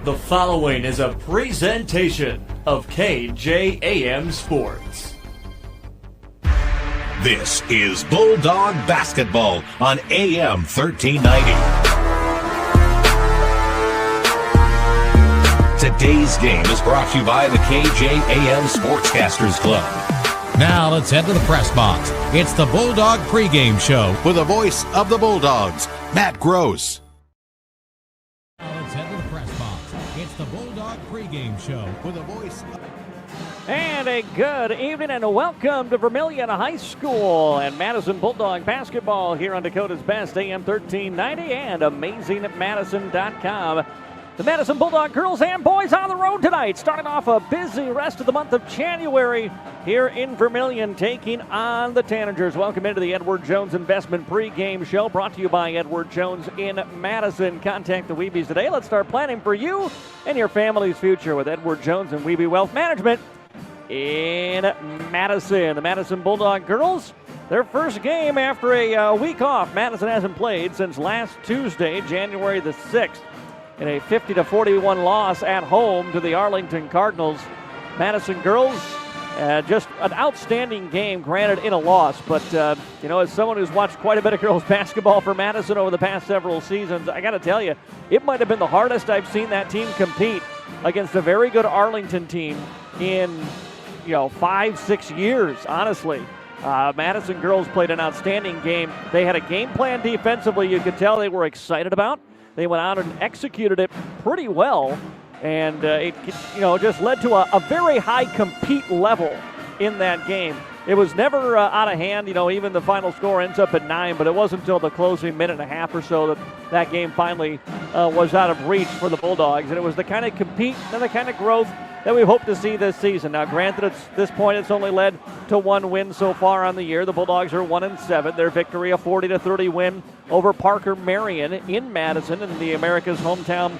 The following is a presentation of KJAM Sports. This is Bulldog Basketball on AM 1390. Today's game is brought to you by the KJAM Sportscasters Club. Now let's head to the press box. It's the Bulldog pregame show With the voice of the Bulldogs, Matt Gross. Now let's head to the press box. It's the Bulldog pregame show with the voice of... And a good evening and welcome to Vermillion High School and Madison Bulldog basketball here on Dakota's Best, AM 1390 and AmazingMadison.com. The Madison Bulldog girls and boys on the road tonight, starting off a busy rest of the month of January here in Vermillion, taking on the Tanagers. Welcome into the Edward Jones Investment pregame show, brought to you by Edward Jones in Madison. Contact the Weebies today. Let's start planning for you and your family's future with Edward Jones and Weebie Wealth Management in Madison. The Madison Bulldog girls, their first game after a week off. Madison hasn't played since last Tuesday, January the 6th. In a 50-41 loss at home to the Arlington Cardinals. Madison girls, just an outstanding game, granted in a loss. But, as someone who's watched quite a bit of girls basketball for Madison over the past several seasons, I got to tell you, it might have been the hardest I've seen that team compete against a very good Arlington team in, 5-6 years, honestly. Madison girls played an outstanding game. They had a game plan defensively you could tell they were excited about. They went out and executed it pretty well, and it just led to a very high compete level in that game. It was never out of hand. Even the final score ends up at 9, but it wasn't until the closing minute and a half or so that game finally was out of reach for the Bulldogs, and it was the kind of compete and the kind of growth that we hope to see this season. Now, granted, at this point, it's only led to one win so far on the year. The Bulldogs are 1-7. Their victory, a 40-30 win over Parker Marion in Madison in the America's Hometown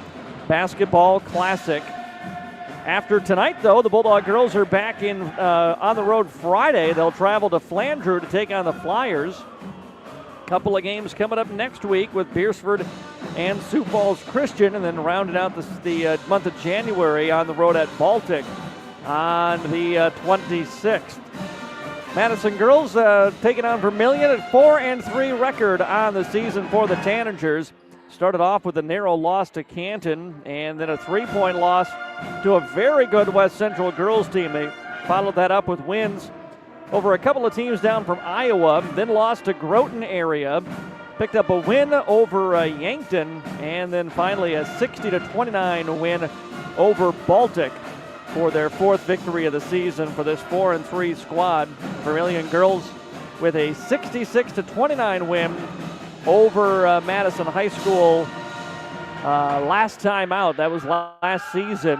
Basketball Classic. After tonight, though, the Bulldog girls are back in on the road Friday. They'll travel to Flandreau to take on the Flyers. Couple of games coming up next week with Beersford and Sioux Falls Christian, and then rounding out the month of January on the road at Baltic on the 26th. Madison girls taking on Vermillion at 4-3 record on the season for the Tanagers. Started off with a narrow loss to Canton and then a 3-point loss to a very good West Central girls team. They followed that up with wins over a couple of teams down from Iowa, then lost to Groton area, picked up a win over Yankton, and then finally a 60-29 win over Baltic for their fourth victory of the season for this 4-3 squad. Vermillion girls with a 66-29 win over Madison High School last time out. That was last season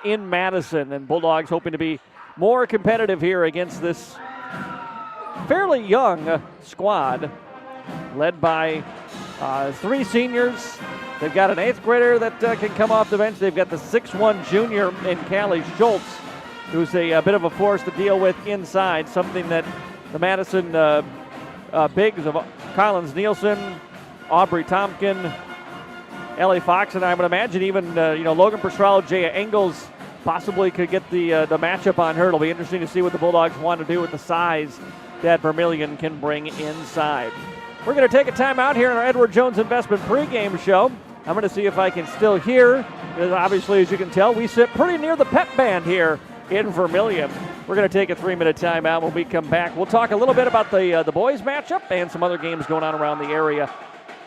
in Madison, and Bulldogs hoping to be more competitive here against this fairly young squad led by 3 seniors. They've got an 8th grader that can come off the bench. They've got the 6'1 junior in Callie Schultz, who's a bit of a force to deal with inside, something that the Madison bigs of Collins Nielsen, Aubrey Tompkin, Ellie Fox, and I would imagine even Logan Perstralo, Jaya Engels possibly could get the matchup on her. It'll be interesting to see what the Bulldogs want to do with the size that Vermillion can bring inside. We're going to take a timeout here in our Edward Jones Investment pregame show. I'm going to see if I can still hear, because obviously, as you can tell, we sit pretty near the pep band here in Vermillion. We're going to take a 3-minute timeout. When we come back, we'll talk a little bit about the boys matchup and some other games going on around the area.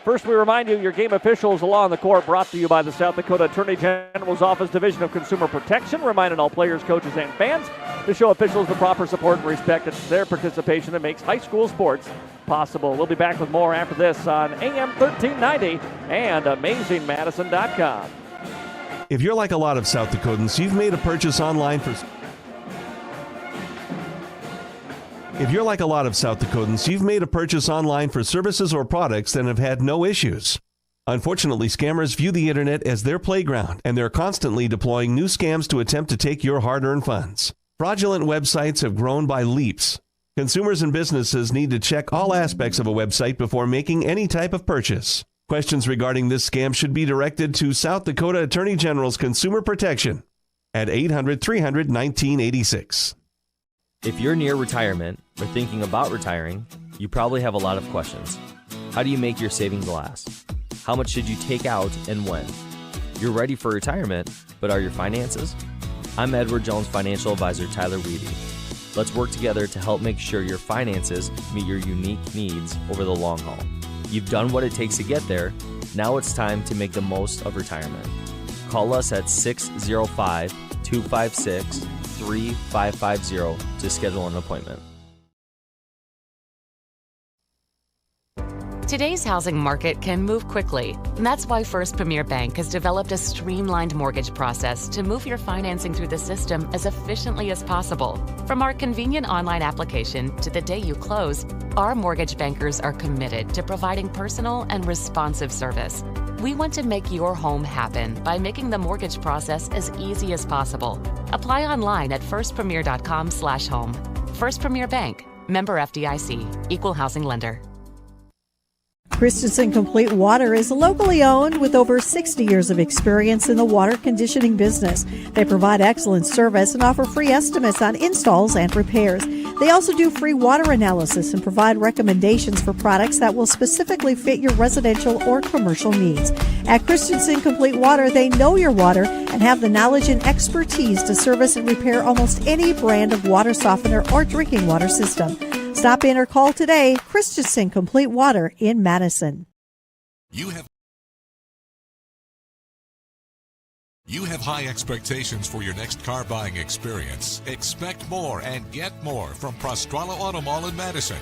First, we remind you, your game officials along the court, brought to you by the South Dakota Attorney General's Office Division of Consumer Protection, reminding all players, coaches, and fans to show officials the proper support and respect. It's their participation that makes high school sports possible. We'll be back with more after this on AM 1390 and AmazingMadison.com. If you're like a lot of South Dakotans, you've made a purchase online for... If you're like a lot of South Dakotans, you've made a purchase online for services or products and have had no issues. Unfortunately, scammers view the internet as their playground, and they're constantly deploying new scams to attempt to take your hard-earned funds. Fraudulent websites have grown by leaps. Consumers and businesses need to check all aspects of a website before making any type of purchase. Questions regarding this scam should be directed to South Dakota Attorney General's Consumer Protection at 800-300-1986. If you're near retirement or thinking about retiring, you probably have a lot of questions. How do you make your savings last? How much should you take out and when? You're ready for retirement, but are your finances? I'm Edward Jones Financial Advisor Tyler Weedy. Let's work together to help make sure your finances meet your unique needs over the long haul. You've done what it takes to get there. Now it's time to make the most of retirement. Call us at 605-256-3550 to schedule an appointment. Today's housing market can move quickly, and that's why First Premier Bank has developed a streamlined mortgage process to move your financing through the system as efficiently as possible. From our convenient online application to the day you close, our mortgage bankers are committed to providing personal and responsive service. We want to make your home happen by making the mortgage process as easy as possible. Apply online at firstpremier.com/home. First Premier Bank, member FDIC, equal housing lender. Christensen Complete Water is locally owned with over 60 years of experience in the water conditioning business. They provide excellent service and offer free estimates on installs and repairs. They also do free water analysis and provide recommendations for products that will specifically fit your residential or commercial needs. At Christensen Complete Water, they know your water and have the knowledge and expertise to service and repair almost any brand of water softener or drinking water system. Stop in or call today. Christensen Complete Water in Madison. You have high expectations for your next car buying experience. Expect more and get more from Prostrala Auto Mall in Madison.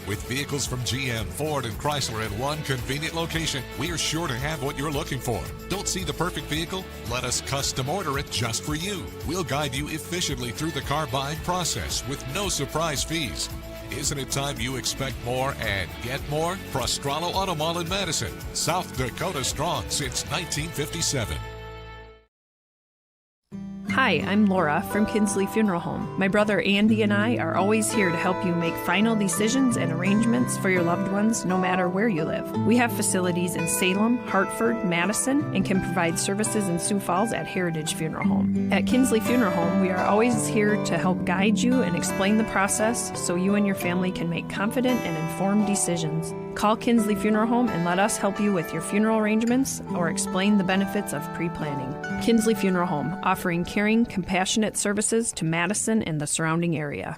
With vehicles from GM, Ford, and Chrysler in one convenient location, we are sure to have what you're looking for. Don't see the perfect vehicle? Let us custom order it just for you. We'll guide you efficiently through the car buying process with no surprise fees. Isn't it time you expect more and get more? Prostrala Auto Mall in Madison, South Dakota strong since 1957. Hi, I'm Laura from Kinsley Funeral Home. My brother Andy and I are always here to help you make final decisions and arrangements for your loved ones no matter where you live. We have facilities in Salem, Hartford, Madison, and can provide services in Sioux Falls at Heritage Funeral Home. At Kinsley Funeral Home, we are always here to help guide you and explain the process so you and your family can make confident and informed decisions. Call Kinsley Funeral Home and let us help you with your funeral arrangements or explain the benefits of pre-planning. Kinsley Funeral Home, offering caring, compassionate services to Madison and the surrounding area.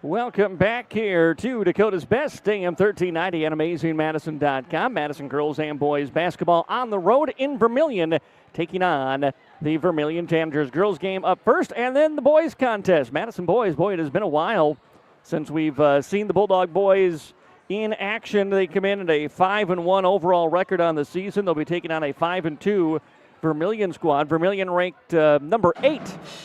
Welcome back here to Dakota's Best, AM 1390 and AmazingMadison.com. Madison girls and boys basketball on the road in Vermillion, taking on the Vermillion Tanagers. Girls game up first, and then the boys contest. Madison boys, boy, it has been a while since we've seen the Bulldog boys in action. They come in at a 5-1 overall record on the season. They'll be taking on a 5-2 Vermillion squad. Vermillion ranked number 8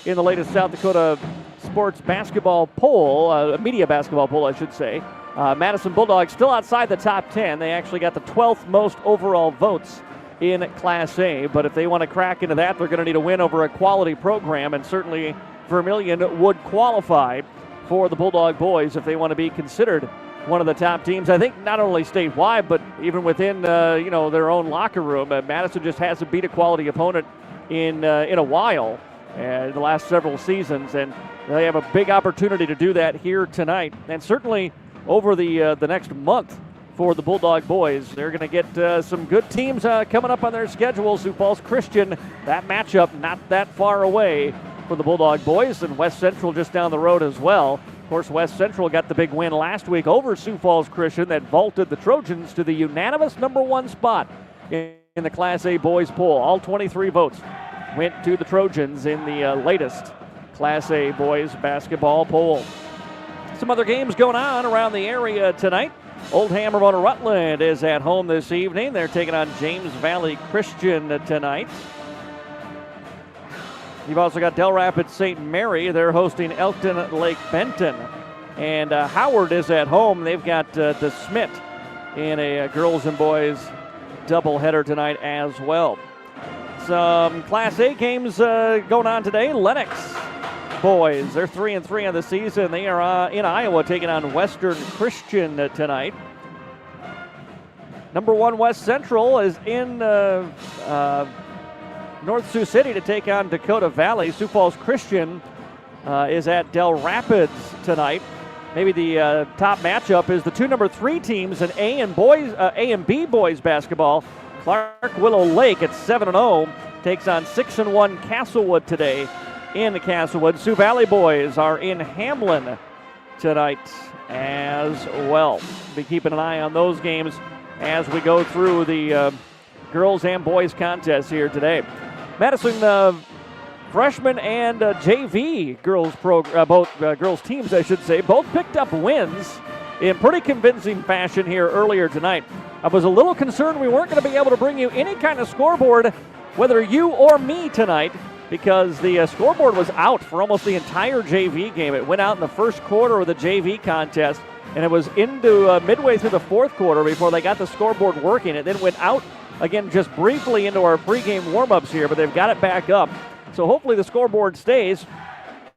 in the latest South Dakota sports basketball poll, media basketball poll, I should say. Madison Bulldogs still outside the top 10. They actually got the 12th most overall votes in Class A, but if they want to crack into that, they're going to need a win over a quality program, and certainly Vermillion would qualify for the Bulldog boys if they want to be considered one of the top teams. I think not only statewide, but even within their own locker room. Madison just hasn't beat a quality opponent in a while, the last several seasons, and they have a big opportunity to do that here tonight, and certainly over the next month for the Bulldog boys. They're going to get some good teams coming up on their schedule. Sioux Falls Christian, that matchup not that far away for the Bulldog boys, and West Central just down the road as well. Of course, West Central got the big win last week over Sioux Falls Christian that vaulted the Trojans to the unanimous number 1 spot in the Class A boys poll. All 23 votes went to the Trojans in the latest Class A boys basketball poll. Some other games going on around the area tonight. Old Hammer Rutland is at home this evening. They're taking on James Valley Christian tonight. You've also got Del Rapids St. Mary. They're hosting Elkton Lake Benton. And Howard is at home. They've got the Smith in a girls and boys doubleheader tonight as well. Some Class A games going on today. Lennox boys, they're 3-3 on the season. They are in Iowa taking on Western Christian tonight. Number 1 West Central is in North Sioux City to take on Dakota Valley. Sioux Falls Christian is at Del Rapids tonight. Maybe the top matchup is the 2 number 3 teams in A and B boys basketball. Clark Willow Lake at 7-0 takes on 6-1 Castlewood today in Castlewood. Sioux Valley boys are in Hamlin tonight as well. Be keeping an eye on those games as we go through the girls and boys contest here today. Madison freshman and JV girls girls teams, I should say, both picked up wins in pretty convincing fashion here earlier tonight. I was a little concerned we weren't going to be able to bring you any kind of scoreboard, whether you or me tonight, because the scoreboard was out for almost the entire JV game. It went out in the first quarter of the JV contest, and it was into midway through the fourth quarter before they got the scoreboard working. It then went out again just briefly into our pregame warm-ups here, but they've got it back up. So hopefully the scoreboard stays.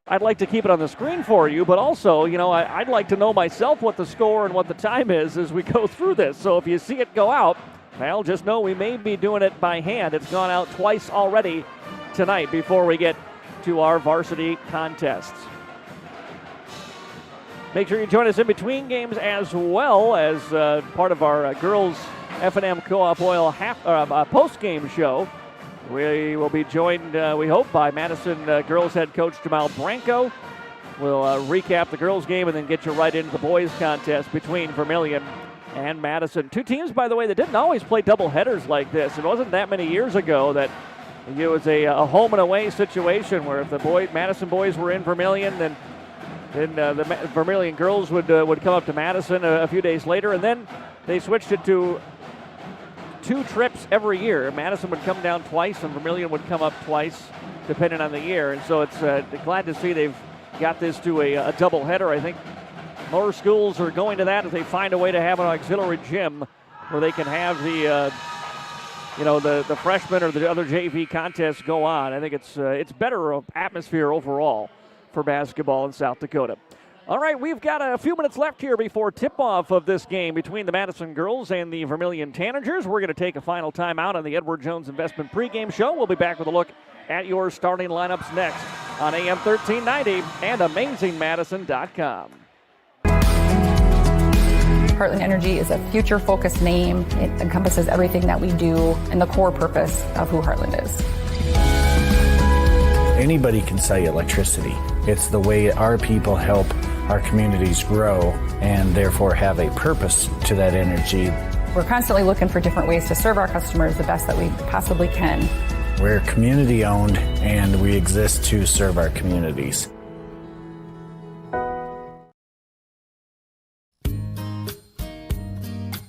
I'd like to keep it on the screen for you, but also, I'd like to know myself what the score and what the time is as we go through this. So if you see it go out, well, just know we may be doing it by hand. It's gone out twice already tonight before we get to our varsity contests. Make sure you join us in between games as well as part of our girls F&M Co-op Oil post-game show. We will be joined, we hope, by Madison girls head coach Jamal Branco. We'll recap the girls game and then get you right into the boys contest between Vermillion and Madison. 2 teams, by the way, that didn't always play double headers like this. It wasn't that many years ago that it was a home and away situation where if the Madison boys were in Vermillion, then the Vermillion girls would come up to Madison a few days later, and then they switched it to 2 trips every year. Madison would come down twice, and Vermillion would come up twice, depending on the year. And so it's glad to see they've got this to a doubleheader. I think more schools are going to that if they find a way to have an auxiliary gym where they can have the freshman or the other JV contests go on. I think it's better atmosphere overall for basketball in South Dakota. All right, we've got a few minutes left here before tip-off of this game between the Madison girls and the Vermillion Tanagers. We're going to take a final timeout on the Edward Jones Investment pregame show. We'll be back with a look at your starting lineups next on AM 1390 and AmazingMadison.com. Heartland Energy is a future-focused name. It encompasses everything that we do and the core purpose of who Heartland is. Anybody can sell you electricity. It's the way our people help our communities grow and therefore have a purpose to that energy. We're constantly looking for different ways to serve our customers the best that we possibly can. We're community-owned and we exist to serve our communities.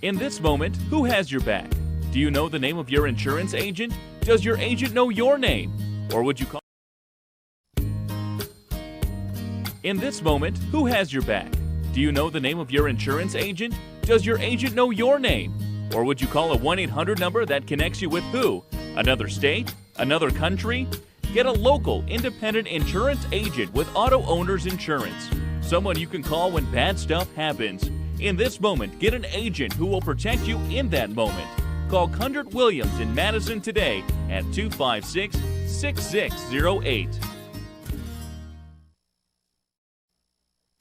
In this moment, who has your back? Do you know the name of your insurance agent? Does your agent know your name? Or would you call? In this moment, who has your back? Do you know the name of your insurance agent? Does your agent know your name? Or would you call a 1-800 number that connects you with who? Another state? Another country? Get a local, independent insurance agent with Auto Owners Insurance. Someone you can call when bad stuff happens. In this moment, get an agent who will protect you in that moment. Call Kundert Williams in Madison today at 256-6608.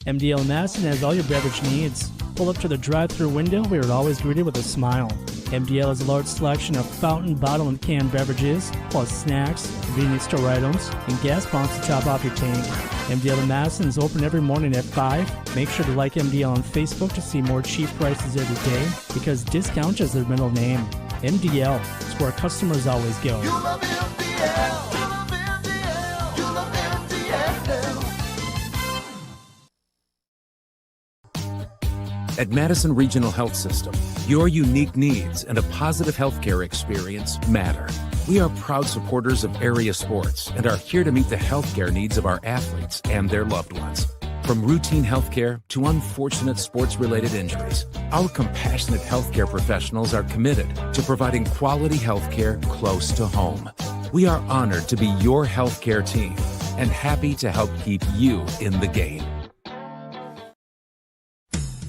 MDL in Madison has all your beverage needs. Pull up to the drive-thru window where you're always greeted with a smile. MDL has a large selection of fountain, bottle, and canned beverages, plus snacks, convenience store items, and gas pumps to top off your tank. MDL in Madison is open every morning at 5. Make sure to like MDL on Facebook to see more cheap prices every day, because discount is their middle name. MDL is where customers always go. You love MDL. You love MDL. You love MDL. At Madison Regional Health System, your unique needs and a positive healthcare experience matter. We are proud supporters of area sports and are here to meet the healthcare needs of our athletes and their loved ones. From routine healthcare to unfortunate sports-related injuries, our compassionate healthcare professionals are committed to providing quality healthcare close to home. We are honored to be your healthcare team and happy to help keep you in the game.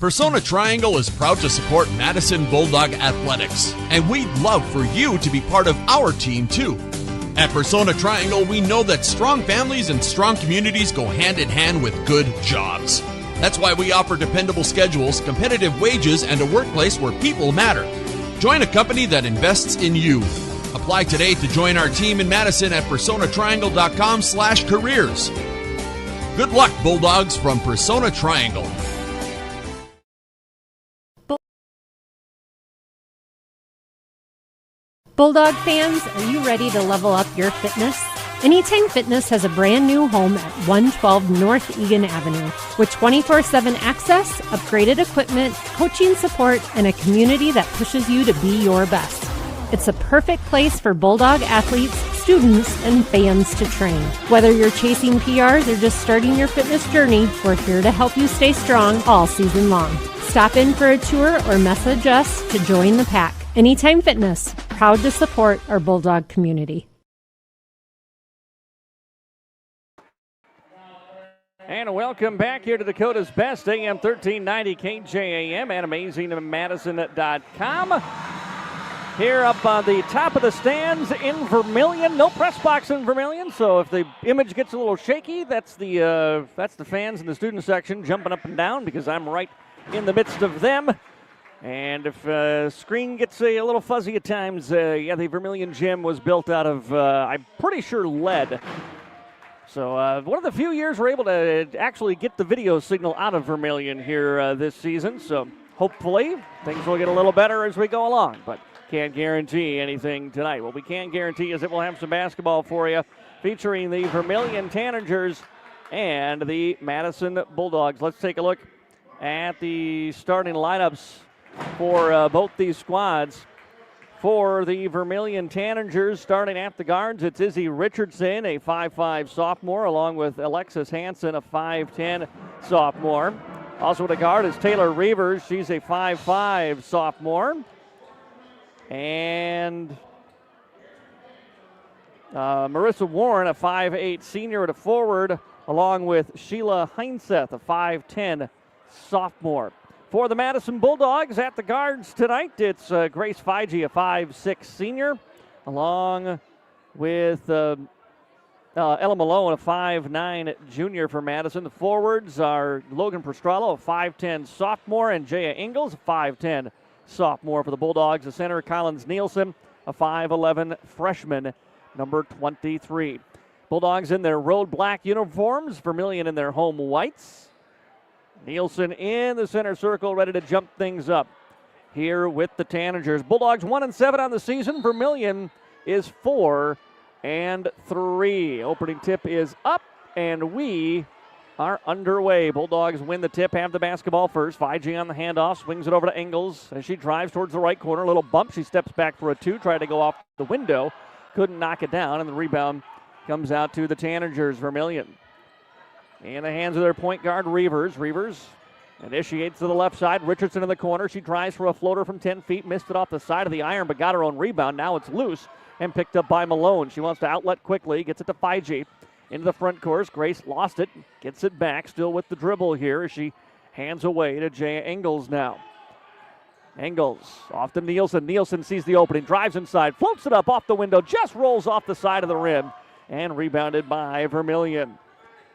Persona Triangle is proud to support Madison Bulldog Athletics, and we'd love for you to be part of our team too. At Persona Triangle, we know that strong families and strong communities go hand in hand with good jobs. That's why we offer dependable schedules, competitive wages, and a workplace where people matter. Join a company that invests in you. Apply today to join our team in Madison at personatriangle.com/careers. Good luck, Bulldogs, from Persona Triangle. Bulldog fans, are you ready to level up your fitness? Anytime Fitness has a brand new home at 112 North Egan Avenue with 24/7 access, upgraded equipment, coaching support, and a community that pushes you to be your best. It's a perfect place for Bulldog athletes, students, and fans to train. Whether you're chasing PRs or just starting your fitness journey, we're here to help you stay strong all season long. Stop in for a tour or message us to join the pack. Anytime Fitness, proud to support our Bulldog community. And welcome back here to Dakota's Best, AM 1390 KJAM and AmazingMadison.com. Here up on the top of the stands in Vermillion. No press box in Vermillion, so if the image gets a little shaky, that's the fans in the student section jumping up and down because I'm right in the midst of them. And if screen gets a little fuzzy at times, the Vermillion gym was built out of, I'm pretty sure, lead. So one of the few years we're able to actually get the video signal out of Vermillion here this season. So hopefully things will get a little better as we go along, but can't guarantee anything tonight. What we can guarantee is that we'll have some basketball for you featuring the Vermillion Tanagers and the Madison Bulldogs. Let's take a look at the starting lineups for both these squads. For the Vermillion Tanagers, starting at the guards, it's Izzy Richardson, a 5'5 sophomore, along with Alexis Hansen, a 5'10 sophomore. Also at the guard is Taylor Reavers. She's a 5'5 sophomore. And Marissa Warren, a 5'8 senior at a forward, along with Sheila Heinseth, a 5'10 sophomore. For the Madison Bulldogs at the guards tonight, it's Grace Feige, a 5'6 senior, along with Ella Malone, a 5'9 junior for Madison. The forwards are Logan Prostrello, a 5'10 sophomore, and Jaya Ingalls, a 5'10 sophomore for the Bulldogs. The center, Collins Nielsen, a 5'11 freshman, number 23. Bulldogs in their road black uniforms, Vermillion in their home whites. Nielsen in the center circle, ready to jump things up here with the Tanagers. Bulldogs 1-7 on the season. Vermillion is 4-3. Opening tip is up, and we are underway. Bulldogs win the tip, have the basketball first. Feige on the handoff, swings it over to Ingalls as she drives towards the right corner. A little bump. She steps back for a two, tried to go off the window. Couldn't knock it down, and the rebound comes out to the Tanagers. Vermillion in the hands of their point guard, Reavers. Reavers initiates to the left side. Richardson in the corner. She tries for a floater from 10 feet. Missed it off the side of the iron, but got her own rebound. Now it's loose and picked up by Malone. She wants to outlet quickly. Gets it to Feige. Into the front course. Grace lost it. Gets it back. Still with the dribble here as she hands away to Jaya Ingalls now. Ingalls off to Nielsen. Nielsen sees the opening. Drives inside. Floats it up off the window. Just rolls off the side of the rim. And rebounded by Vermillion.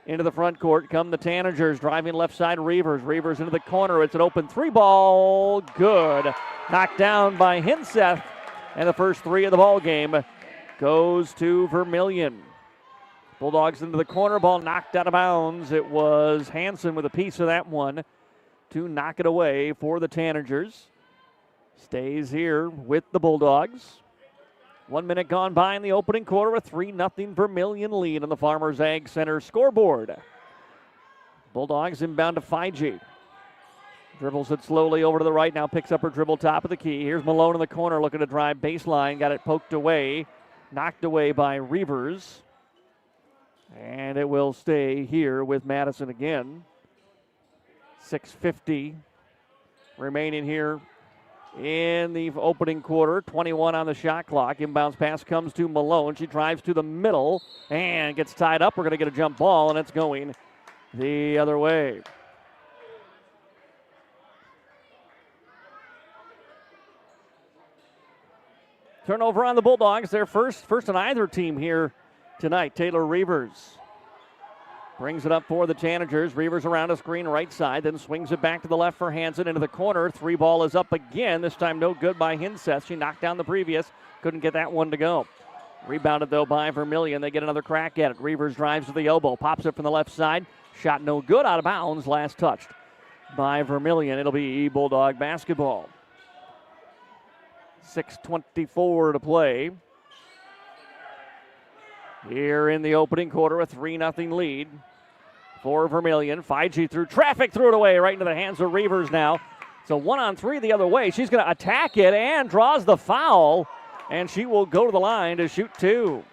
Into the front court come the Tanagers, driving left side, Reavers. Reavers into the corner. It's an open three ball. Good. Knocked down by Hinseth. And the first three of the ball game goes to Vermillion. Bulldogs into the corner, ball knocked out of bounds. It was Hansen with a piece of that one to knock it away for the Tanagers. Stays here with the Bulldogs. 1 minute gone by in the opening quarter, a 3-0 Vermillion lead on the Farmers Ag Center scoreboard. Bulldogs inbound to Feige. Dribbles it slowly over to the right, now picks up her dribble top of the key. Here's Malone in the corner looking to drive baseline, got it poked away, knocked away by Reavers. And it will stay here with Madison again. 6:50 remaining here in the opening quarter. 21 on the shot clock. Inbounds pass comes to Malone. She drives to the middle and gets tied up. We're going to get a jump ball, and it's going the other way. Turnover on the Bulldogs. Their first on either team here tonight. Taylor Reavers brings it up for the Tanagers. Reavers around a screen right side, then swings it back to the left for Hansen into the corner. 3 ball is up again. This time no good by Hinseth. She knocked down the previous. Couldn't get that one to go. Rebounded, though, by Vermillion. They get another crack at it. Reavers drives to the elbow. Pops it from the left side. Shot no good, out of bounds. Last touched by Vermillion. It'll be Bulldog basketball. 6:24 to play. Here in the opening quarter, a 3-0 lead for Vermillion. 5G through traffic, threw it away right into the hands of Reavers now. So 1-on-3 the other way. She's going to attack it and draws the foul. And she will go to the line to shoot 2.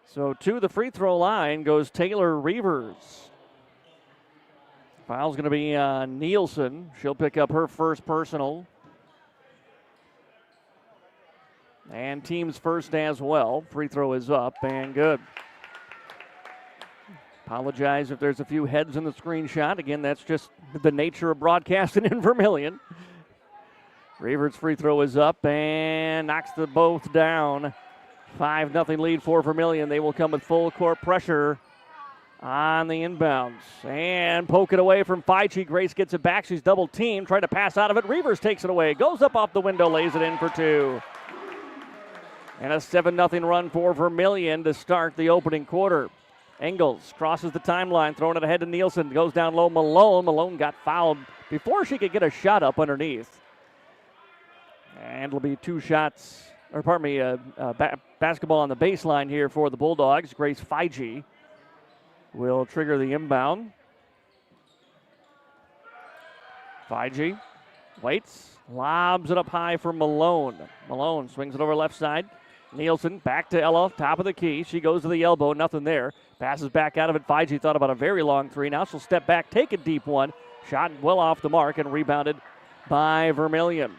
So to the free throw line goes Taylor Reavers. Foul's going to be Nielsen. She'll pick up her first personal. And team's first as well. Free throw is up and good. Apologize if there's a few heads in the screenshot. Again, that's just the nature of broadcasting in Vermillion. Reavers' free throw is up and knocks the both down. 5-0 lead for Vermillion. They will come with full court pressure on the inbounds. And poke it away from Feichi. Grace gets it back. She's double teamed. Trying to pass out of it. Reavers takes it away. Goes up off the window. Lays it in for 2. And a 7-0 run for Vermillion to start the opening quarter. Engels crosses the timeline. Throwing it ahead to Nielsen. Goes down low. Malone. Malone got fouled before she could get a shot up underneath. And it'll be 2 shots, or pardon me, basketball on the baseline here for the Bulldogs. Grace Feichi will trigger the inbound. Feichi waits, lobs it up high for Malone. Malone swings it over left side. Nielsen back to Ella, top of the key. She goes to the elbow, nothing there. Passes back out of it. Feichi thought about a very long 3. Now she'll step back, take a deep one. Shot well off the mark and rebounded by Vermillion.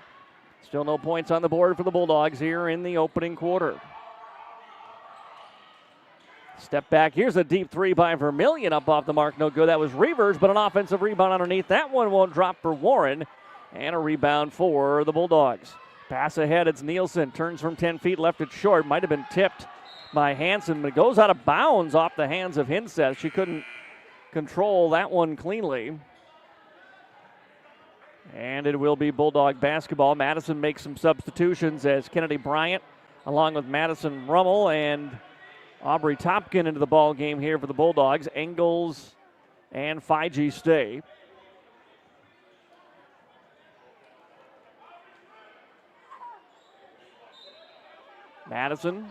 Still no points on the board for the Bulldogs here in the opening quarter. Step back. Here's a deep 3 by Vermillion up off the mark. No good. That was Reavers, but an offensive rebound underneath. That one won't drop for Warren. And a rebound for the Bulldogs. Pass ahead. It's Nielsen. Turns from 10 feet. Left it short. Might have been tipped by Hansen, but it goes out of bounds off the hands of Hinseth. She couldn't control that one cleanly. And it will be Bulldog basketball. Madison makes some substitutions as Kennedy Bryant, along with Madison Rummel and Aubrey Topkin into the ball game here for the Bulldogs. Engels and Feichi stay. Madison,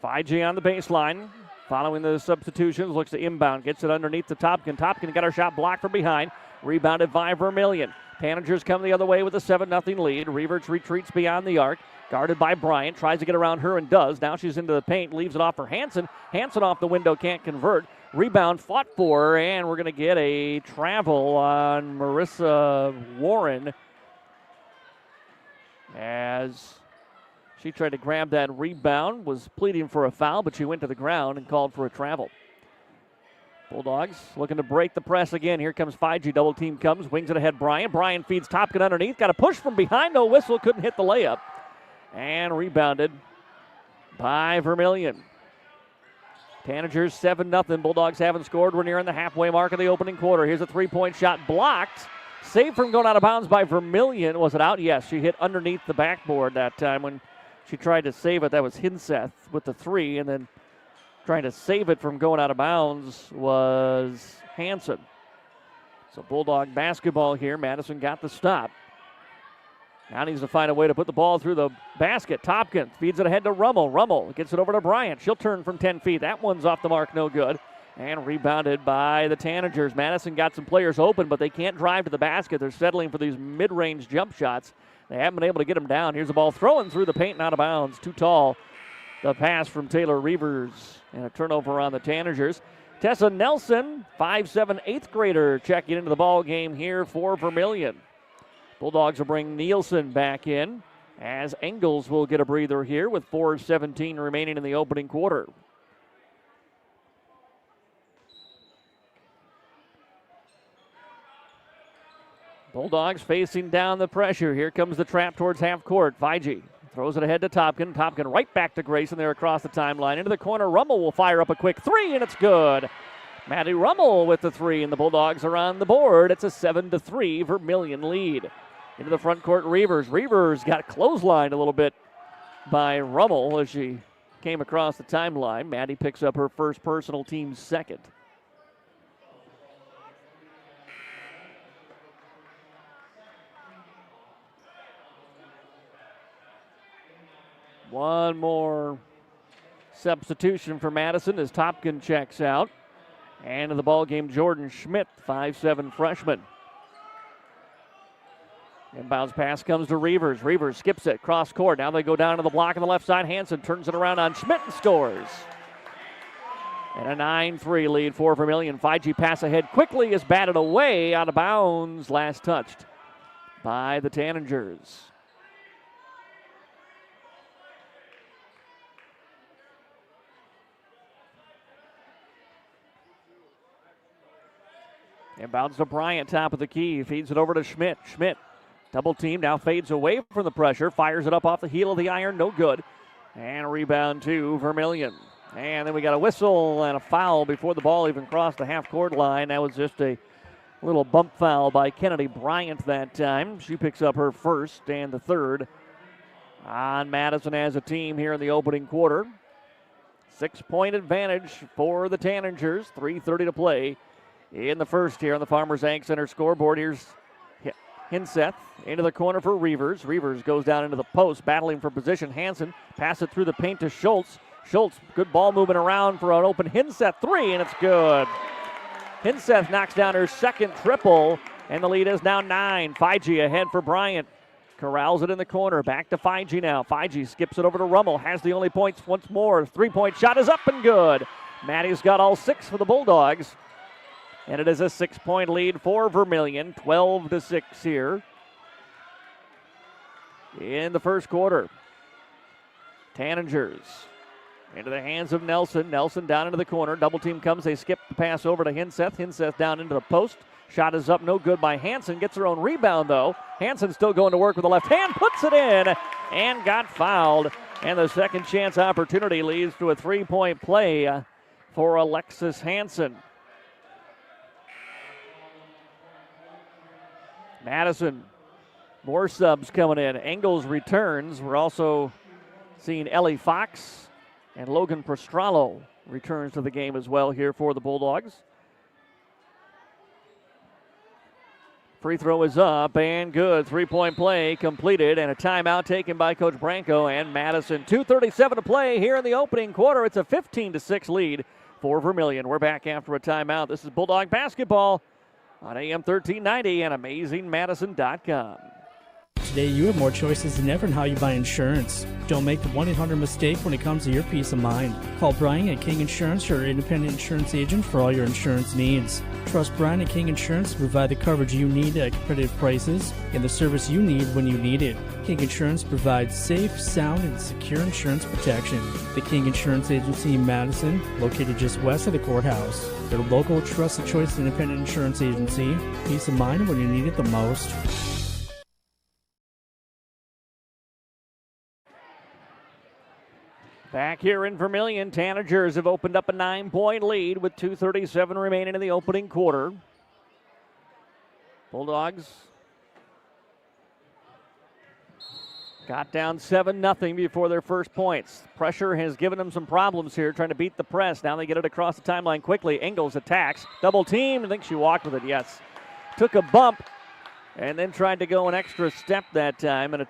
Feichi on the baseline. Following the substitutions, looks to inbound, gets it underneath to Topkin. Topkin got her shot blocked from behind. Rebounded by Vermillion. Tanagers come the other way with a 7-0 lead. Reavers retreats beyond the arc. Guarded by Bryant. Tries to get around her and does. Now she's into the paint. Leaves it off for Hansen. Hansen off the window. Can't convert. Rebound fought for. And we're going to get a travel on Marissa Warren as she tried to grab that rebound. Was pleading for a foul, but she went to the ground and called for a travel. Bulldogs looking to break the press again. Here comes Feichi. Double team comes. Wings it ahead. Bryant feeds Topkin underneath. Got a push from behind. No whistle. Couldn't hit the layup. And rebounded by Vermillion. Tanagers 7-0. Bulldogs haven't scored. We're nearing the halfway mark of the opening quarter. Here's a 3-point shot blocked. Saved from going out of bounds by Vermillion. Was it out? Yes. She hit underneath the backboard that time when she tried to save it. That was Hinseth with the 3. And then trying to save it from going out of bounds was Hansen. So Bulldog basketball here. Madison got the stop. Now needs to find a way to put the ball through the basket. Topkin feeds it ahead to Rummel. Rummel gets it over to Bryant. She'll turn from 10 feet. That one's off the mark, no good. And rebounded by the Tanagers. Madison got some players open, but they can't drive to the basket. They're settling for these mid-range jump shots. They haven't been able to get them down. Here's the ball thrown through the paint and out of bounds. Too tall. The pass from Taylor Reavers and a turnover on the Tanagers. Tessa Nelson, 5'7", 8th grader, checking into the ball game here for Vermillion. Bulldogs will bring Nielsen back in as Engels will get a breather here with 4:17 remaining in the opening quarter. Bulldogs facing down the pressure. Here comes the trap towards half court. Feige throws it ahead to Topkin. Topkin right back to Grayson there across the timeline. Into the corner. Rummel will fire up a quick three, and it's good. Maddie Rummel with the three, and the Bulldogs are on the board. It's a 7-3 Vermillion lead. Into the front court, Reavers. Reavers got clotheslined a little bit by Rummel as she came across the timeline. Maddie picks up her first personal, team second. One more substitution for Madison as Topkin checks out. And in the ball game, Jordan Schmidt, 5'7" freshman. Inbounds pass comes to Reavers. Reavers skips it, cross court. Now they go down to the block on the left side. Hansen turns it around on Schmidt and scores. And a 9-3 lead for Vermillion. Feige pass ahead quickly is batted away, out of bounds, last touched by the Tanagers. Inbounds to Bryant, top of the key. Feeds it over to Schmidt. Schmidt, double team, now fades away from the pressure. Fires it up off the heel of the iron, no good. And a rebound to Vermillion. And then we got a whistle and a foul before the ball even crossed the half-court line. That was just a little bump foul by Kennedy Bryant that time. She picks up her first and the third on Madison as a team here in the opening quarter. 6-point advantage for the Tanagers. 3:30 to play in the first here on the Farmers Ag Center scoreboard. Here's Hinseth into the corner for Reavers. Reavers goes down into the post, battling for position. Hansen pass it through the paint to Schultz. Schultz, good ball moving around for an open Hinseth three, and it's good. Hinseth knocks down her second triple, and the lead is now 9. Feige ahead for Bryant. Corrals it in the corner. Back to Feige now. Feige skips it over to Rummel. Has the only points once more. 3-point shot is up and good. Maddie's got all 6 for the Bulldogs. And it is a 6-point lead for Vermillion, 12-6 here in the first quarter. Tanagers into the hands of Nelson. Nelson down into the corner. Double team comes. They skip the pass over to Hinseth. Hinseth down into the post. Shot is up, no good by Hansen. Gets her own rebound, though. Hansen still going to work with the left hand. Puts it in and got fouled. And the second chance opportunity leads to a 3-point play for Alexis Hansen. Madison, more subs coming in. Engels returns. We're also seeing Ellie Fox and Logan Prostralo returns to the game as well here for the Bulldogs. Free throw is up and good. 3-point play completed and a timeout taken by Coach Branco and Madison. 2:37 to play here in the opening quarter. It's a 15-6 lead for Vermillion. We're back after a timeout. This is Bulldog basketball on AM 1390 and AmazingMadison.com. Today, you have more choices than ever in how you buy insurance. Don't make the 1-800 mistake when it comes to your peace of mind. Call Brian at King Insurance, your independent insurance agent for all your insurance needs. Trust Brian at King Insurance to provide the coverage you need at competitive prices and the service you need when you need it. King Insurance provides safe, sound, and secure insurance protection. The King Insurance Agency in Madison, located just west of the courthouse. Their local, trusted choice independent insurance agency. Peace of mind when you need it the most. Back here in Vermillion, Tanagers have opened up a 9-point lead with 2:37 remaining in the opening quarter. Bulldogs got down 7-0 before their first points. Pressure has given them some problems here trying to beat the press. Now they get it across the timeline quickly. Engels attacks. Double team. I think she walked with it, yes. Took a bump and then tried to go an extra step that time, and a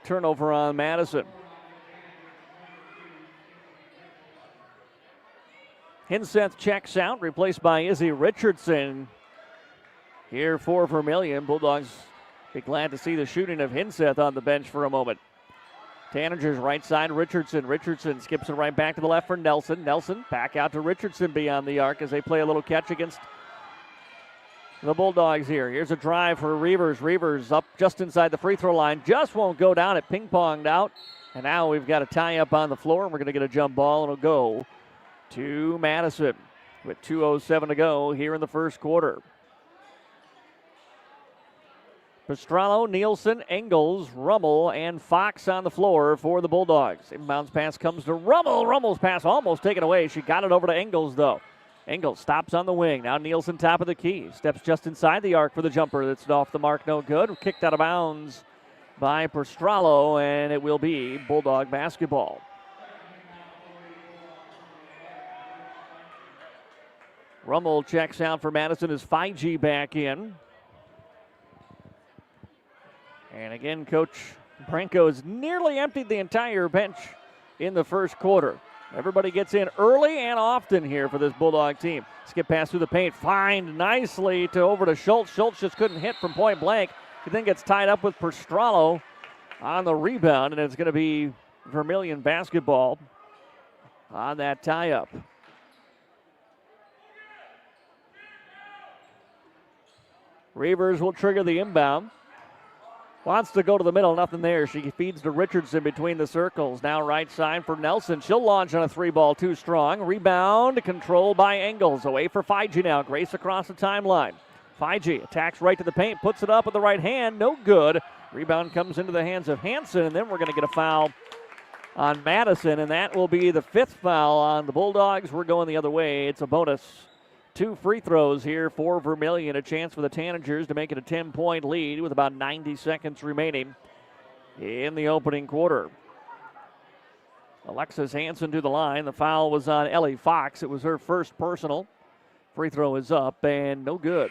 turnover on Madison. Hinseth checks out, replaced by Izzy Richardson here for Vermillion. Bulldogs be glad to see the shooting of Hinseth on the bench for a moment. Tanagers right side, Richardson. Richardson skips it right back to the left for Nelson. Nelson back out to Richardson beyond the arc as they play a little catch against the Bulldogs here. Here's a drive for Reavers. Reavers up just inside the free throw line. Just won't go down. It ping-ponged out. And now we've got a tie-up on the floor, and we're going to get a jump ball, and it'll go to Madison with 2:07 to go here in the first quarter. Pastrana, Nielsen, Engels, Rummel, and Fox on the floor for the Bulldogs. Inbounds pass comes to Rummel. Rummel's pass almost taken away. She got it over to Engels, though. Engels stops on the wing. Now Nielsen top of the key. Steps just inside the arc for the jumper. That's off the mark, no good. Kicked out of bounds by Pastrana, and it will be Bulldog basketball. Rummel checks out for Madison as 5G back in. And again, Coach Branco has nearly emptied the entire bench in the first quarter. Everybody gets in early and often here for this Bulldog team. Skip pass through the paint, find nicely over to Schultz. Schultz just couldn't hit from point blank. He then gets tied up with Pastrana on the rebound, and it's going to be Vermillion basketball on that tie-up. Reavers will trigger the inbound. Wants to go to the middle, nothing there. She feeds to Richardson between the circles. Now right side for Nelson. She'll launch on a 3-ball, too strong. Rebound controlled by Engels. Away for Feige now. Grace across the timeline. Feige attacks right to the paint, puts it up with the right hand. No good. Rebound comes into the hands of Hansen, and then we're going to get a foul on Madison, and that will be the 5th foul on the Bulldogs. We're going the other way. It's a bonus. 2 free throws here for Vermillion. A chance for the Tanagers to make it a 10-point lead with about 90 seconds remaining in the opening quarter. Alexis Hansen to the line. The foul was on Ellie Fox. It was her first personal. Free throw is up and no good.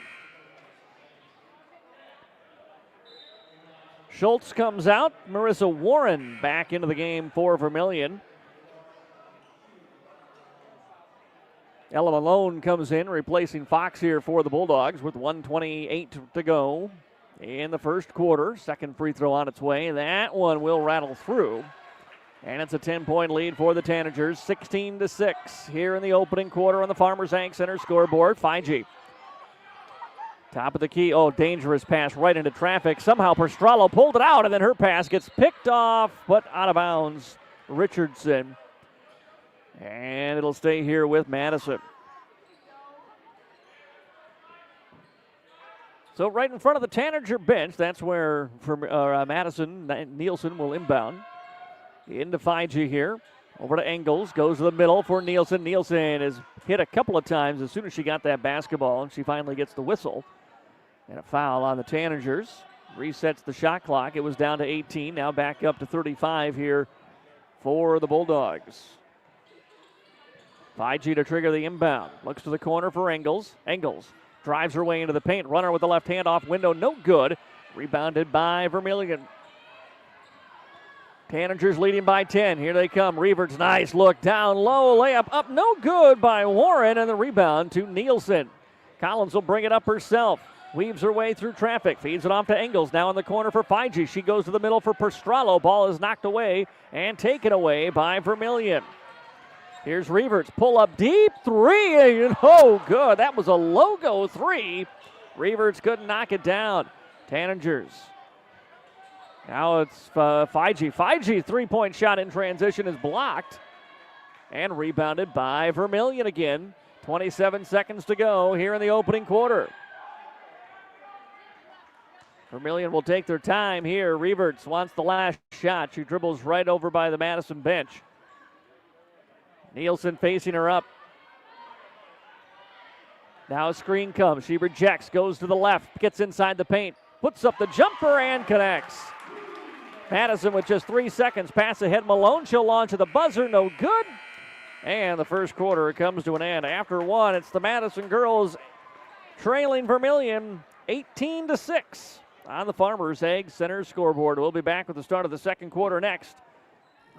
Schultz comes out. Marissa Warren back into the game for Vermillion. Ella Malone comes in, replacing Fox here for the Bulldogs with 1:28 to go in the first quarter. Second free throw on its way. That one will rattle through. And it's a 10-point lead for the Tanagers, 16-6 here in the opening quarter on the Farmers Ag Center scoreboard. 5G. Top of the key. Oh, dangerous pass right into traffic. Somehow Pastrana pulled it out, and then her pass gets picked off, but out of bounds. Richardson. And it'll stay here with Madison. So right in front of the Tanager bench, that's where Madison Nielsen will inbound. Into 5G here. Over to Engels. Goes to the middle for Nielsen. Nielsen has hit a couple of times as soon as she got that basketball, and she finally gets the whistle. And a foul on the Tanagers. Resets the shot clock. It was down to 18. Now back up to 35 here for the Bulldogs. 5G to trigger the inbound. Looks to the corner for Engels. Engels drives her way into the paint. Runner with the left hand off window. No good. Rebounded by Vermillion. Tanagers leading by 10. Here they come. Reavers, nice look down low. Layup up. No good by Warren. And the rebound to Nielsen. Collins will bring it up herself. Weaves her way through traffic. Feeds it off to Engels. Now in the corner for 5G. She goes to the middle for Pastrana. Ball is knocked away and taken away by Vermillion. Here's Reavers, pull up deep, 3, and oh, good. That was a logo 3. Reavers couldn't knock it down. Tanagers. Now it's 5G. 5G three-point shot in transition is blocked and rebounded by Vermillion again. 27 seconds to go here in the opening quarter. Vermillion will take their time here. Reavers wants the last shot. She dribbles right over by the Madison bench. Nielsen facing her up. Now a screen comes. She rejects, goes to the left, gets inside the paint, puts up the jumper and connects. Madison with just 3 seconds. Pass ahead. Malone. She'll launch at the buzzer. No good. And the first quarter comes to an end. After one, it's the Madison girls trailing Vermillion 18-6 on the Farmers Ag Center scoreboard. We'll be back with the start of the second quarter next.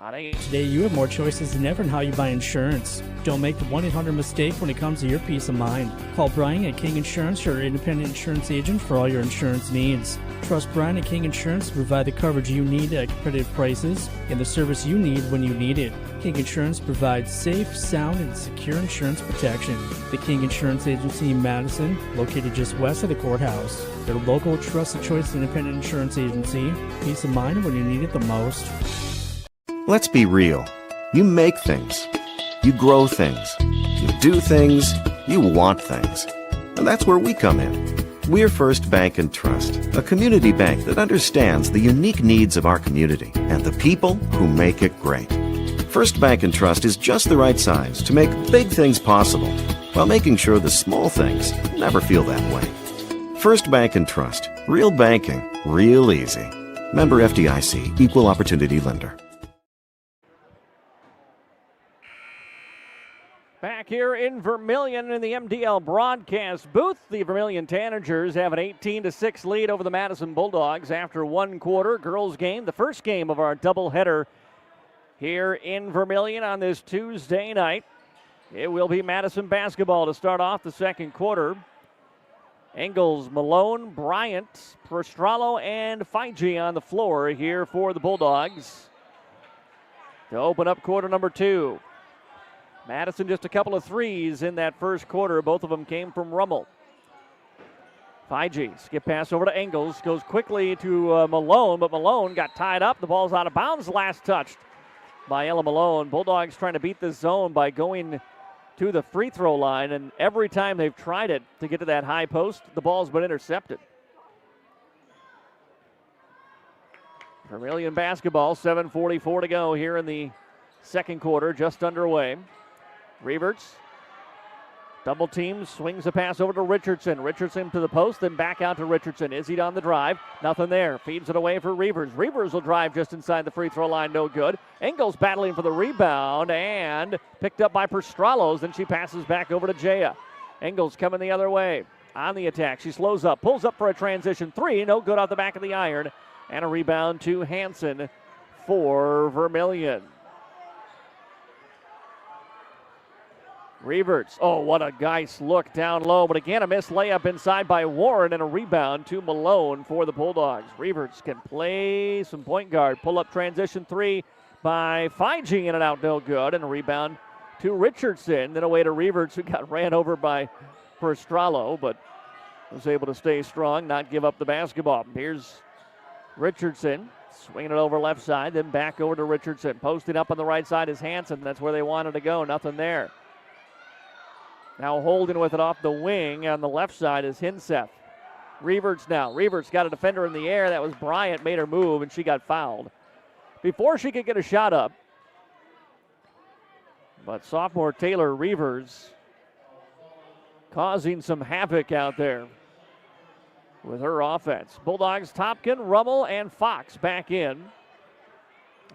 Today you have more choices than ever in how you buy insurance. Don't make the 1-800 mistake when it comes to your peace of mind. Call Brian at King Insurance, your independent insurance agent for all your insurance needs. Trust Brian at King Insurance to provide the coverage you need at competitive prices and the service you need when you need it. King Insurance provides safe, sound, and secure insurance protection. The King Insurance Agency in Madison, located just west of the courthouse. Their local, trusted choice independent insurance agency. Peace of mind when you need it the most. Let's be real. You make things. You grow things. You do things. You want things. And that's where we come in. We're First Bank and Trust, a community bank that understands the unique needs of our community and the people who make it great. First Bank and Trust is just the right size to make big things possible while making sure the small things never feel that way. First Bank and Trust. Real banking, real easy. Member FDIC, Equal Opportunity Lender. Back here in Vermillion in the MDL broadcast booth, the Vermillion Tanagers have an 18-6 lead over the Madison Bulldogs after one quarter. Girls game, the first game of our doubleheader here in Vermillion on this Tuesday night. It will be Madison basketball to start off the second quarter. Engels, Malone, Bryant, Prostralo, and Fiji on the floor here for the Bulldogs to open up quarter number two. Madison just a couple of threes in that first quarter. Both of them came from Rummel. Fiji, skip pass over to Engels. Goes quickly to Malone, but Malone got tied up. The ball's out of bounds. Last touched by Ella Malone. Bulldogs trying to beat this zone by going to the free throw line, and every time they've tried it to get to that high post, the ball's been intercepted. Vermillion basketball, 7:44 to go here in the second quarter, just underway. Reverts, double team, swings the pass over to Richardson. Richardson to the post, then back out to Richardson. Izzy on the drive, nothing there. Feeds it away for Reavers. Reavers will drive just inside the free throw line, no good. Engels battling for the rebound and picked up by Prostralos. Then she passes back over to Jaya. Engels coming the other way on the attack. She slows up, pulls up for a transition three, no good off the back of the iron. And a rebound to Hanson for Vermillion. Reverts. Oh, what a nice look down low. But again, a missed layup inside by Warren and a rebound to Malone for the Bulldogs. Reverts can play some point guard. Pull-up transition three by Fiji in and out, no good. And a rebound to Richardson. Then away to Reverts, who got ran over by Prostralo, but was able to stay strong, not give up the basketball. Here's Richardson. Swinging it over left side, then back over to Richardson. Posting up on the right side is Hanson. That's where they wanted to go. Nothing there. Now holding with it off the wing on the left side is Hinseth. Reverts now. Reverts got a defender in the air. That was Bryant, made her move, and she got fouled before she could get a shot up. But sophomore Taylor Reavers causing some havoc out there with her offense. Bulldogs, Topkin, Rummel, and Fox back in.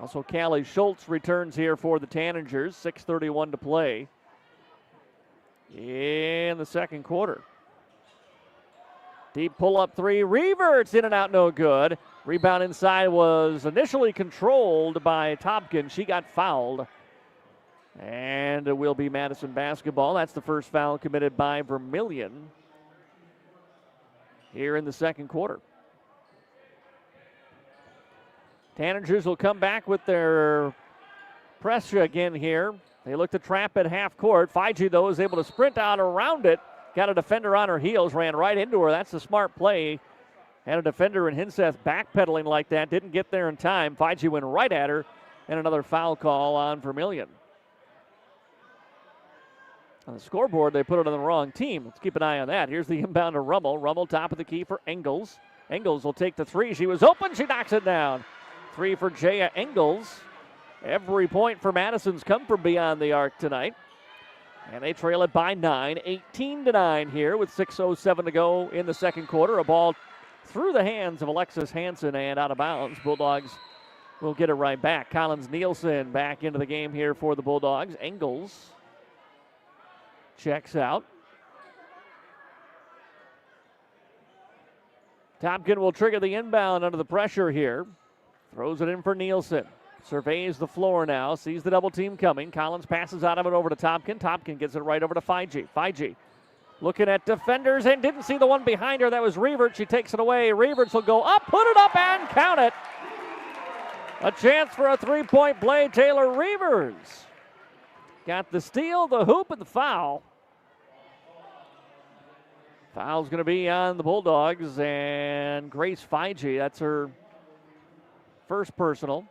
Also, Callie Schultz returns here for the Tanagers. 6:31 to play in the second quarter. Deep pull-up three. Reverts in and out, no good. Rebound inside was initially controlled by Topkin. She got fouled. And it will be Madison basketball. That's the first foul committed by Vermillion here in the second quarter. Tanagers will come back with their press again here. They look to trap at half court. Fiji, though, is able to sprint out around it. Got a defender on her heels, ran right into her. That's a smart play. Had a defender in Hinseth backpedaling like that. Didn't get there in time. Fiji went right at her. And another foul call on Vermillion. On the scoreboard, they put it on the wrong team. Let's keep an eye on that. Here's the inbound to Rummel. Rummel top of the key for Engels. Engels will take the three. She was open. She knocks it down. Three for Jaya Engels. Every point for Madison's come from beyond the arc tonight. And they trail it by 9, 18-9 here with 6:07 to go in the second quarter. A ball through the hands of Alexis Hanson and out of bounds. Bulldogs will get it right back. Collins Nielsen back into the game here for the Bulldogs. Engels checks out. Topkin will trigger the inbound under the pressure here. Throws it in for Nielsen. Surveys the floor now, sees the double team coming. Collins passes out of it over to Topkin. Topkin gets it right over to Fiji. Fiji looking at defenders and didn't see the one behind her. That was Reverts. She takes it away. Reverts will go up, put it up, and count it. A chance for a three-point play. Taylor Reavers got the steal, the hoop, and the foul. Foul's going to be on the Bulldogs and Grace Fiji. That's her first personal.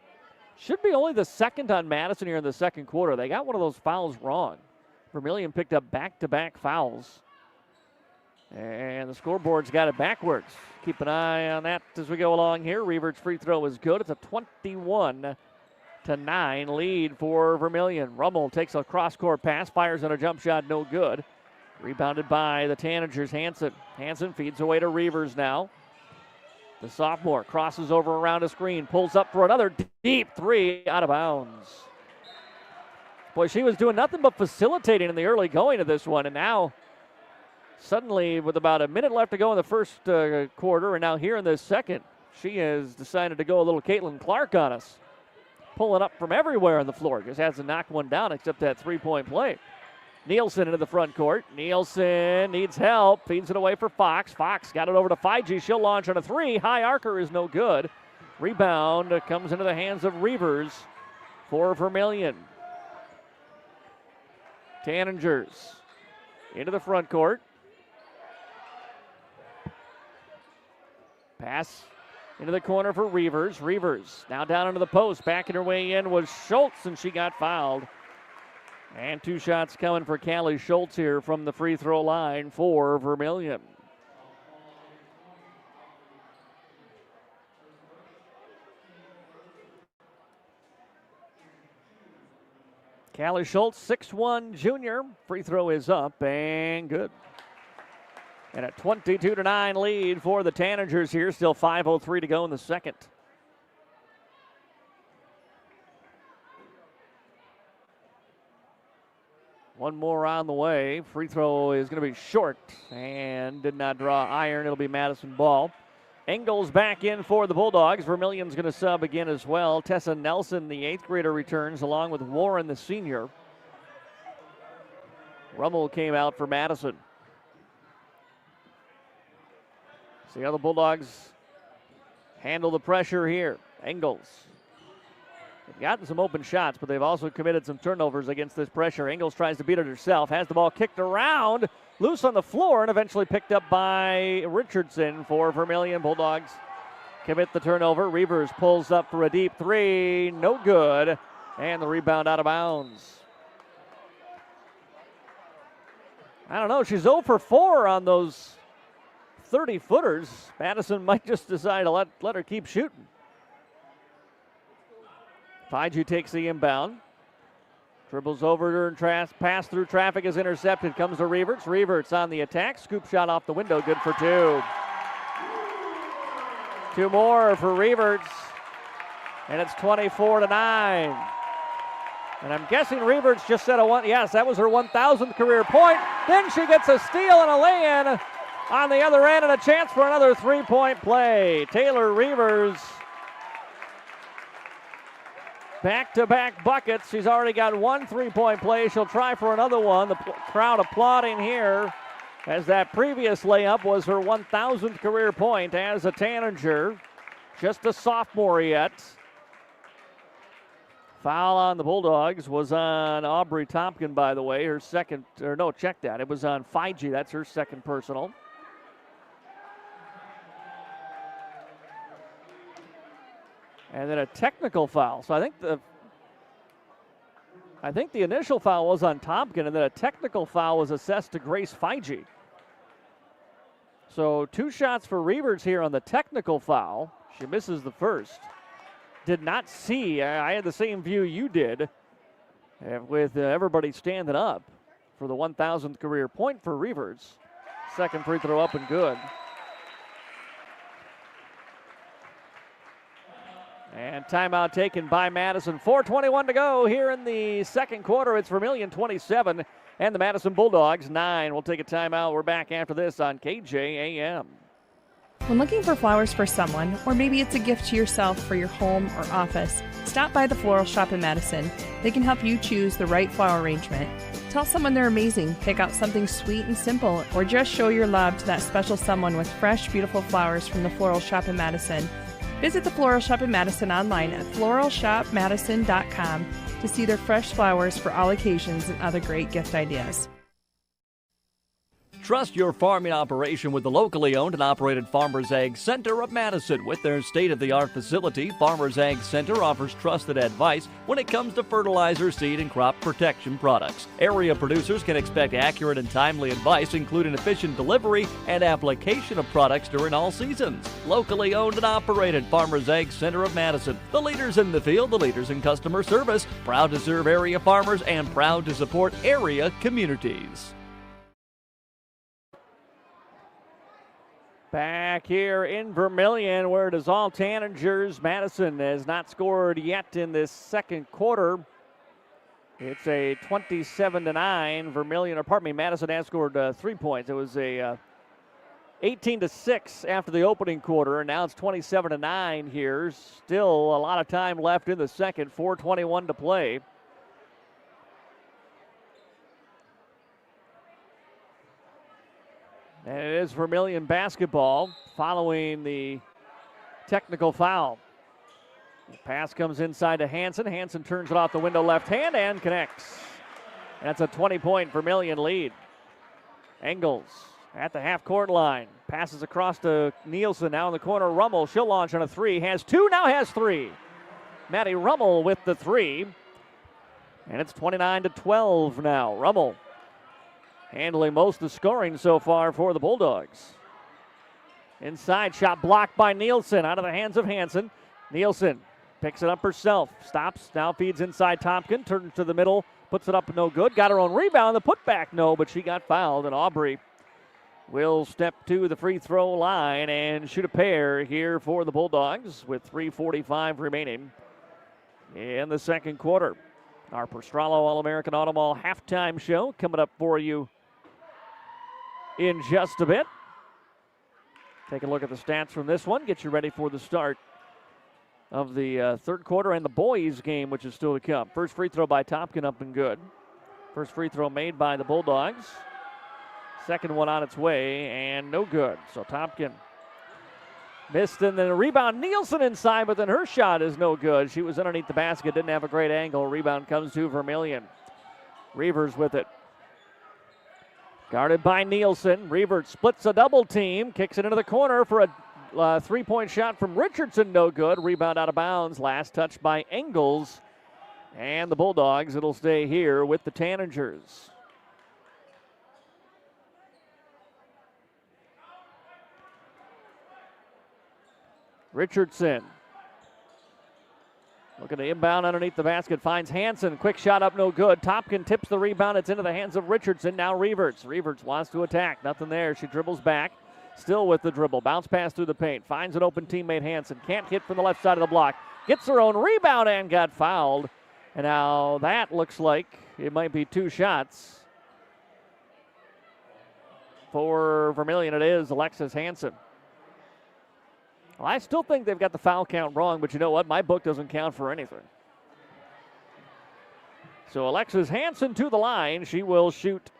Should be only the second on Madison here in the second quarter. They got one of those fouls wrong. Vermillion picked up back-to-back fouls. And the scoreboard's got it backwards. Keep an eye on that as we go along here. Reaver's free throw is good. It's a 21-9 lead for Vermillion. Rummel takes a cross-court pass, fires on a jump shot, no good. Rebounded by the Tanagers, Hansen. Hansen feeds away to Reavers now. The sophomore crosses over around a screen, pulls up for another deep three, out of bounds. Boy, she was doing nothing but facilitating in the early going of this one, and now suddenly with about a minute left to go in the first quarter, and now here in the second, she has decided to go a little Caitlin Clark on us. Pulling up from everywhere on the floor. Just has to knock one down except that three-point play. Nielsen into the front court. Nielsen needs help. Feeds it away for Fox. Fox got it over to Fiji. She'll launch on a three. High arcer is no good. Rebound comes into the hands of Reavers for Vermillion. Tanagers into the front court. Pass into the corner for Reavers. Reavers now down into the post. Backing her way in was Schultz, and she got fouled. And two shots coming for Callie Schultz here from the free throw line for Vermillion. Callie Schultz, 6'1" junior. Free throw is up and good. And a 22-9 lead for the Tanagers here. Still 5:03 to go in the second. One more on the way. Free throw is going to be short and did not draw iron. It'll be Madison ball. Engels back in for the Bulldogs. Vermillion's going to sub again as well. Tessa Nelson, the 8th grader, returns along with Warren, the senior. Rummel came out for Madison. See how the Bulldogs handle the pressure here. Engels. They've gotten some open shots, but they've also committed some turnovers against this pressure. Engels tries to beat it herself, has the ball kicked around, loose on the floor, and eventually picked up by Richardson for Vermillion. Bulldogs commit the turnover. Reavers pulls up for a deep three, no good, and the rebound out of bounds. I don't know, she's 0 for 4 on those 30-footers. Madison might just decide to let her keep shooting. Fiju takes the inbound. Dribbles over and pass through traffic is intercepted. Comes to Reaverts. Reaverts on the attack. Scoop shot off the window. Good for two. Two more for Reaverts. And it's 24-9. And I'm guessing Reaverts just set a one. Yes, that was her 1,000th career point. Then she gets a steal and a lay-in on the other end and a chance for another three-point play. Taylor Reavers. Back-to-back buckets. She's already got one three-point play. She'll try for another one. The crowd applauding here as that previous layup was her 1,000th career point as a Tanager. Just a sophomore yet. Foul on the Bulldogs was on Aubrey Tompkin, by the way. Her second, or no, check that. It was on Fiji. That's her second personal. And then a technical foul. So I think the initial foul was on Tompkin, and then a technical foul was assessed to Grace Fiji. So two shots for Reavers here on the technical foul. She misses the first. Did not see. I had the same view you did, with everybody standing up for the 1,000th career point for Reavers. Second free throw up and good. And timeout taken by Madison. 4:21 to go here in the second quarter. It's Vermillion 27 and the Madison Bulldogs 9. We'll take a timeout. We're back after this on KJAM. When looking for flowers for someone, or maybe it's a gift to yourself for your home or office, stop by the Floral Shop in Madison. They can help you choose the right flower arrangement. Tell someone they're amazing, pick out something sweet and simple, or just show your love to that special someone with fresh, beautiful flowers from the Floral Shop in Madison. Visit the Floral Shop in Madison online at floralshopmadison.com to see their fresh flowers for all occasions and other great gift ideas. Trust your farming operation with the locally owned and operated Farmers Ag Center of Madison. With their state-of-the-art facility, Farmers Ag Center offers trusted advice when it comes to fertilizer, seed, and crop protection products. Area producers can expect accurate and timely advice, including efficient delivery and application of products during all seasons. Locally owned and operated Farmers Ag Center of Madison. The leaders in the field, the leaders in customer service, proud to serve area farmers and proud to support area communities. Back here in Vermillion, where it is all Tanagers. Madison has not scored yet in this second quarter. It's a 27-9 Vermillion, or pardon me, Madison has scored 3 points. It was a 18-6 after the opening quarter, and now it's 27-9 here. Still a lot of time left in the second, 4:21 to play. And it is Vermillion basketball following the technical foul. The pass comes inside to Hansen. Hansen turns it off the window left hand and connects. That's a 20-point Vermillion lead. Engels at the half-court line. Passes across to Nielsen. Now in the corner, Rummel. She'll launch on a three. Has two, now has three. Maddie Rummel with the three. And it's 29-12 now. Rummel handling most of the scoring so far for the Bulldogs. Inside shot blocked by Nielsen out of the hands of Hansen. Nielsen picks it up herself. Stops, now feeds inside Tompkin. Turns to the middle, puts it up, no good. Got her own rebound. The putback, no, but she got fouled. And Aubrey will step to the free throw line and shoot a pair here for the Bulldogs with 3:45 remaining in the second quarter. Our Pastrana All-American Auto Mall halftime show coming up for you in just a bit. Take a look at the stats from this one. Get you ready for the start of the third quarter and the boys game, which is still to come. First free throw by Tompkin, up and good. First free throw made by the Bulldogs. Second one on its way and no good. So Tompkin missed, and then a rebound. Nielsen inside, but then her shot is no good. She was underneath the basket, didn't have a great angle. Rebound comes to Vermillion. Reavers with it. Guarded by Nielsen. Reavers splits a double team, kicks it into the corner for a three-point shot from Richardson, no good. Rebound out of bounds. Last touch by Engels. And the Bulldogs, it'll stay here with the Tanagers. Richardson looking to inbound underneath the basket, finds Hansen. Quick shot up, no good. Tompkin tips the rebound. It's into the hands of Richardson. Now Reavers. Reavers wants to attack. Nothing there. She dribbles back. Still with the dribble. Bounce pass through the paint. Finds an open teammate, Hansen. Can't hit from the left side of the block. Gets her own rebound and got fouled. And now that looks like it might be two shots. For Vermillion, it is Alexis Hansen. Well, I still think they've got the foul count wrong, but you know what? My book doesn't count for anything. So Alexis Hansen to the line. She will shoot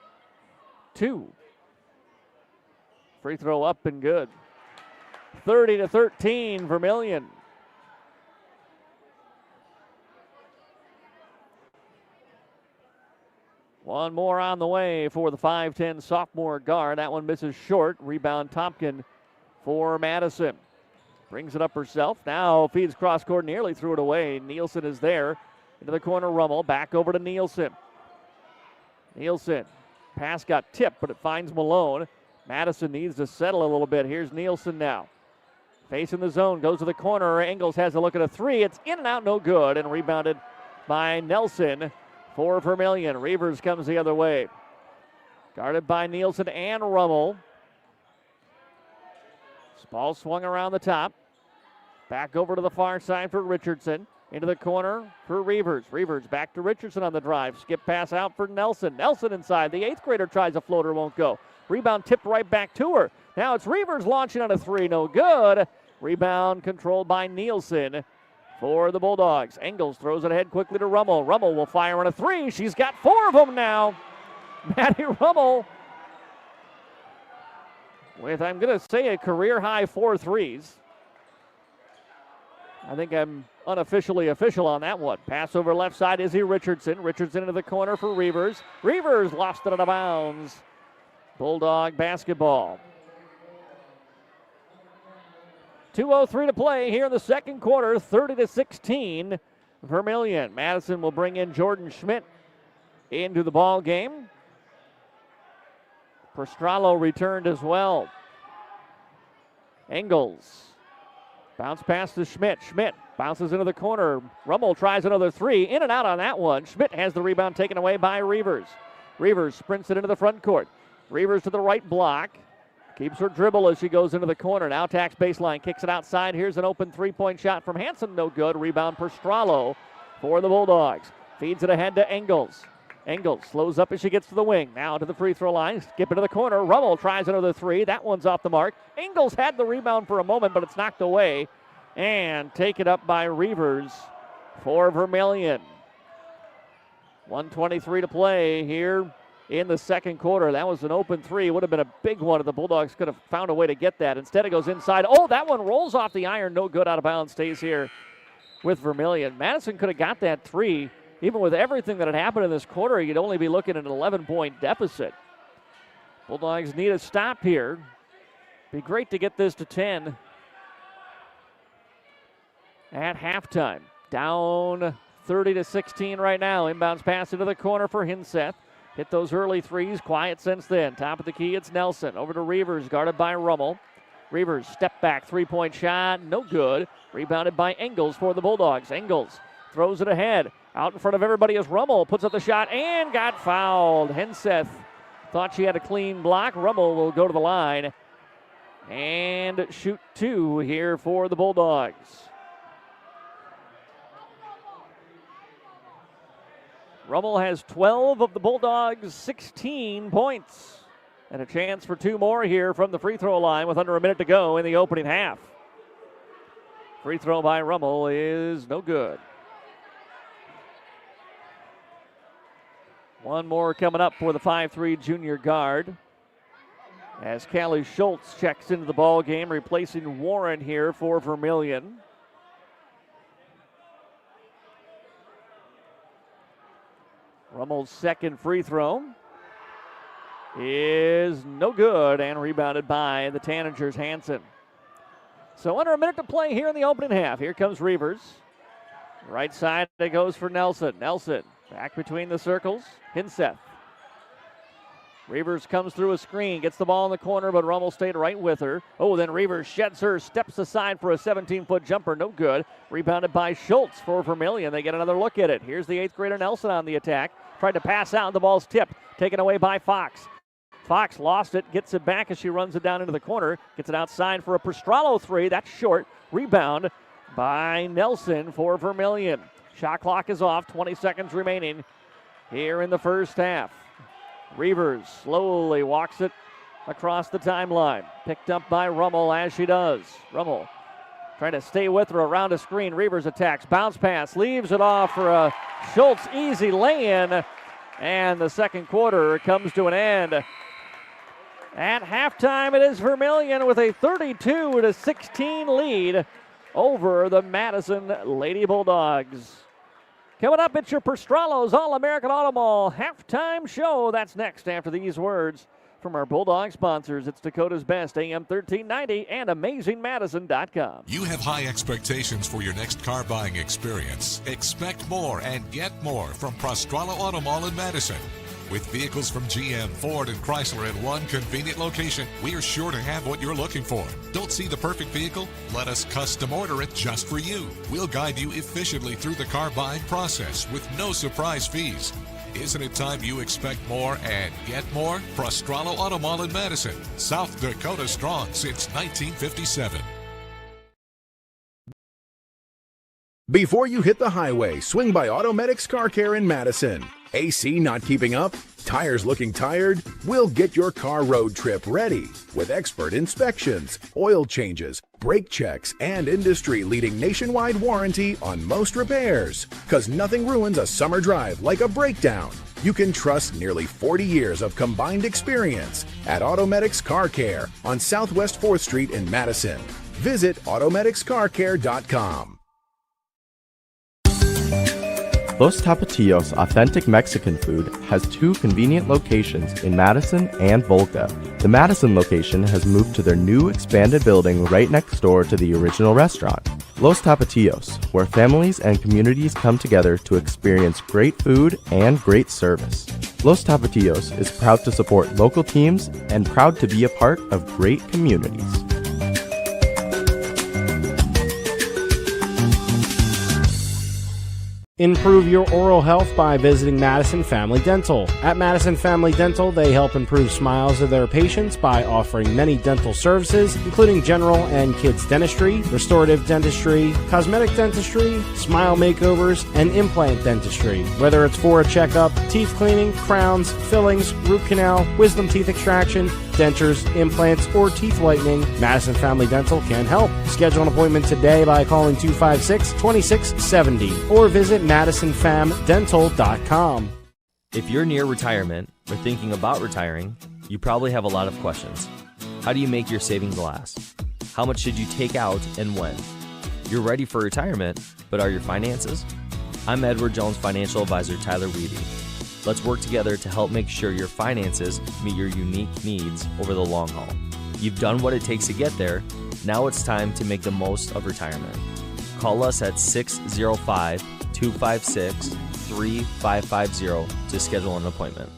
two. Free throw up and good. 30-13, Vermillion. One more on the way for the 5'10 sophomore guard. That one misses short. Rebound Tompkin for Madison. Brings it up herself. Now feeds cross court, nearly threw it away. Nielsen is there. Into the corner, Rummel. Back over to Nielsen. Nielsen. Pass got tipped, but it finds Malone. Madison needs to settle a little bit. Here's Nielsen now. Facing the zone. Goes to the corner. Engels has a look at a three. It's in and out, no good. And rebounded by Nelson for Vermillion. Reavers comes the other way. Guarded by Nielsen and Rummel. Ball swung around the top. Back over to the far side for Richardson. Into the corner for Reavers. Reavers back to Richardson on the drive. Skip pass out for Nelson. Nelson inside. The eighth grader tries a floater, won't go. Rebound tipped right back to her. Now it's Reavers launching on a three, no good. Rebound controlled by Nielsen for the Bulldogs. Engels throws it ahead quickly to Rummel. Rummel will fire on a three. She's got four of them now. Maddie Rummel with, I'm going to say, a career-high 4 threes. I think I'm unofficially official on that one. Pass over left side, Izzy Richardson. Richardson into the corner for Reavers. Reavers lost it out of bounds. Bulldog basketball. 2:03 to play here in the second quarter, 30-16. Vermillion. Madison will bring in Jordan Schmidt into the ball game. Prostralo returned as well. Engels. Bounce pass to Schmidt. Schmidt bounces into the corner. Rummel tries another three. In and out on that one. Schmidt has the rebound taken away by Reavers. Reavers sprints it into the front court. Reavers to the right block. Keeps her dribble as she goes into the corner. Now attacks baseline. Kicks it outside. Here's an open three-point shot from Hansen. No good. Rebound Prostralo for the Bulldogs. Feeds it ahead to Engels. Engels slows up as she gets to the wing. Now to the free throw line. Skip into the corner. Rummel tries another three. That one's off the mark. Engels had the rebound for a moment, but it's knocked away. And taken up by Reavers for Vermillion. 1:23 to play here in the second quarter. That was an open three. Would have been a big one if the Bulldogs could have found a way to get that. Instead, it goes inside. Oh, that one rolls off the iron. No good, out of bounds. Stays here with Vermillion. Madison could have got that three. Even with everything that had happened in this quarter, you'd only be looking at an 11-point deficit. Bulldogs need a stop here. Be great to get this to 10 at halftime. Down 30-16 right now. Inbounds pass into the corner for Hinseth. Hit those early threes. Quiet since then. Top of the key, it's Nelson. Over to Reavers, guarded by Rummel. Reavers, step back, three-point shot. No good. Rebounded by Engels for the Bulldogs. Engels throws it ahead. Out in front of everybody is Rummel. Puts up the shot and got fouled. Hinseth thought she had a clean block. Rummel will go to the line and shoot two here for the Bulldogs. Rummel has 12 of the Bulldogs' 16 points. And a chance for two more here from the free throw line with under a minute to go in the opening half. Free throw by Rummel is no good. One more coming up for the 5'3" junior guard. As Callie Schultz checks into the ball game, replacing Warren here for Vermillion. Rummel's second free throw is no good and rebounded by the Tanagers' Hansen. So under a minute to play here in the opening half. Here comes Reavers. Right side it goes for Nelson. Nelson back between the circles. Hinseth. Reavers comes through a screen, gets the ball in the corner, but Rummel stayed right with her. Oh, then Reavers sheds her, steps aside for a 17-foot jumper, no good. Rebounded by Schultz for Vermillion. They get another look at it. Here's the 8th grader Nelson on the attack. Tried to pass out, the ball's tipped, taken away by Fox. Fox lost it, gets it back as she runs it down into the corner. Gets it outside for a Prostralo three. That's short. Rebound by Nelson for Vermillion. Shot clock is off, 20 seconds remaining here in the first half. Reavers slowly walks it across the timeline. Picked up by Rummel as she does. Rummel trying to stay with her around a screen. Reavers attacks. Bounce pass. Leaves it off for a Schultz easy lay-in. And the second quarter comes to an end. At halftime, it is Vermillion with a 32-16 lead over the Madison Lady Bulldogs. Coming up, it's your Prostralo's All-American Auto Mall halftime show. That's next after these words from our Bulldog sponsors. It's Dakota's Best, AM 1390 and AmazingMadison.com. You have high expectations for your next car buying experience. Expect more and get more from Prostralo Auto Mall in Madison. With vehicles from GM, Ford, and Chrysler in one convenient location, we are sure to have what you're looking for. Don't see the perfect vehicle? Let us custom order it just for you. We'll guide you efficiently through the car buying process with no surprise fees. Isn't it time you expect more and get more? Prostralo Auto Mall in Madison, South Dakota strong since 1957. Before you hit the highway, swing by Automedics Car Care in Madison. AC not keeping up? Tires looking tired? We'll get your car road trip ready with expert inspections, oil changes, brake checks, and industry-leading nationwide warranty on most repairs. 'Cause nothing ruins a summer drive like a breakdown. You can trust nearly 40 years of combined experience at Automedics Car Care on Southwest 4th Street in Madison. Visit automedicscarcare.com. Los Tapatios Authentic Mexican Food has 2 convenient locations in Madison and Volca. The Madison location has moved to their new expanded building right next door to the original restaurant. Los Tapatios, where families and communities come together to experience great food and great service. Los Tapatios is proud to support local teams and proud to be a part of great communities. Improve your oral health by visiting Madison Family Dental. At Madison Family Dental, they help improve smiles of their patients by offering many dental services, including general and kids dentistry, restorative dentistry, cosmetic dentistry, smile makeovers, and implant dentistry. Whether it's for a checkup, teeth cleaning, crowns, fillings, root canal, wisdom teeth extraction, dentures, implants, or teeth whitening, Madison Family Dental can help. Schedule an appointment today by calling 256-2670 or visit MadisonFamDental.com. If you're near retirement or thinking about retiring, you probably have a lot of questions. How do you make your savings last? How much should you take out and when? You're ready for retirement, but are your finances? I'm Edward Jones financial advisor Tyler Weedy. Let's work together to help make sure your finances meet your unique needs over the long haul. You've done what it takes to get there. Now it's time to make the most of retirement. Call us at 605-256-3550 to schedule an appointment.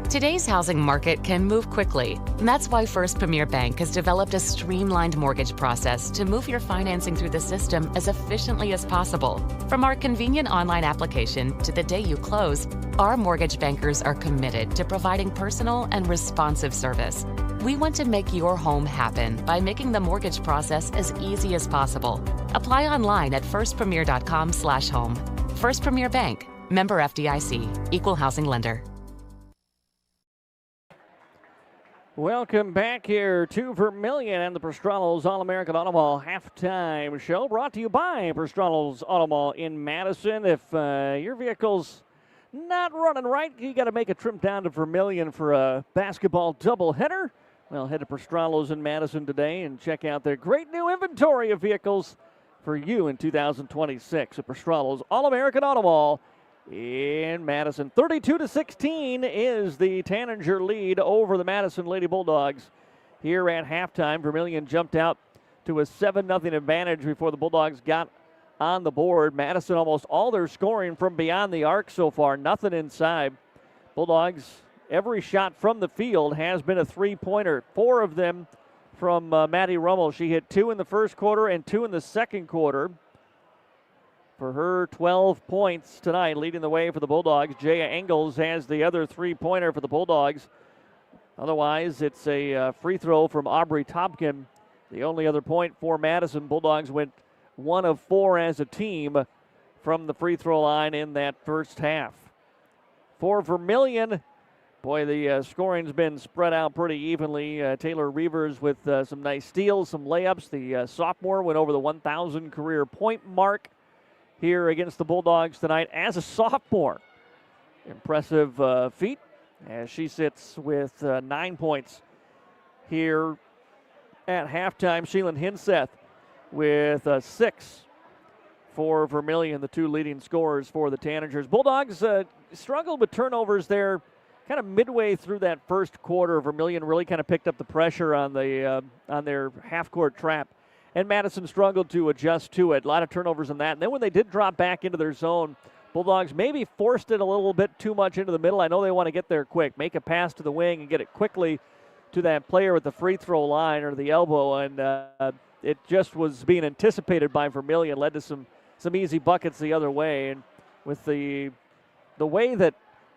Today's housing market can move quickly, and that's why First Premier Bank has developed a streamlined mortgage process to move your financing through the system as efficiently as possible. From our convenient online application to the day you close, our mortgage bankers are committed to providing personal and responsive service. We want to make your home happen by making the mortgage process as easy as possible. Apply online at firstpremier.com/home. First Premier Bank, member FDIC, equal housing lender. Welcome back here to Vermillion and the Prostralos All-American Auto Mall halftime show, brought to you by Prostralos Auto Mall in Madison. If your vehicle's not running right, you got to make a trip down to Vermillion for a basketball doubleheader. Well, head to Prostralos in Madison today and check out their great new inventory of vehicles for you in 2026 at Prostralos All-American Auto Mall in Madison. 32-16 is the Tanager lead over the Madison Lady Bulldogs here at halftime. Vermillion jumped out to a 7-0 advantage before the Bulldogs got on the board. Madison almost all their scoring from beyond the arc so far, nothing inside. Bulldogs, every shot from the field has been a three-pointer. 4 of them from Maddie Rummel. She hit 2 in the first quarter and 2 in the second quarter. For her 12 points tonight, leading the way for the Bulldogs. Jaya Engels has the other three-pointer for the Bulldogs. Otherwise, it's a free throw from Aubrey Topkin. The only other point for Madison. Bulldogs went 1 of 4 as a team from the free throw line in that first half. For Vermillion, boy, the scoring's been spread out pretty evenly. Taylor Reavers with some nice steals, some layups. The sophomore went over the 1,000 career point mark here against the Bulldogs tonight as a sophomore. Impressive feat as she sits with 9 points here at halftime. Sheelan Hinseth with 6 for Vermillion, the 2 leading scorers for the Tanagers. Bulldogs struggled with turnovers there kind of midway through that first quarter. Vermillion really kind of picked up the pressure on their half-court trap. And Madison struggled to adjust to it. A lot of turnovers in that. And then when they did drop back into their zone, Bulldogs maybe forced it a little bit too much into the middle. I know they want to get there quick, make a pass to the wing and get it quickly to that player at the free throw line or the elbow. And it just was being anticipated by Vermillion, led to some easy buckets the other way. And with the way that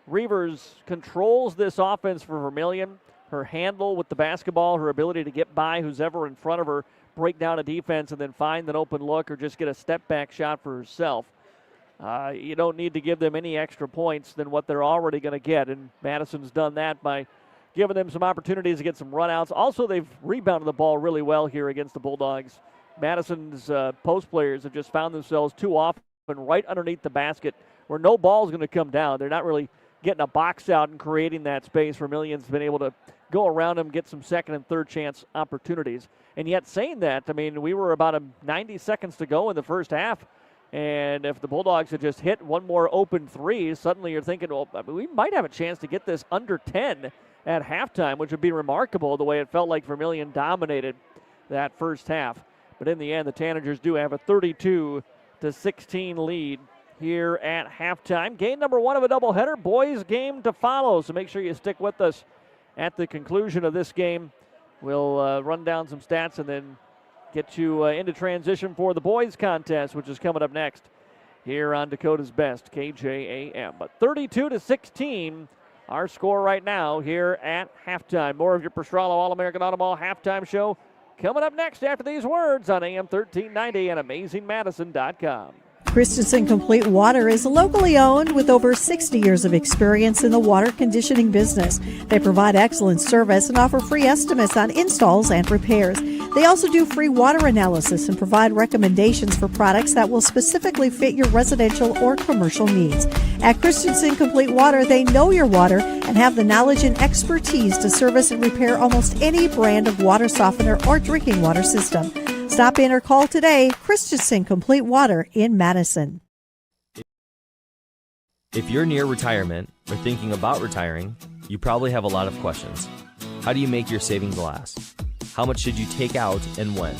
Reavers controls this offense for Vermillion, her handle with the basketball, her ability to get by who's ever in front of her, break down a defense, and then find an open look or just get a step-back shot for herself. You don't need to give them any extra points than what they're already going to get, and Madison's done that by giving them some opportunities to get some runouts. Also, they've rebounded the ball really well here against the Bulldogs. Madison's post players have just found themselves too often right underneath the basket where no ball is going to come down. They're not really getting a box out and creating that space. Vermillion's been able to go around them, get some second and third chance opportunities. And yet saying that, I mean, we were about 90 seconds to go in the first half, And if the Bulldogs had just hit one more open three, suddenly you're thinking, well, we might have a chance to get this under 10 at halftime, which would be remarkable the way it felt like Vermillion dominated that first half. But in the end, the Tanagers do have a 32-16 lead here at halftime. Game number one of a doubleheader, boys game to follow. So make sure you stick with us at the conclusion of this game. We'll run down some stats and then get you into transition for the boys contest, which is coming up next here on Dakota's Best, KJAM. But 32-16, our score right now here at halftime. More of your Prostralo All-American Automall halftime show coming up next after these words on AM 1390 and AmazingMadison.com. Christensen Complete Water is locally owned with over 60 years of experience in the water conditioning business. They provide excellent service and offer free estimates on installs and repairs. They also do free water analysis and provide recommendations for products that will specifically fit your residential or commercial needs. At Christensen Complete Water, they know your water and have the knowledge and expertise to service and repair almost any brand of water softener or drinking water system. Stop in or call today. Christensen Complete Water in Madison. If you're near retirement or thinking about retiring, you probably have a lot of questions. How do you make your savings last? How much should you take out and when?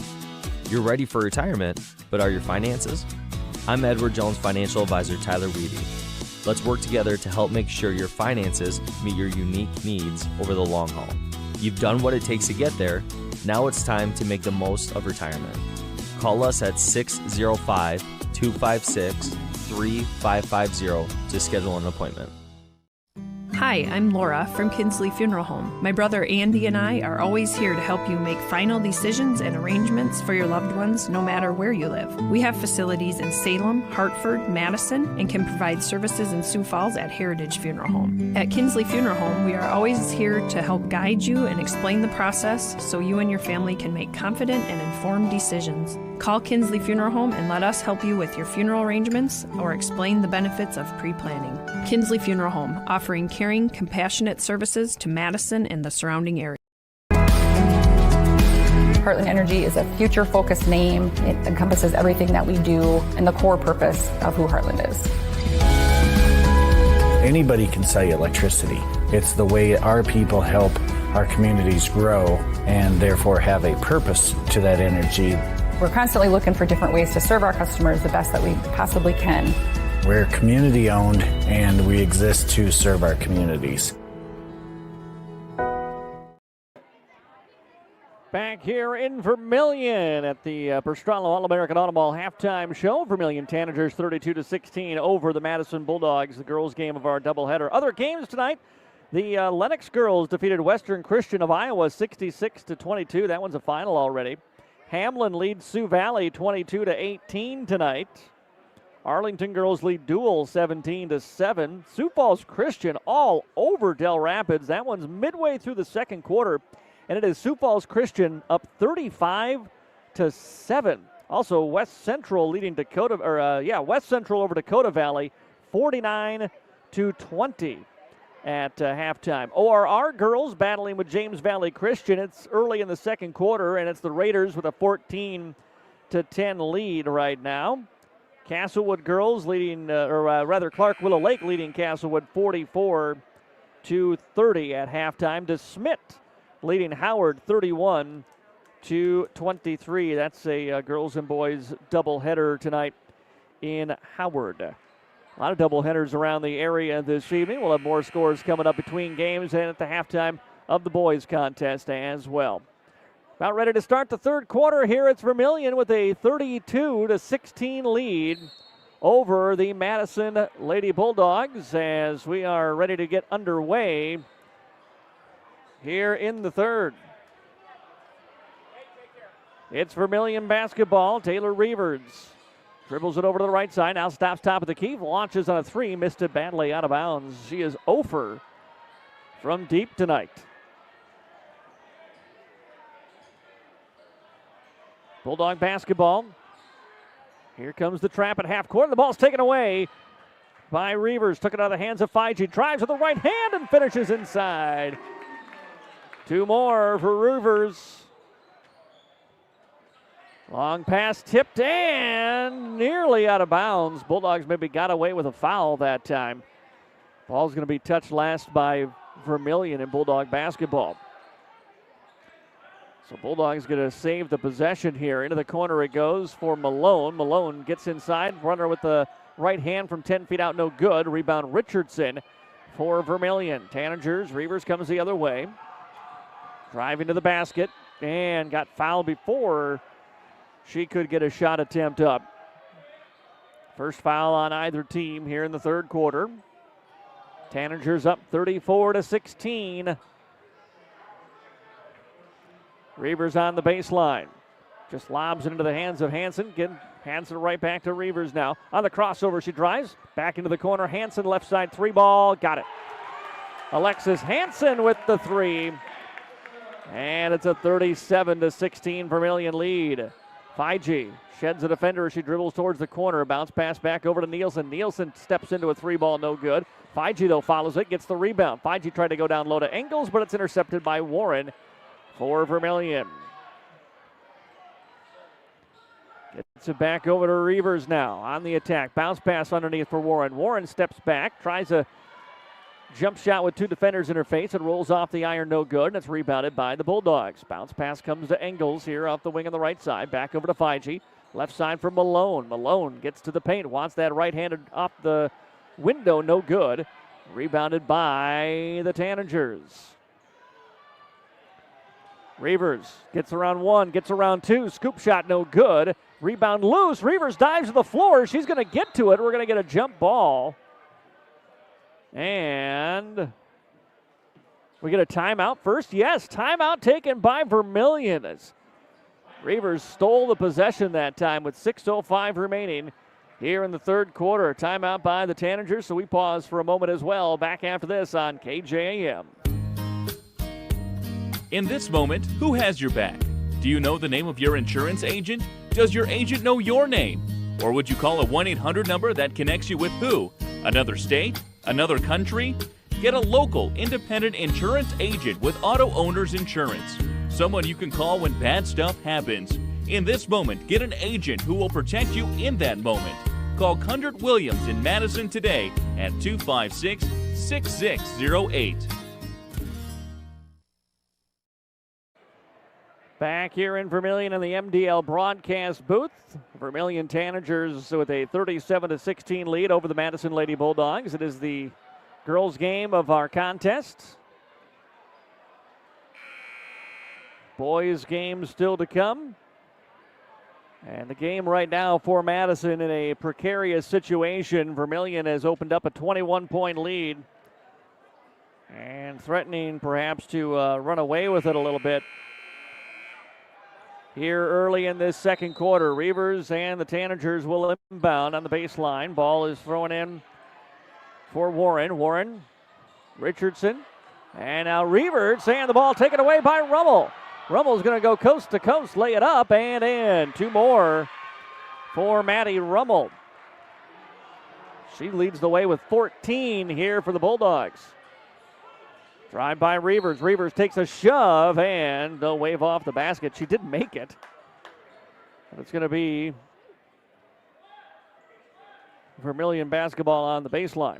You're ready for retirement, but are your finances? I'm Edward Jones Financial Advisor Tyler Weedy. Let's work together to help make sure your finances meet your unique needs over the long haul. You've done what it takes to get there. Now it's time to make the most of retirement. Call us at 605-256-3550 to schedule an appointment. Hi, I'm Laura from Kinsley Funeral Home. My brother Andy and I are always here to help you make final decisions and arrangements for your loved ones no matter where you live. We have facilities in Salem, Hartford, Madison, and can provide services in Sioux Falls at Heritage Funeral Home. At Kinsley Funeral Home, we are always here to help guide you and explain the process so you and your family can make confident and informed decisions. Call Kinsley Funeral Home and let us help you with your funeral arrangements or explain the benefits of pre-planning. Kinsley Funeral Home, offering caring, compassionate services to Madison and the surrounding area. Heartland Energy is a future-focused name. It encompasses everything that we do and the core purpose of who Heartland is. Anybody can sell you electricity. It's the way our people help our communities grow and therefore have a purpose to that energy. We're constantly looking for different ways to serve our customers the best that we possibly can. We're community owned and we exist to serve our communities. Back here in Vermillion at the Prostralo All-American Automall halftime show. Vermillion Tanagers 32-16 over the Madison Bulldogs, the girls' game of our doubleheader. Other games tonight, the Lennox girls defeated Western Christian of Iowa 66-22. That one's a final already. Hamlin leads Sioux Valley 22-18 tonight. Arlington girls lead Dual 17-7. Sioux Falls Christian all over Del Rapids. That one's midway through the second quarter, and it is Sioux Falls Christian up 35-7. Also, West Central leading West Central over Dakota Valley 49-20 at halftime. ORR girls battling with James Valley Christian. It's early in the second quarter, and it's the Raiders with a 14-10 lead right now. Castlewood girls leading, Clark Willow Lake leading Castlewood 44-30 at halftime. DeSmit leading Howard 31-23. That's a girls and boys doubleheader tonight in Howard. A lot of doubleheaders around the area this evening. We'll have more scores coming up between games and at the halftime of the boys contest as well. About ready to start the third quarter here. It's Vermillion with a 32-16 lead over the Madison Lady Bulldogs as we are ready to get underway here in the third. It's Vermillion basketball. Taylor Reavers dribbles it over to the right side. Now stops top of the key. Launches on a three. Missed it badly out of bounds. She is 0 from deep tonight. Bulldog basketball. Here comes the trap at half court. The ball's taken away by Reavers. Took it out of the hands of Feige. Drives with the right hand and finishes inside. Two more for Reavers. Long pass tipped and nearly out of bounds. Bulldogs maybe got away with a foul that time. Ball's going to be touched last by Vermillion in Bulldog basketball. So Bulldogs going to save the possession here. Into the corner it goes for Malone. Malone gets inside. Runner with the right hand from 10 feet out, no good. Rebound Richardson for Vermillion. Tanagers, Reavers comes the other way. Driving to the basket and got fouled before she could get a shot attempt up. First foul on either team here in the third quarter. Tanagers up 34-16. Reavers on the baseline. Just lobs it into the hands of Hansen. Hansen right back to Reavers now. On the crossover, she drives. Back into the corner. Hansen left side three ball. Got it. Alexis Hansen with the three. And it's a 37-16 Vermillion lead. Fiji sheds a defender as she dribbles towards the corner. Bounce pass back over to Nielsen. Nielsen steps into a three ball, no good. Fiji, though, follows it, gets the rebound. Fiji tried to go down low to Engels, but it's intercepted by Warren for Vermillion. Gets it back over to Reavers now on the attack. Bounce pass underneath for Warren. Warren steps back, tries a jump shot with two defenders in her face. It rolls off the iron, no good, and it's rebounded by the Bulldogs. Bounce pass comes to Engels here off the wing on the right side. Back over to Fiji. Left side for Malone. Malone gets to the paint, wants that right-handed off the window, no good. Rebounded by the Tanagers. Reavers gets around one, gets around two. Scoop shot, no good. Rebound loose. Reavers dives to the floor. She's going to get to it. We're going to get a jump ball. And we get a timeout first. Yes, timeout taken by Vermillion. As Reavers stole the possession that time with 6:05 remaining here in the third quarter. Timeout by the Tanagers, so we pause for a moment as well. Back after this on KJAM. In this moment, who has your back? Do you know the name of your insurance agent? Does your agent know your name? Or would you call a 1-800 number that connects you with who? Another state? Another country? Get a local, independent insurance agent with Auto Owners Insurance. Someone you can call when bad stuff happens. In this moment, get an agent who will protect you in that moment. Call Kundert Williams in Madison today at 256-6608. Back here in Vermillion in the MDL broadcast booth. Vermillion Tanagers with a 37-16 lead over the Madison Lady Bulldogs. It is the girls' game of our contest. Boys' game still to come. And the game right now for Madison in a precarious situation. Vermillion has opened up a 21-point lead and threatening perhaps to run away with it a little bit here early in this second quarter. Reavers and the Tanagers will inbound on the baseline. Ball is thrown in for Warren. Warren, Richardson, and now Reavers, and the ball taken away by Rummel. Rummel's going to go coast to coast, lay it up, and in. Two more for Maddie Rummel. She leads the way with 14 here for the Bulldogs. Drive by Reavers. Reavers takes a shove, and they'll wave off the basket. She did make it. But it's going to be Vermillion basketball on the baseline.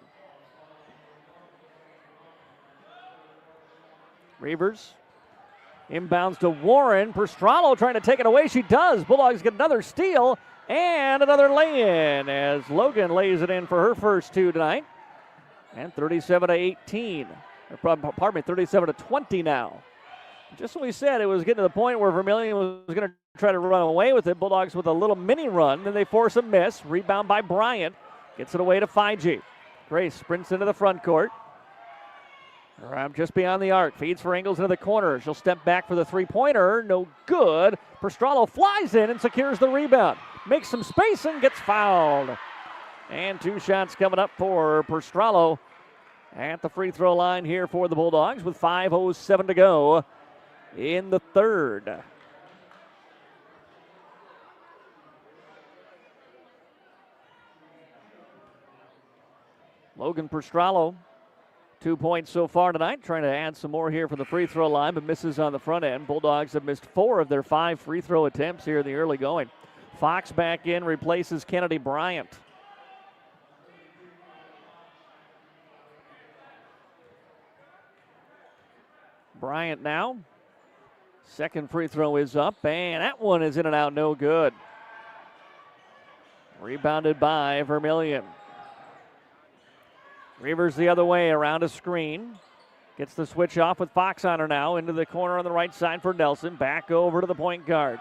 Reavers inbounds to Warren. Prostrano trying to take it away. She does. Bulldogs get another steal and another lay-in as Logan lays it in for her first two tonight. And 37-18. Pardon me, 37-20 now. Just what we said, it was getting to the point where Vermillion was going to try to run away with it. Bulldogs with a little mini run. Then they force a miss. Rebound by Bryant. Gets it away to Fiji. Grace sprints into the front court. Around just beyond the arc. Feeds for Engels into the corner. She'll step back for the three-pointer. No good. Prostrano flies in and secures the rebound. Makes some space and gets fouled. And two shots coming up for Prostrano at the free throw line here for the Bulldogs with 5:07 to go in the third. Logan Prostrano 2 points so far tonight. Trying to add some more here from the free throw line, but misses on the front end. Bulldogs have missed 4 of their 5 free throw attempts here in the early going. Fox back in, replaces Kennedy Bryant. Bryant now. Second free throw is up, and that one is in and out, no good. Rebounded by Vermillion. Reavers the other way around a screen. Gets the switch off with Fox on her now. Into the corner on the right side for Nelson. Back over to the point guard.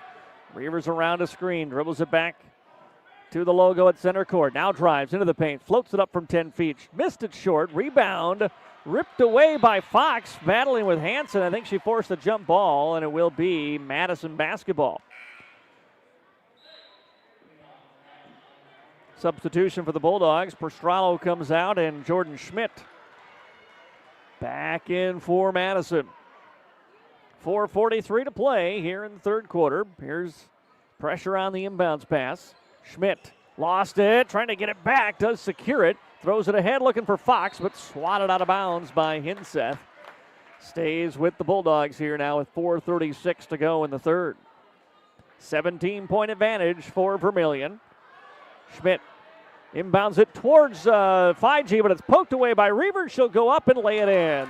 Reavers around a screen. Dribbles it back to the logo at center court. Now drives into the paint. Floats it up from 10 feet. Missed it short. Rebound. Ripped away by Fox. Battling with Hanson. I think she forced a jump ball, and it will be Madison basketball. Substitution for the Bulldogs. Prostralo comes out, and Jordan Schmidt back in for Madison. 4:43 to play here in the third quarter. Here's pressure on the inbounds pass. Schmidt lost it, trying to get it back, does secure it, throws it ahead looking for Fox, but swatted out of bounds by Hinseth. Stays with the Bulldogs here now with 4:36 to go in the third. 17-point advantage for Vermillion. Schmidt inbounds it towards Fiji, but it's poked away by Reavers. She'll go up and lay it in.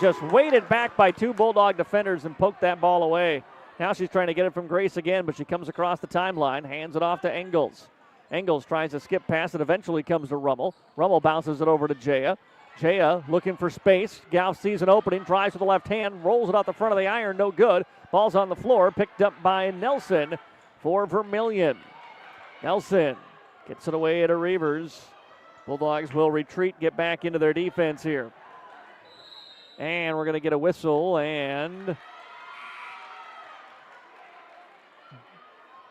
Just weighted back by 2 Bulldog defenders and poked that ball away. Now she's trying to get it from Grace again, but she comes across the timeline, hands it off to Engels. Engels tries to skip past it, eventually comes to Rummel. Rummel bounces it over to Jaya. Jaya looking for space. Gauss sees an opening, drives with the left hand, rolls it out the front of the iron, no good. Ball's on the floor, picked up by Nelson for Vermillion. Nelson gets it away to Reavers. Bulldogs will retreat, get back into their defense here. And we're going to get a whistle, and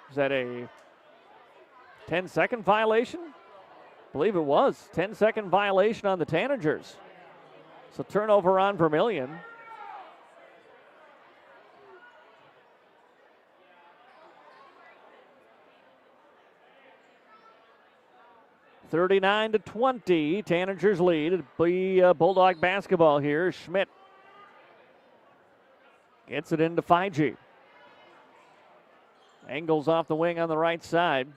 is that a 10-second violation? I believe it was. 10-second violation on the Tanagers. So turnover on Vermillion. (39-20). Tanagers lead. It'll be Bulldog basketball here. Schmidt gets it into Fiji. Engels off the wing on the right side.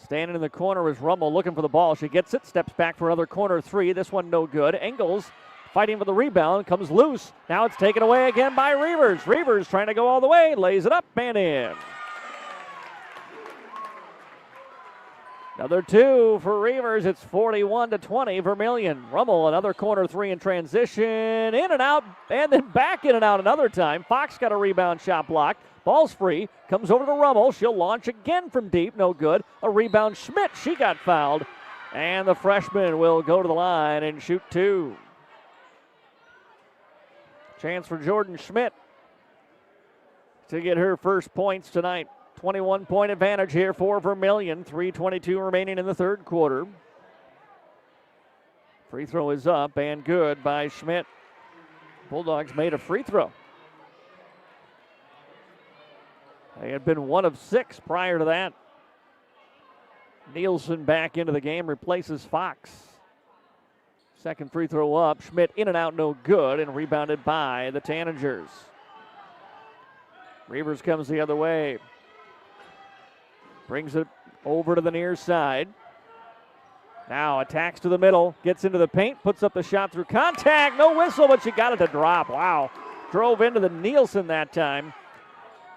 Standing in the corner is Rummel looking for the ball. She gets it, steps back for another corner three. This one no good. Engels fighting for the rebound, comes loose. Now it's taken away again by Reavers. Reavers trying to go all the way, lays it up and in. Another 2 for Reavers. It's 41-20. Vermillion. Rummel, another corner three in transition. In and out, and then back in and out another time. Fox got a rebound shot blocked. Ball's free. Comes over to Rummel. She'll launch again from deep. No good. A rebound. Schmidt. She got fouled. And the freshman will go to the line and shoot 2. Chance for Jordan Schmidt to get her first points tonight. 21-point advantage here for Vermillion. 3:22 remaining in the third quarter. Free throw is up and good by Schmidt. Bulldogs made a free throw. They had been 1 of 6 prior to that. Nielsen back into the game, replaces Fox. Second free throw up. Schmidt in and out, no good, and rebounded by the Tanagers. Reavers comes the other way. Brings it over to the near side. Now attacks to the middle, gets into the paint, puts up the shot through contact. No whistle, but she got it to drop. Wow. Drove into the Nielsen that time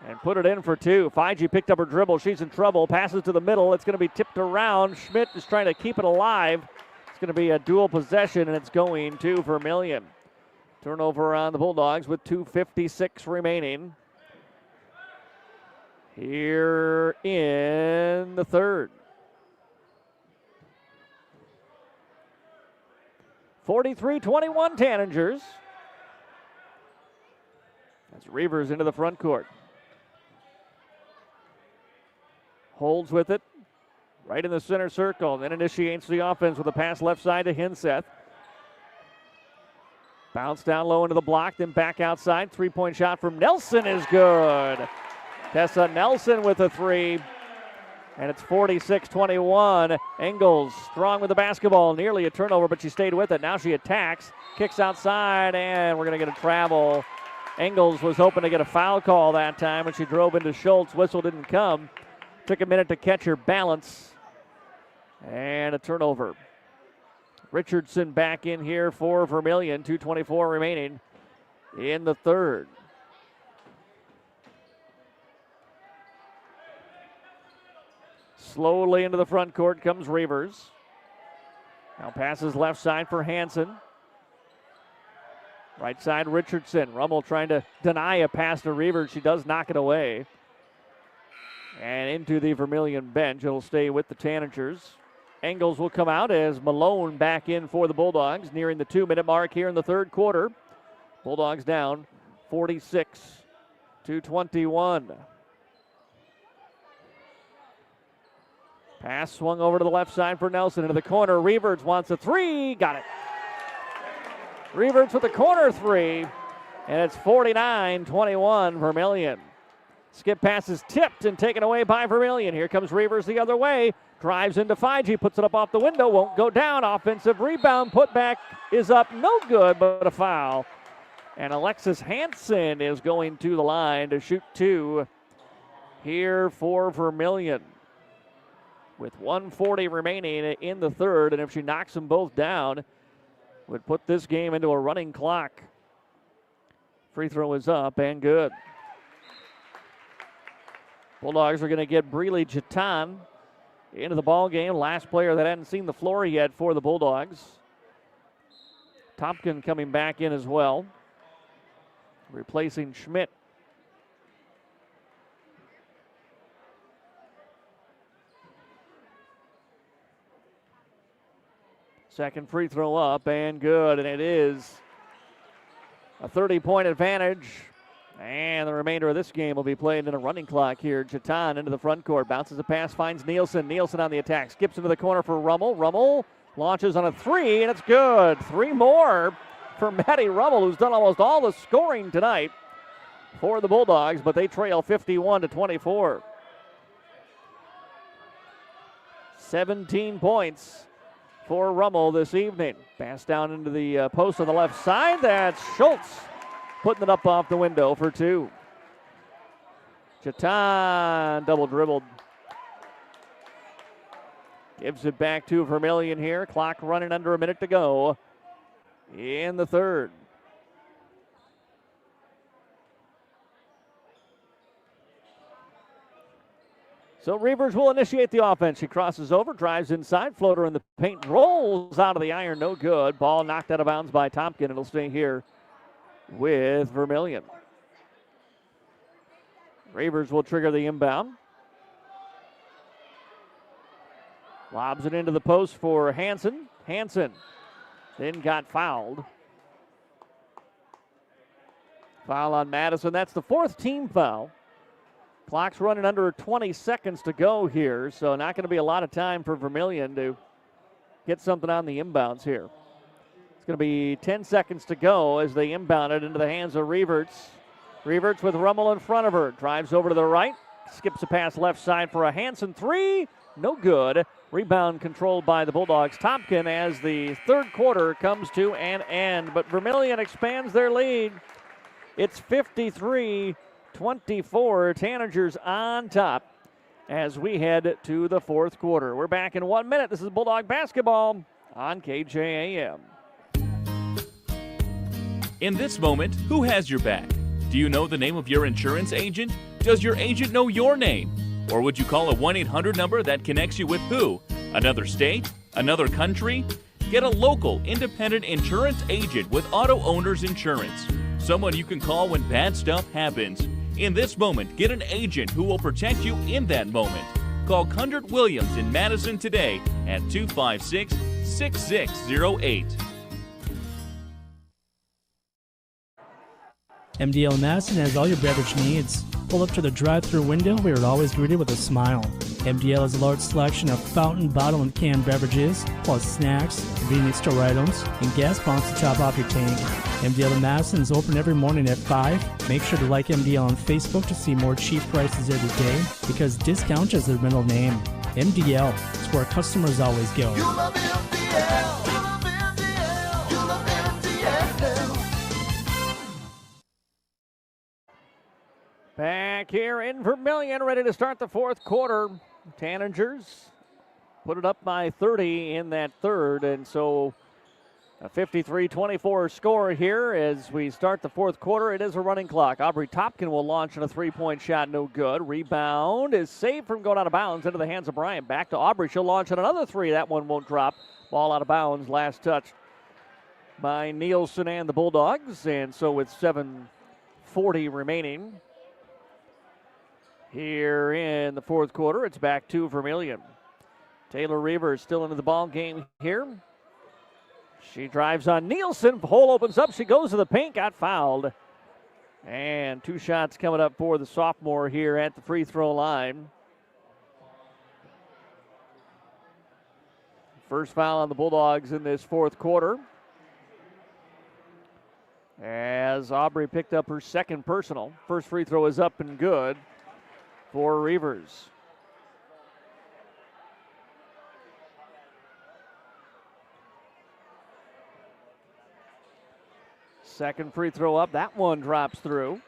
and put it in for 2. Fiji picked up her dribble. She's in trouble. Passes to the middle. It's going to be tipped around. Schmidt is trying to keep it alive. It's going to be a dual possession, and it's going to Vermillion. Turnover on the Bulldogs with 2:56 remaining here in the third. 43-21 Tanagers. That's Reavers into the front court. Holds with it right in the center circle, then initiates the offense with a pass left side to Hinseth. Bounce down low into the block, then back outside. Three-point shot from Nelson is good. Tessa Nelson with a 3. And it's 46-21. Engels strong with the basketball. Nearly a turnover, but she stayed with it. Now she attacks. Kicks outside, and we're going to get a travel. Engels was hoping to get a foul call that time when she drove into Schultz. Whistle didn't come. Took a minute to catch her balance. And a turnover. Richardson back in here for Vermillion. 2:24 remaining in the third. Slowly into the front court comes Reavers. Now passes left side for Hansen. Right side, Richardson. Rummel trying to deny a pass to Reavers. She does knock it away. And into the Vermillion bench. It'll stay with the Tanagers. Engels will come out as Malone back in for the Bulldogs, nearing the 2-minute mark here in the third quarter. Bulldogs down 46-21. Pass swung over to the left side for Nelson. Into the corner. Reavers wants a three. Got it. Reavers with the corner three. And it's 49-21 Vermillion. Skip pass is tipped and taken away by Vermillion. Here comes Reavers the other way. Drives into Fiji. Puts it up off the window. Won't go down. Offensive rebound. Putback is up. No good, but a foul. And Alexis Hansen is going to the line to shoot two here for Vermillion. With 1:40 remaining in the third, and if she knocks them both down, would put this game into a running clock. Free throw is up and good. Bulldogs are going to get Breely Jatan into the ball game. Last player that hadn't seen the floor yet for the Bulldogs. Tompkin coming back in as well, replacing Schmidt. Second free throw up and good, and it is a 30-point advantage. And the remainder of this game will be played in a running clock here. Jatan into the front court, bounces a pass, finds Nielsen. Nielsen on the attack, skips into the corner for Rummel. Rummel launches on a three, and it's good. Three more for Maddie Rummel, who's done almost all the scoring tonight for the Bulldogs, but they trail 51-24. 17 points for Rummel this evening. Pass down into the post on the left side. That's Schultz putting it up off the window for two. Jatan double dribbled. Gives it back to Vermillion here. Clock running under a minute to go in the third. So Reavers will initiate the offense. She crosses over, drives inside, floater in the paint, rolls out of the iron, no good. Ball knocked out of bounds by Tompkin. It'll stay here with Vermillion. Reavers will trigger the inbound. Lobs it into the post for Hansen. Hansen then got fouled. Foul on Madison. That's the fourth team foul. Clock's running under 20 seconds to go here, so not going to be a lot of time for Vermillion to get something on the inbounds here. It's going to be 10 seconds to go as they inbound it into the hands of Reavers. Reavers with Rummel in front of her. Drives over to the right. Skips a pass left side for a Hansen three. No good. Rebound controlled by the Bulldogs. Tompkin as the third quarter comes to an end. But Vermillion expands their lead. It's 53-24. Tanagers on top as we head to the fourth quarter. We're back in 1 minute. This is Bulldog basketball on KJAM. In this moment, who has your back? Do you know the name of your insurance agent? Does your agent know your name? Or would you call a 1-800 number that connects you with who? Another state? Another country? Get a local, independent insurance agent with Auto Owners Insurance. Someone you can call when bad stuff happens. In this moment, get an agent who will protect you in that moment. Call Kundert Williams in Madison today at 256-6608. MDL Madison has all your beverage needs. Pull up to the drive-thru window where you're always greeted with a smile. MDL has a large selection of fountain, bottle, and canned beverages, plus snacks, convenience store items, and gas pumps to top off your tank. MDL in Madison is open every morning at 5. Make sure to like MDL on Facebook to see more cheap prices every day, because discount is their middle name. MDL is where customers always go. You love MDL. You love MDL. You love MDL. Back here in Vermillion, ready to start the fourth quarter. Tanagers put it up by 30 in that third, and so a 53-24 score here as we start the fourth quarter. It is a running clock. Aubrey Topkin will launch on a three-point shot, no good. Rebound is saved from going out of bounds into the hands of Bryant. Back to Aubrey. She'll launch on another three. That one won't drop. Ball out of bounds. Last touch by Nielsen and the Bulldogs. And so with 7:40 remaining here in the fourth quarter, it's back to Vermillion. Taylor Reavers still into the ball game here. She drives on Nielsen. Hole opens up. She goes to the paint. Got fouled. And 2 shots coming up for the sophomore here at the free throw line. First foul on the Bulldogs in this fourth quarter, as Aubrey picked up her second personal. First free throw is up and good for Reavers. Second free throw up. That one drops through.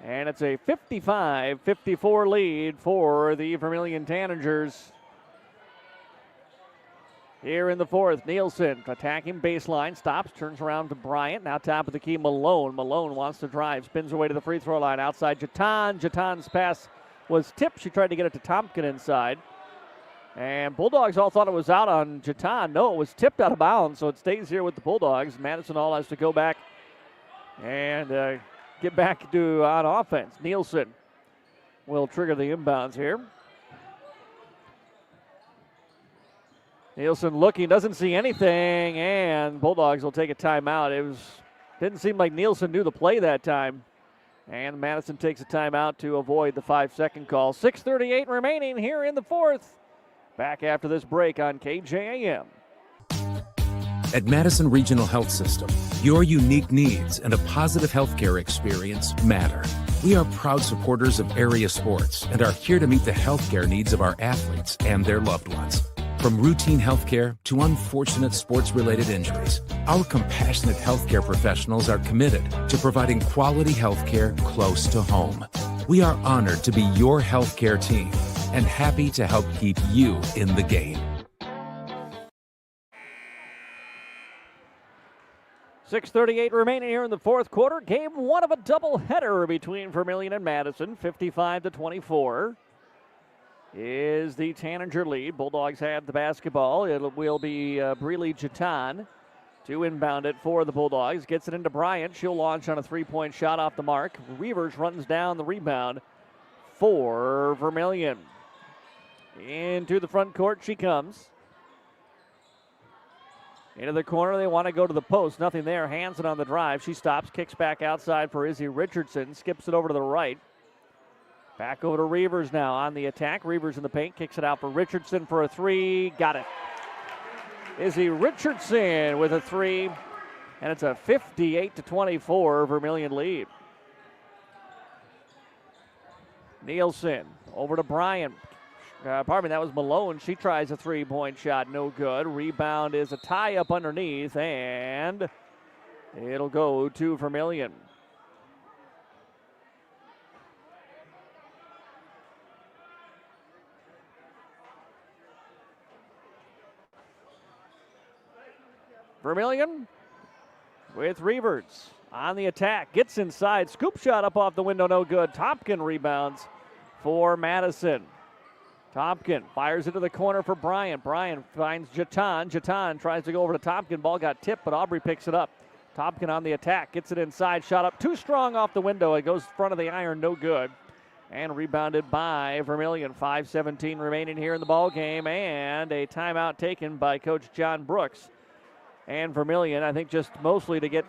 And it's a 55-54 lead for the Vermillion Tanagers. Here in the fourth, Nielsen attacking baseline, stops, turns around to Bryant. Now top of the key, Malone. Malone wants to drive, spins her way to the free throw line outside Jatan. Jatan's pass was tipped. She tried to get it to Tompkin inside. And Bulldogs all thought it was out on Jatan. No, it was tipped out of bounds, so it stays here with the Bulldogs. Madison Hall has to go back and get back to on offense. Nielsen will trigger the inbounds here. Nielsen looking, doesn't see anything, and Bulldogs will take a timeout. Didn't seem like Nielsen knew the play that time. And Madison takes a timeout to avoid the 5-second call. 6:38 remaining here in the fourth. Back after this break on KJAM. At Madison Regional Health System, your unique needs and a positive healthcare experience matter. We are proud supporters of area sports and are here to meet the healthcare needs of our athletes and their loved ones. From routine healthcare to unfortunate sports-related injuries, our compassionate healthcare professionals are committed to providing quality healthcare close to home. We are honored to be your healthcare team and happy to help keep you in the game. 6:38 remaining here in the fourth quarter. Game one of a doubleheader between Vermillion and Madison. 55-24 is the Tanager lead. Bulldogs have the basketball. It will be Breely Jatan to inbound it for the Bulldogs. Gets it into Bryant. She'll launch on a three-point shot off the mark. Reavers runs down the rebound for Vermillion. Into the front court she comes. Into the corner, they want to go to the post. Nothing there. Hands it on the drive. She stops, kicks back outside for Izzy Richardson. Skips it over to the right. Back over to Reavers now on the attack. Reavers in the paint, kicks it out for Richardson for a three. Got it. Izzy Richardson with a three. And it's a 58-24 Vermillion lead. Nielsen over to Bryant. That was Malone. She tries a three-point shot. No good. Rebound is a tie-up underneath, and it'll go to Vermillion. Vermillion with Reavers on the attack. Gets inside. Scoop shot up off the window. No good. Tompkin rebounds for Madison. Tompkin fires into the corner for Bryant. Bryant finds Jatan. Jatan tries to go over to Tompkin. Ball got tipped, but Aubrey picks it up. Tompkin on the attack. Gets it inside. Shot up too strong off the window. It goes front of the iron. No good. And rebounded by Vermillion. 5:17 remaining here in the ball game. And a timeout taken by Coach John Brooks. And Vermillion, I think, just mostly to get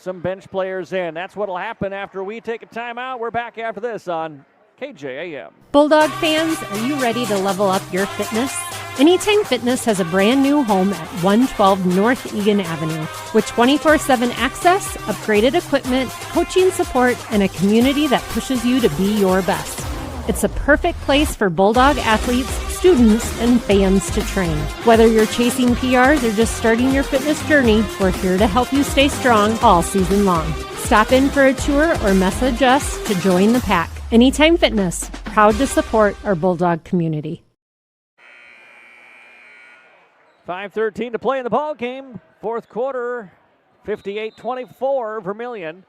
some bench players in. That's what will happen after we take a timeout. We're back after this on KJAM. Bulldog fans, are you ready to level up your fitness? Anytime Fitness has a brand new home at 112 North Egan Avenue with 24/7 access, upgraded equipment, coaching support, and a community that pushes you to be your best. It's a perfect place for Bulldog athletes, students, and fans to train. Whether you're chasing PRs or just starting your fitness journey, we're here to help you stay strong all season long. Stop in for a tour or message us to join the pack. Anytime Fitness, proud to support our Bulldog community. 5:13 to play in the ball game. Fourth quarter, 58-24 Vermillion.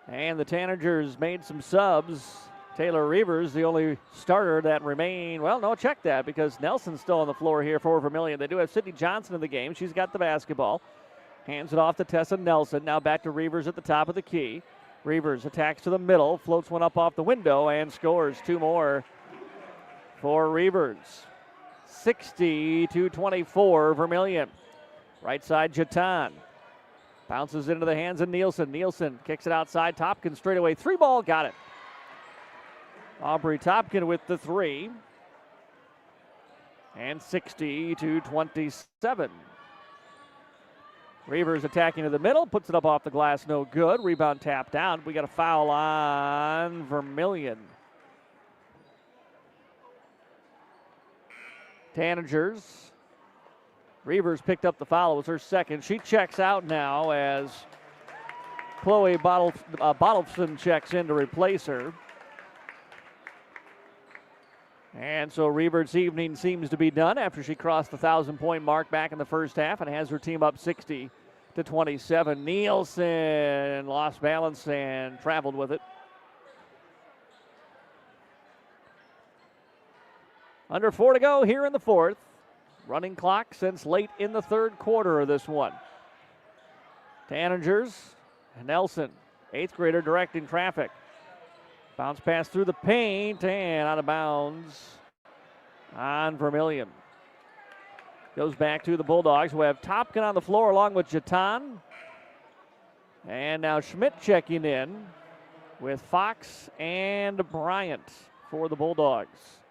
And the Tanagers made some subs. Taylor Reavers, the only starter that remained. Well, no, check that because Nelson's still on the floor here for Vermillion. They do have Sydney Johnson in the game. She's got the basketball. Hands it off to Tessa Nelson. Now back to Reavers at the top of the key. Reavers attacks to the middle, floats one up off the window, and scores two more for Reavers. 60-24 Vermillion. Right side, Jatan. Bounces into the hands of Nielsen. Nielsen kicks it outside. Topkin straight away. Three ball, got it. Aubrey Topkin with the three. And 60-27. Reavers attacking to the middle, puts it up off the glass, no good. Rebound tapped out. We got a foul on Vermillion. Tanagers. Reavers picked up the foul. It was her second. She checks out now as Chloe Bottleson checks in to replace her. And so Reavers' evening seems to be done after she crossed the 1,000-point mark back in the first half and has her team up 60-27. Nielsen lost balance and traveled with it. Under 4 to go here in the fourth. Running clock since late in the third quarter of this one. Tanagers, Nelson, 8th grader directing traffic. Bounce pass through the paint and out of bounds on Vermillion. Goes back to the Bulldogs who have Topkin on the floor along with Jatan. And now Schmidt checking in with Fox and Bryant for the Bulldogs.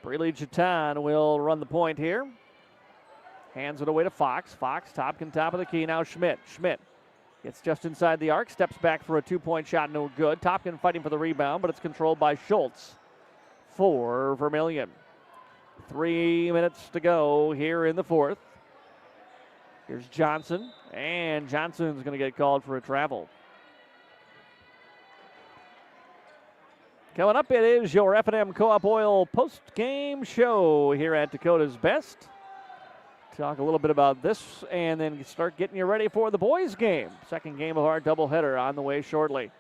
Breeley Jatan will run the point here. Hands it away to Fox. Fox, Topkin, top of the key. Now Schmidt. Schmidt gets just inside the arc, steps back for a two-point shot, no good. Topkin fighting for the rebound, but it's controlled by Schultz for Vermillion. 3 minutes to go here in the fourth. Here's Johnson, and Johnson's going to get called for a travel. Coming up, it is your F&M Co-op Oil post-game show here at Dakota's Best. Talk a little bit about this and then start getting you ready for the boys' game. Second game of our doubleheader on the way shortly.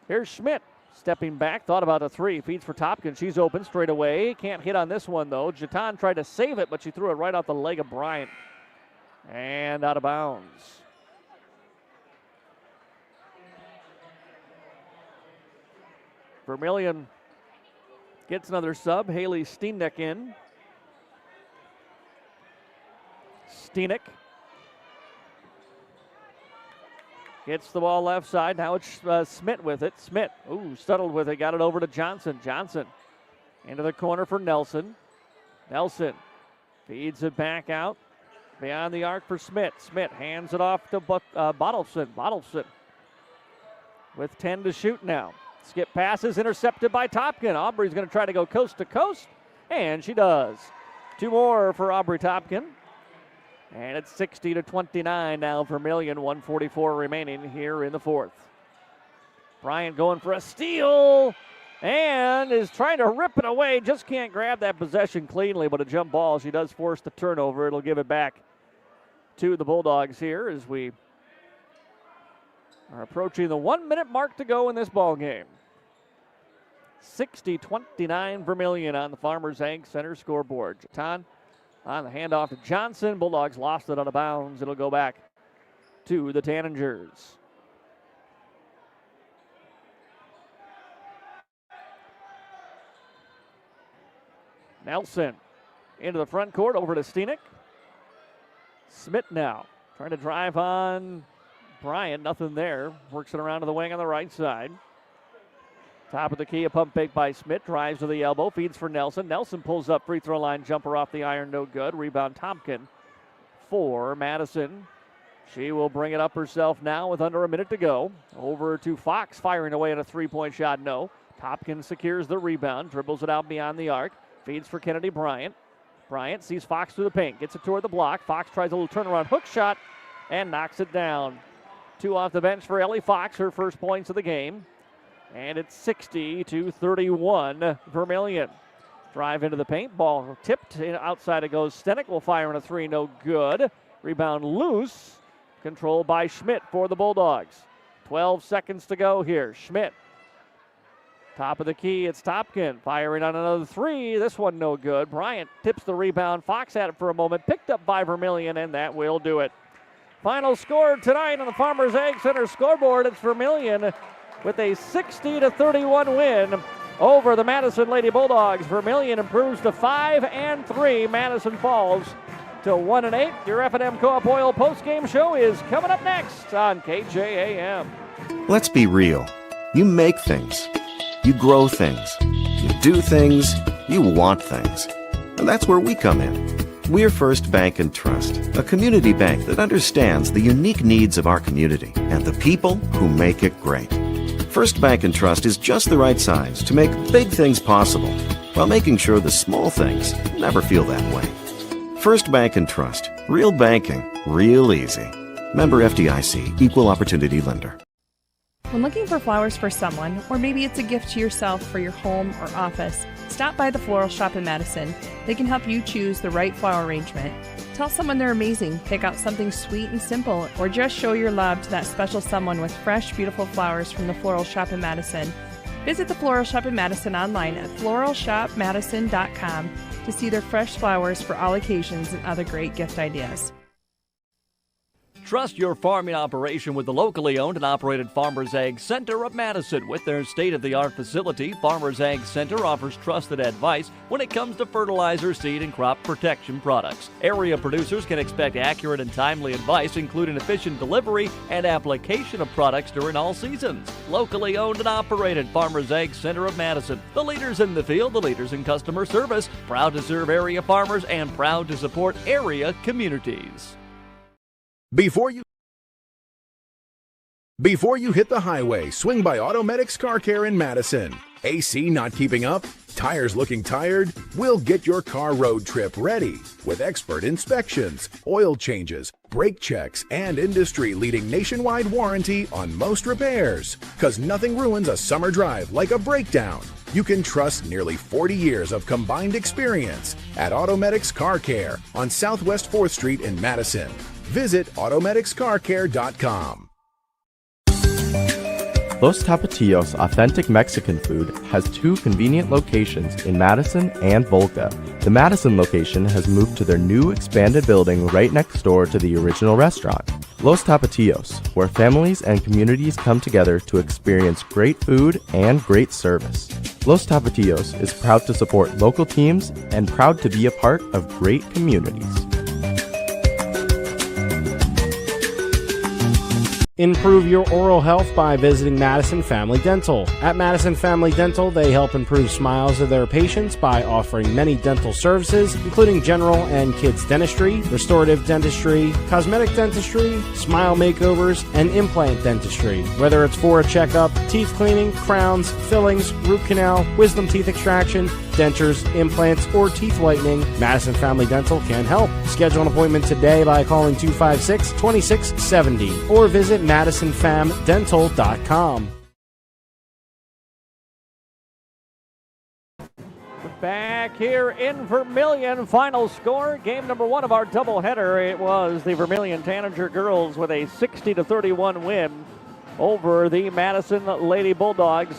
Here's Schmidt stepping back, thought about a three, feeds for Topkin. She's open straight away. Can't hit on this one though. Jatan tried to save it, but she threw it right off the leg of Bryant and out of bounds. Vermillion gets another sub. Haley Steeneck in. Steeneck gets the ball left side. Now it's Smith with it. Smith, settled with it. Got it over to Johnson. Johnson into the corner for Nelson. Nelson feeds it back out. Beyond the arc for Smith. Smith hands it off to Bottleson. Bottleson with 10 to shoot now. Skip passes, intercepted by Topkin. Aubrey's going to try to go coast to coast, and she does. Two more for Aubrey Topkin. And it's 60-29 now. Vermillion, 1:44 remaining here in the fourth. Bryant going for a steal and is trying to rip it away. Just can't grab that possession cleanly, but a jump ball. She does force the turnover. It'll give it back to the Bulldogs here as we are approaching the 1 minute mark to go in this ball game. 60-29 Vermillion on the Farmers Ag Center scoreboard. Jatan on the handoff to Johnson. Bulldogs lost it out of bounds. It'll go back to the Tanagers. Nelson into the front court over to Steeneck. Smith now Trying to drive on Bryant, nothing there. Works it around to the wing on the right side. Top of the key, a pump fake by Schmidt. Drives to the elbow, feeds for Nelson. Nelson pulls up, free throw line jumper off the iron, no good. Rebound Tompkin for Madison. She will bring it up herself now with under a minute to go. Over to Fox, firing away at a three-point shot, no. Tompkins secures the rebound, dribbles it out beyond the arc. Feeds for Kennedy Bryant. Bryant sees Fox through the paint, gets it toward the block. Fox tries a little turnaround hook shot and knocks it down. 2 off the bench for Ellie Fox, her first points of the game. And it's 60-31 Vermillion. Drive into the paint, ball tipped, outside it goes. Stenick will fire in a three, no good. Rebound loose, controlled by Schmidt for the Bulldogs. 12 seconds to go here. Schmidt, top of the key, it's Topkin, firing on another three. This one no good. Bryant tips the rebound. Fox had it for a moment, picked up by Vermillion, and that will do it. Final score tonight on the Farmers Ag Center scoreboard, it's Vermillion with a 60-31 win over the Madison Lady Bulldogs. Vermillion improves to 5-3. Madison falls to 1-8. Your F&M Co-op Oil postgame show is coming up next on KJAM. Let's be real. You make things. You grow things. You do things. You want things. And that's where we come in. We're First Bank and Trust, a community bank that understands the unique needs of our community and the people who make it great. First Bank and Trust is just the right size to make big things possible while making sure the small things never feel that way. First Bank and Trust. Real banking, real easy. Member FDIC, Equal Opportunity Lender. When looking for flowers for someone, or maybe it's a gift to yourself for your home or office, stop by the Floral Shop in Madison. They can help you choose the right flower arrangement. Tell someone they're amazing, pick out something sweet and simple, or just show your love to that special someone with fresh, beautiful flowers from the Floral Shop in Madison. Visit the Floral Shop in Madison online at floralshopmadison.com to see their fresh flowers for all occasions and other great gift ideas. Trust your farming operation with the locally owned and operated Farmers Ag Center of Madison. With their state-of-the-art facility, Farmers Ag Center offers trusted advice when it comes to fertilizer, seed, and crop protection products. Area producers can expect accurate and timely advice, including efficient delivery and application of products during all seasons. Locally owned and operated Farmers Ag Center of Madison. The leaders in the field, the leaders in customer service, proud to serve area farmers and proud to support area communities. Before you hit the highway, swing by Automedics Car Care in Madison. AC not keeping up? Tires looking tired? We'll get your car road trip ready with expert inspections, oil changes, brake checks, and industry-leading nationwide warranty on most repairs. 'Cause nothing ruins a summer drive like a breakdown. You can trust nearly 40 years of combined experience at Automedics Car Care on Southwest 4th Street in Madison. Visit automedicscarcare.com. Los Tapatios Authentic Mexican Food has 2 convenient locations in Madison and Volca. The Madison location has moved to their new expanded building right next door to the original restaurant. Los Tapatios, where families and communities come together to experience great food and great service. Los Tapatios is proud to support local teams and proud to be a part of great communities. Improve your oral health by visiting Madison Family Dental. At Madison Family Dental, they help improve smiles of their patients by offering many dental services, including general and kids dentistry, restorative dentistry, cosmetic dentistry, smile makeovers, and implant dentistry. Whether it's for a checkup, teeth cleaning, crowns, fillings, root canal, wisdom teeth extraction, dentures, implants, or teeth whitening, Madison Family Dental can help. Schedule an appointment today by calling 256-2670 or visit MadisonFamDental.com. Back here in Vermillion, final score, game number 1 of our doubleheader. It was the Vermillion Tanager girls with a 60-31 win over the Madison Lady Bulldogs.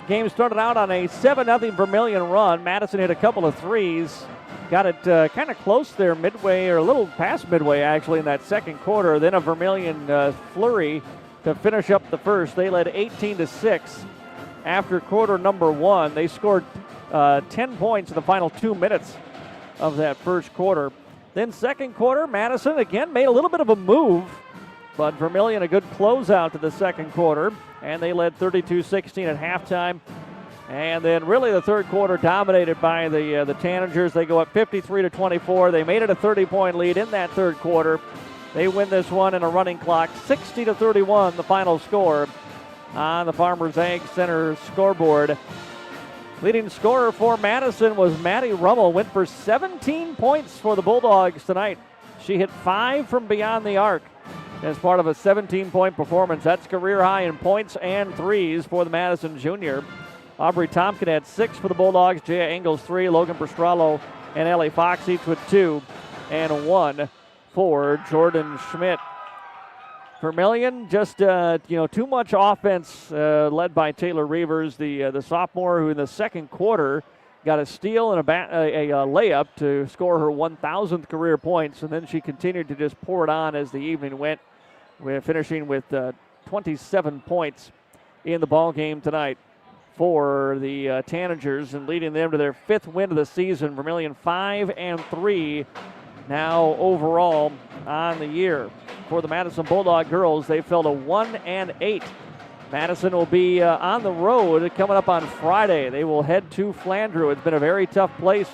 Game started out on a 7-0 Vermillion run. Madison hit a couple of threes. Got it kind of close there midway, or a little past midway actually in that second quarter. Then a Vermillion flurry to finish up the first. They led 18-6 after quarter number 1. They scored 10 points in the final 2 minutes of that first quarter. Then second quarter, Madison again made a little bit of a move, but Vermillion a good closeout to the second quarter, and they led 32-16 at halftime. And then really the third quarter dominated by the Tanagers. They go up 53-24. They made it a 30-point lead in that third quarter. They win this one in a running clock, 60-31, the final score on the Farmers Ag Center scoreboard. Leading scorer for Madison was Maddie Rummel, went for 17 points for the Bulldogs tonight. She hit 5 from beyond the arc as part of a 17-point performance. That's career high in points and threes for the Madison junior. Aubrey Tompkin had 6 for the Bulldogs, Jaya Engels 3, Logan Prostralo and Ellie Fox each with 2, and 1 for Jordan Schmidt. Vermillion just too much offense led by Taylor Reavers, the sophomore, who in the second quarter got a steal and a layup to score her 1,000th career points, and then she continued to just pour it on as the evening went. We're finishing with 27 points in the ball game tonight for the Tanagers and leading them to their 5th win of the season. Vermillion 5-3 now overall on the year. For the Madison Bulldog girls, they fell to 1-8. Madison will be on the road coming up on Friday. They will head to Flandreau. It's been a very tough place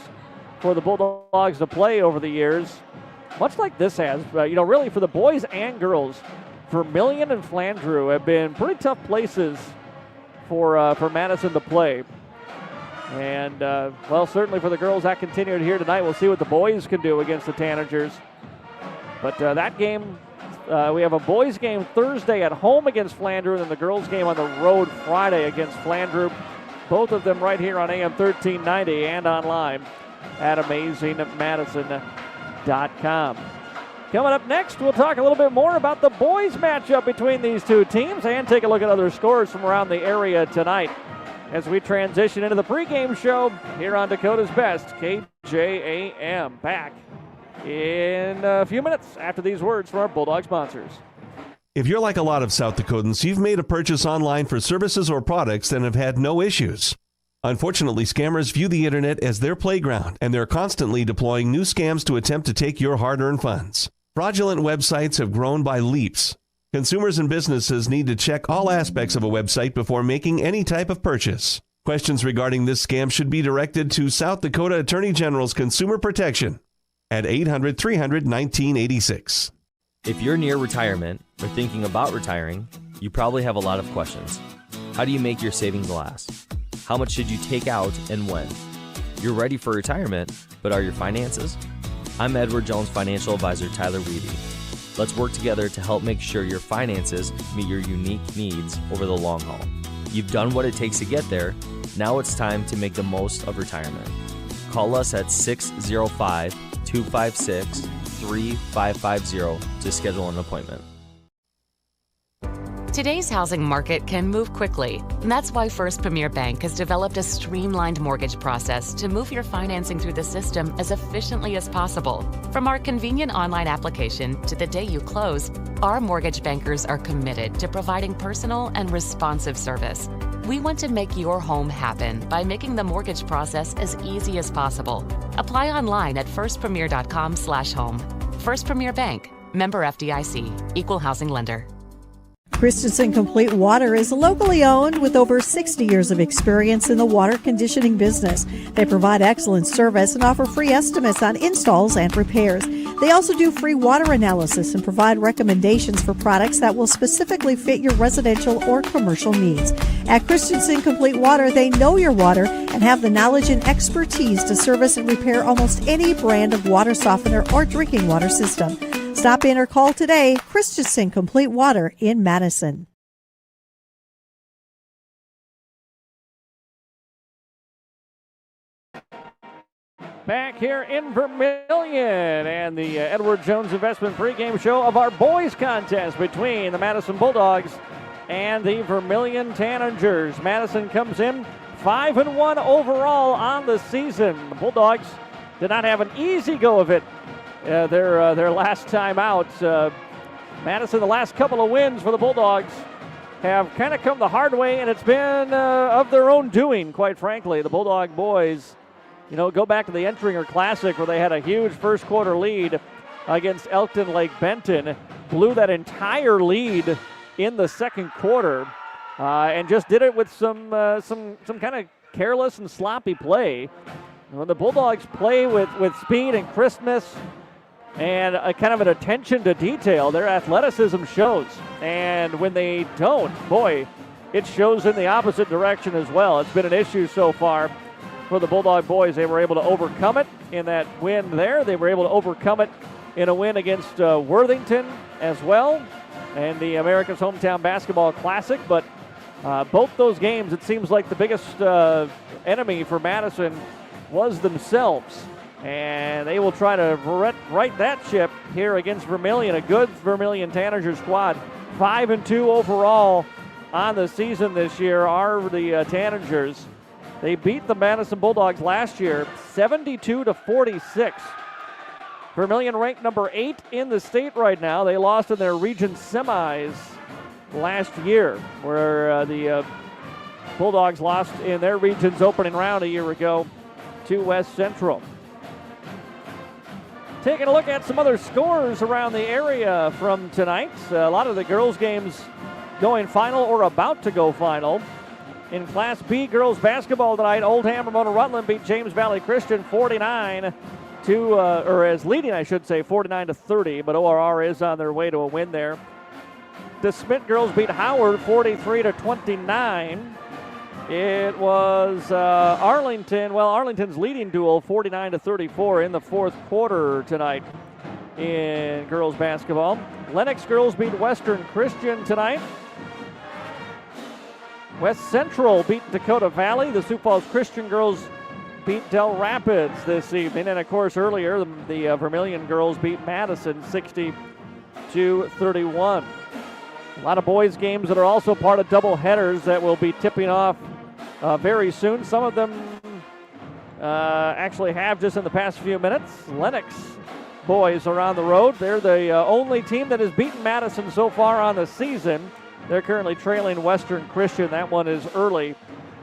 for the Bulldogs to play over the years, much like this has. Really for the boys and girls, Vermillion and Flandreau have been pretty tough places for Madison to play. And, certainly for the girls, that continued here tonight. We'll see what the boys can do against the Tanagers. But that game, we have a boys game Thursday at home against Flandreau, and then the girls game on the road Friday against Flandreau. Both of them right here on AM 1390 and online at AmazingMadison.com. Coming up next, we'll talk a little bit more about the boys matchup between these two teams and take a look at other scores from around the area tonight as we transition into the pregame show here on Dakota's Best, KJAM. Back in a few minutes after these words from our Bulldog sponsors. If you're like a lot of South Dakotans, you've made a purchase online for services or products and have had no issues. Unfortunately, scammers view the internet as their playground, and they're constantly deploying new scams to attempt to take your hard-earned funds. Fraudulent websites have grown by leaps. Consumers and businesses need to check all aspects of a website before making any type of purchase. Questions regarding this scam should be directed to South Dakota Attorney General's Consumer Protection at 800-300-1986. If you're near retirement or thinking about retiring, you probably have a lot of questions. How do you make your savings last? How much should you take out and when? You're ready for retirement, but are your finances? I'm Edward Jones financial advisor Tyler Weedy. Let's work together to help make sure your finances meet your unique needs over the long haul. You've done what it takes to get there. Now it's time to make the most of retirement. Call us at 605-256-3550 to schedule an appointment. Today's housing market can move quickly, and that's why First Premier Bank has developed a streamlined mortgage process to move your financing through the system as efficiently as possible. From our convenient online application to the day you close, our mortgage bankers are committed to providing personal and responsive service. We want to make your home happen by making the mortgage process as easy as possible. Apply online at firstpremier.com/home. First Premier Bank, member FDIC, equal housing lender. Christensen Complete Water is locally owned with over 60 years of experience in the water conditioning business. They provide excellent service and offer free estimates on installs and repairs. They also do free water analysis and provide recommendations for products that will specifically fit your residential or commercial needs. At Christensen Complete Water, they know your water and have the knowledge and expertise to service and repair almost any brand of water softener or drinking water system. Stop in or call today. Christensen Complete Water in Madison. Back here in Vermillion and the Edward Jones Investment pregame show of our boys contest between the Madison Bulldogs and the Vermillion Tanagers. Madison comes in 5-1 overall on the season. The Bulldogs did not have an easy go of it their last time out. Madison, the last couple of wins for the Bulldogs have kind of come the hard way, and it's been of their own doing, quite frankly. The Bulldog boys go back to the Entringer Classic where they had a huge first quarter lead against Elkton Lake Benton, blew that entire lead in the second quarter, and just did it with some kind of careless and sloppy play. When the Bulldogs play with speed and crispness and a kind of an attention to detail, their athleticism shows. And when they don't, boy, it shows in the opposite direction as well. It's been an issue so far for the Bulldog boys. They were able to overcome it in that win there. They were able to overcome it in a win against Worthington as well, and the America's Hometown Basketball Classic. But both those games, it seems like the biggest enemy for Madison was themselves. And they will try to right that ship here against Vermillion, a good Vermillion Tanagers squad. 5-2 overall on the season this year are the Tanagers. They beat the Madison Bulldogs last year 72-46. Vermillion ranked number 8 in the state right now. They lost in their region semis last year, where the Bulldogs lost in their region's opening round a year ago to West Central. Taking a look at some other scores around the area from tonight. A lot of the girls' games going final or about to go final. In Class B girls basketball tonight, Oldham Ramona Rutland beat James Valley Christian 49-30, but ORR is on their way to a win there. The Smith girls beat Howard 43-29. It was Arlington's leading duel 49-34 in the fourth quarter tonight in girls basketball. Lennox girls beat Western Christian tonight. West Central beat Dakota Valley. The Sioux Falls Christian girls beat Del Rapids this evening. And of course earlier, the Vermillion girls beat Madison 60-31. A lot of boys games that are also part of double headers that will be tipping off very soon. Some of them actually have just in the past few minutes. Lennox boys are on the road. They're the only team that has beaten Madison so far on the season. They're currently trailing Western Christian. That one is early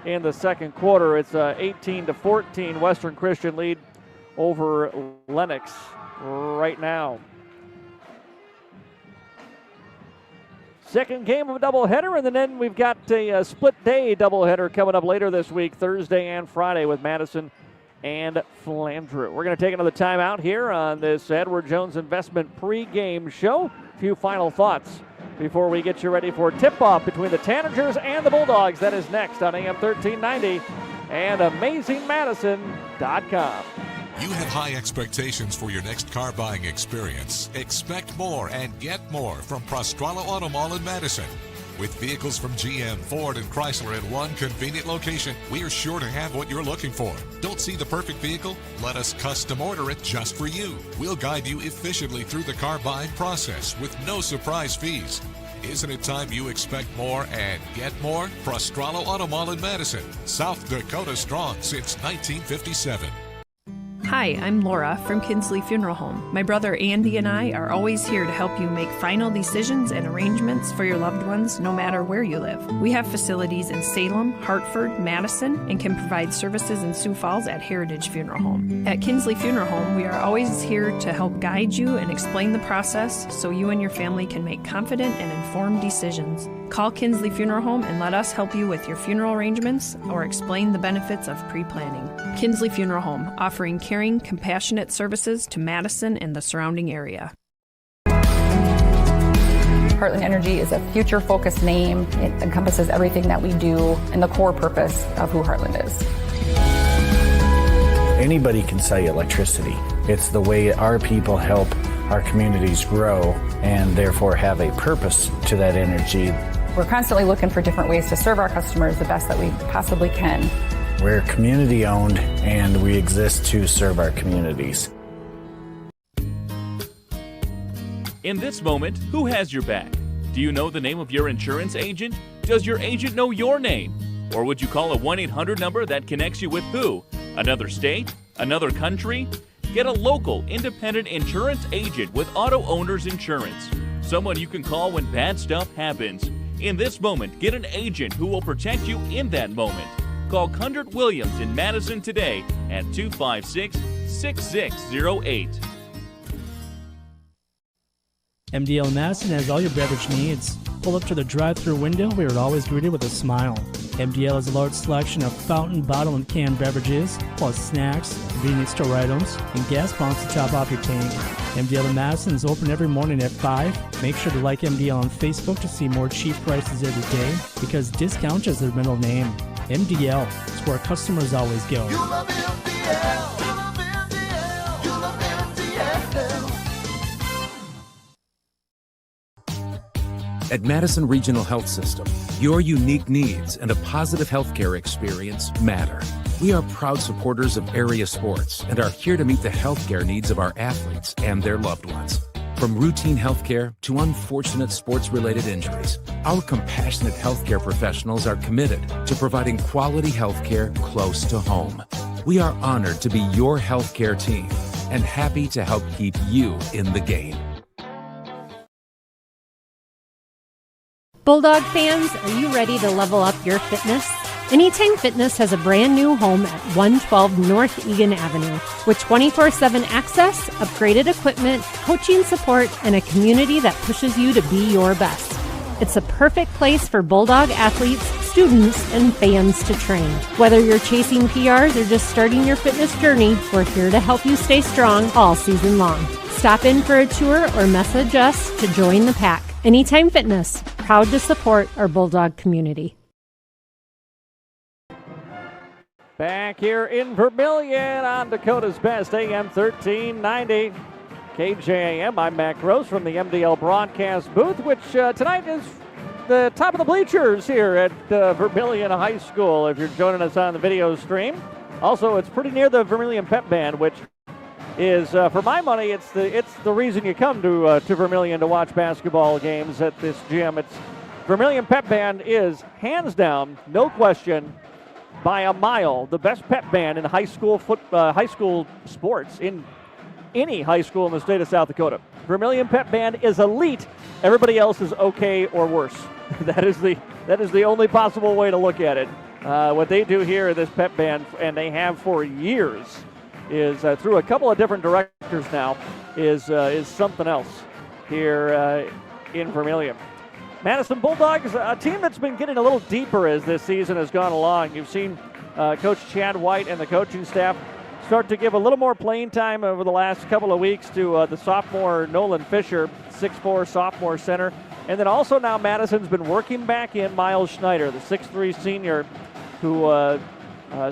in the second quarter. It's 18-14 Western Christian lead over Lennox right now. Second game of a doubleheader, and then we've got a split-day doubleheader coming up later this week, Thursday and Friday, with Madison and Flandreau. We're going to take another timeout here on this Edward Jones Investment pregame show. A few final thoughts before we get you ready for tip-off between the Tanagers and the Bulldogs. That is next on AM 1390 and AmazingMadison.com. You have high expectations for your next car buying experience. Expect more and get more from Prostrala Auto Mall in Madison. With vehicles from GM, Ford, and Chrysler in one convenient location, we are sure to have what you're looking for. Don't see the perfect vehicle? Let us custom order it just for you. We'll guide you efficiently through the car buying process with no surprise fees. Isn't it time you expect more and get more? Prostrala Auto Mall in Madison, South Dakota strong since 1957. Hi, I'm Laura from Kinsley Funeral Home. My brother Andy and I are always here to help you make final decisions and arrangements for your loved ones no matter where you live. We have facilities in Salem, Hartford, Madison, and can provide services in Sioux Falls at Heritage Funeral Home. At Kinsley Funeral Home, we are always here to help guide you and explain the process so you and your family can make confident and informed decisions. Call Kinsley Funeral Home and let us help you with your funeral arrangements or explain the benefits of pre-planning. Kinsley Funeral Home, offering caring, compassionate services to Madison and the surrounding area. Heartland Energy is a future-focused name. It encompasses everything that we do and the core purpose of who Heartland is. Anybody can sell you electricity. It's the way our people help our communities grow and therefore have a purpose to that energy. We're constantly looking for different ways to serve our customers the best that we possibly can. We're community owned and we exist to serve our communities. In this moment, who has your back? Do you know the name of your insurance agent? Does your agent know your name? Or would you call a 1-800 number that connects you with who? Another state? Another country? Get a local, independent insurance agent with Auto Owners Insurance. Someone you can call when bad stuff happens. In this moment, get an agent who will protect you in that moment. Call Kundert Williams in Madison today at 256-6608. MDL Madison has all your beverage needs. Pull up to the drive-thru window where you're always greeted with a smile. MDL has a large selection of fountain, bottle, and canned beverages, plus snacks, convenience store items, and gas pumps to top off your tank. MDL in Madison is open every morning at 5. Make sure to like MDL on Facebook to see more cheap prices every day, because discount is their middle name. MDL is where customers always go. You love MDL. You love MDL. You love MDL. At Madison Regional Health System, your unique needs and a positive healthcare experience matter. We are proud supporters of area sports and are here to meet the healthcare needs of our athletes and their loved ones. From routine healthcare to unfortunate sports-related injuries, our compassionate healthcare professionals are committed to providing quality healthcare close to home. We are honored to be your healthcare team and happy to help keep you in the game. Bulldog fans, are you ready to level up your fitness? Anytime Fitness has a brand new home at 112 North Egan Avenue with 24/7 access, upgraded equipment, coaching support, and a community that pushes you to be your best. It's a perfect place for Bulldog athletes, students, and fans to train. Whether you're chasing PRs or just starting your fitness journey, we're here to help you stay strong all season long. Stop in for a tour or message us to join the pack. Anytime Fitness, proud to support our Bulldog community. Back here in Vermillion on Dakota's Best, AM 1390. KJAM, I'm Matt Gross from the MDL broadcast booth, which tonight is the top of the bleachers here at Vermillion High School, if you're joining us on the video stream. Also, it's pretty near the Vermillion Pep Band, which is, for my money, it's the reason you come to Vermillion to watch basketball games at this gym. It's Vermillion Pep Band is, hands down, no question, by a mile, the best pep band in high school sports in any high school in the state of South Dakota. Vermillion Pep Band is elite. Everybody else is okay or worse. That is the only possible way to look at it. What they do here in this pep band, and they have for years, is through a couple of different directors now, is something else here in Vermillion. Madison Bulldogs, a team that's been getting a little deeper as this season has gone along. You've seen Coach Chad White and the coaching staff start to give a little more playing time over the last couple of weeks to the sophomore Nolan Fisher, 6'4" sophomore center. And then also now Madison's been working back in Miles Schneider, the 6'3" senior who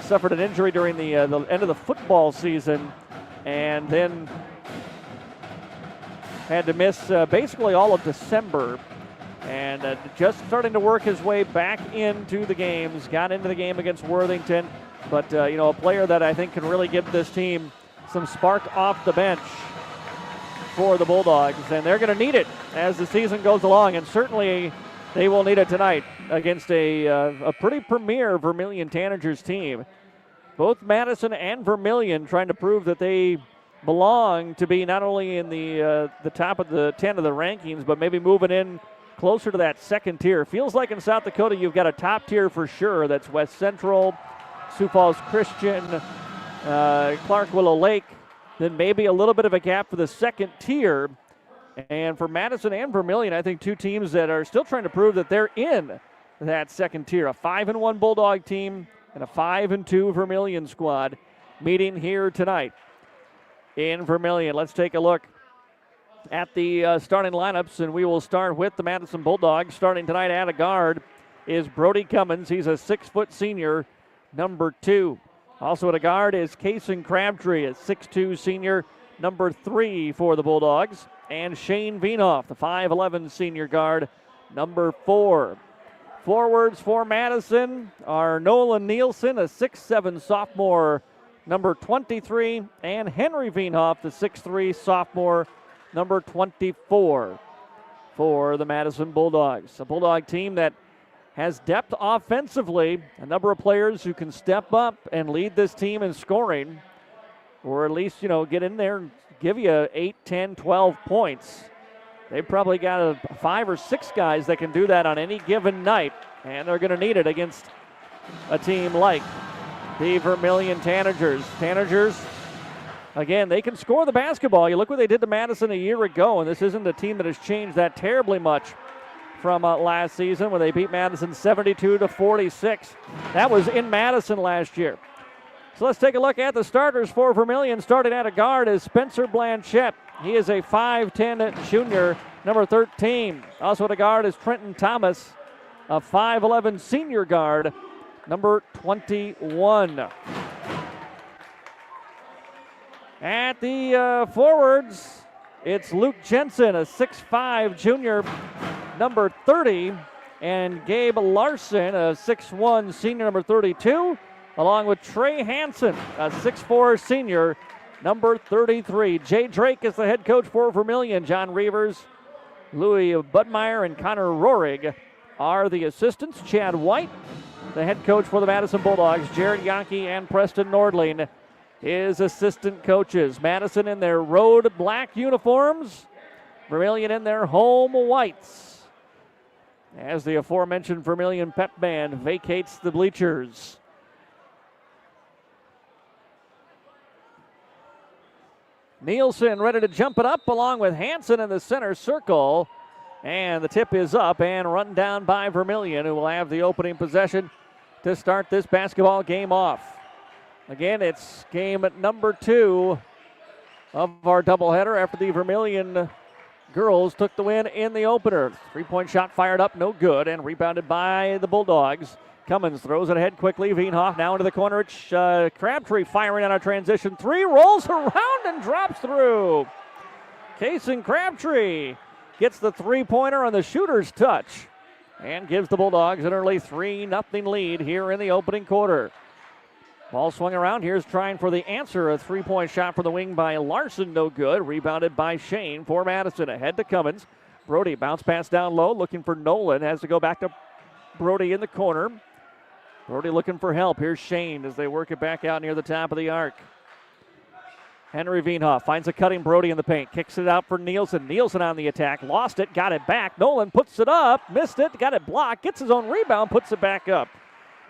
suffered an injury during the end of the football season and then had to miss basically all of December. And just starting to work his way back into the games. Got into the game against Worthington. But, a player that I think can really give this team some spark off the bench for the Bulldogs. And they're going to need it as the season goes along. And certainly they will need it tonight against a pretty premier Vermillion Tanagers team. Both Madison and Vermillion trying to prove that they belong to be not only in the top of the 10 of the rankings, but maybe moving in closer to that second tier. Feels like in South Dakota you've got a top tier for sure. That's West Central, Sioux Falls Christian, Clark Willow Lake. Then maybe a little bit of a gap for the second tier. And for Madison and Vermillion, I think two teams that are still trying to prove that they're in that second tier. A 5-1 Bulldog team and a 5-2 Vermillion squad meeting here tonight in Vermillion. Let's take a look at the starting lineups, and we will start with the Madison Bulldogs. Starting tonight at a guard is Brody Cummins. He's a 6-foot senior, number 2. Also at a guard is Kason Crabtree, a 6'2 senior, number 3 for the Bulldogs. And Shane Vienoff, the 5'11 senior guard, number 4. Forwards for Madison are Nolan Nielsen, a 6'7 sophomore, number 23, and Henry Vienoff, the 6'3 sophomore, number 24 for the Madison Bulldogs. A Bulldog team that has depth offensively, a number of players who can step up and lead this team in scoring, or at least, get in there and give you 8, 10, 12 points. They've probably got 5 or 6 guys that can do that on any given night, and they're going to need it against a team like the Vermillion Tanagers. Tanagers, again, they can score the basketball. You look what they did to Madison a year ago, and this isn't a team that has changed that terribly much from last season when they beat Madison 72-46. That was in Madison last year. So let's take a look at the starters for Vermillion. Starting at a guard is Spencer Blanchette. He is a 5'10 junior, number 13. Also at a guard is Trenton Thomas, a 5'11 senior guard, number 21. At the forwards, it's Luke Jensen, a 6'5 junior, number 30, and Gabe Larson, a 6'1 senior, number 32, along with Trey Hansen, a 6'4 senior, number 33. Jay Drake is the head coach for Vermillion. John Reavers, Louis Budmeyer, and Connor Rohrig are the assistants. Chad White, the head coach for the Madison Bulldogs. Jared Yonke and Preston Nordling is assistant coaches. Madison in their road black uniforms, Vermillion in their home whites, as the aforementioned Vermillion pep band vacates the bleachers. Nielsen ready to jump it up along with Hansen in the center circle. And the tip is up and run down by Vermillion, who will have the opening possession to start this basketball game off. Again, it's game number 2 of our doubleheader after the Vermillion girls took the win in the opener. 3-point shot fired up, no good, and rebounded by the Bulldogs. Cummins throws it ahead quickly. Veenhoff now into the corner. It's Crabtree firing on a transition 3, rolls around and drops through. Kason Crabtree gets the 3-pointer on the shooter's touch and gives the Bulldogs an early 3-0 lead here in the opening quarter. Ball swung around. Here's trying for the answer. A 3-point shot from the wing by Larson, no good. Rebounded by Shane for Madison. Ahead to Cummins. Brody bounce pass down low, looking for Nolan. Has to go back to Brody in the corner. Brody looking for help. Here's Shane as they work it back out near the top of the arc. Henry Veenhoff finds a cutting Brody in the paint. Kicks it out for Nielsen. Nielsen on the attack. Lost it. Got it back. Nolan puts it up. Missed it. Got it blocked. Gets his own rebound. Puts it back up.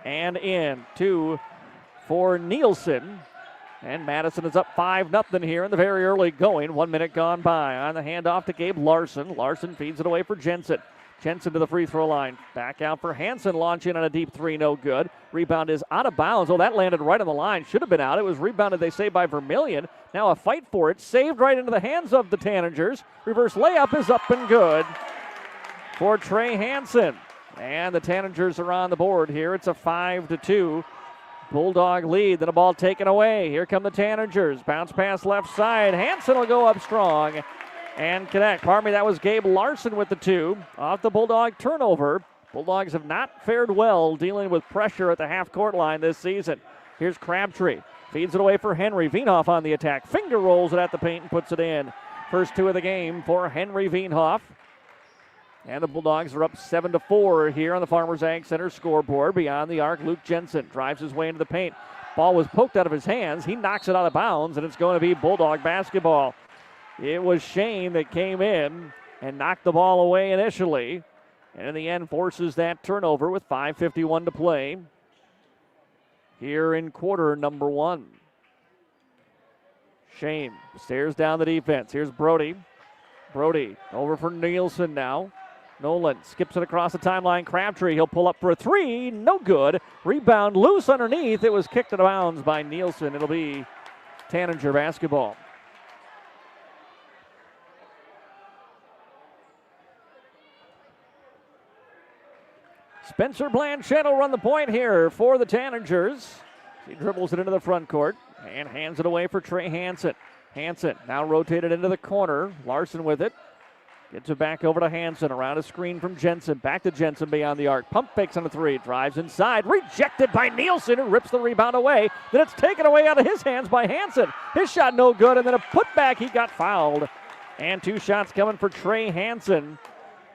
And in. 2 for Nielsen. And Madison is up 5-0 here in the very early going. 1 minute gone by. On the handoff to Gabe Larson. Larson feeds it away for Jensen. Jensen to the free throw line. Back out for Hansen. Launching on a deep 3. No good. Rebound is out of bounds. Oh, that landed right on the line. Should have been out. It was rebounded, they say, by Vermillion. Now a fight for it. Saved right into the hands of the Tanagers. Reverse layup is up and good for Trey Hansen. And the Tanagers are on the board here. It's a 5-2 Bulldog lead. Then a ball taken away. Here come the Tanagers. Bounce pass left side. Hansen will go up strong and connect. Pardon me, that was Gabe Larson with the 2. Off the Bulldog turnover. Bulldogs have not fared well dealing with pressure at the half-court line this season. Here's Crabtree. Feeds it away for Henry. Veenhoff on the attack. Finger rolls it at the paint and puts it in. First 2 of the game for Henry Veenhoff. And the Bulldogs are up 7-4 here on the Farmers Ag Center scoreboard. Beyond the arc, Luke Jensen drives his way into the paint. Ball was poked out of his hands. He knocks it out of bounds, and it's going to be Bulldog basketball. It was Shane that came in and knocked the ball away initially, and in the end forces that turnover with 5:51 to play here in quarter number 1. Shane stares down the defense. Here's Brody. Brody over for Nielsen now. Nolan skips it across the timeline. Crabtree, he'll pull up for a 3. No good. Rebound loose underneath. It was kicked out of bounds by Nielsen. It'll be Tanager basketball. Spencer Blanchette will run the point here for the Tanagers. He dribbles it into the front court and hands it away for Trey Hansen. Hansen now rotated into the corner. Larson with it. Gets it back over to Hansen. Around a screen from Jensen. Back to Jensen beyond the arc. Pump fakes on a 3. Drives inside. Rejected by Nielsen, who rips the rebound away. Then it's taken away out of his hands by Hansen. His shot no good, and then a putback. He got fouled. And 2 shots coming for Trey Hansen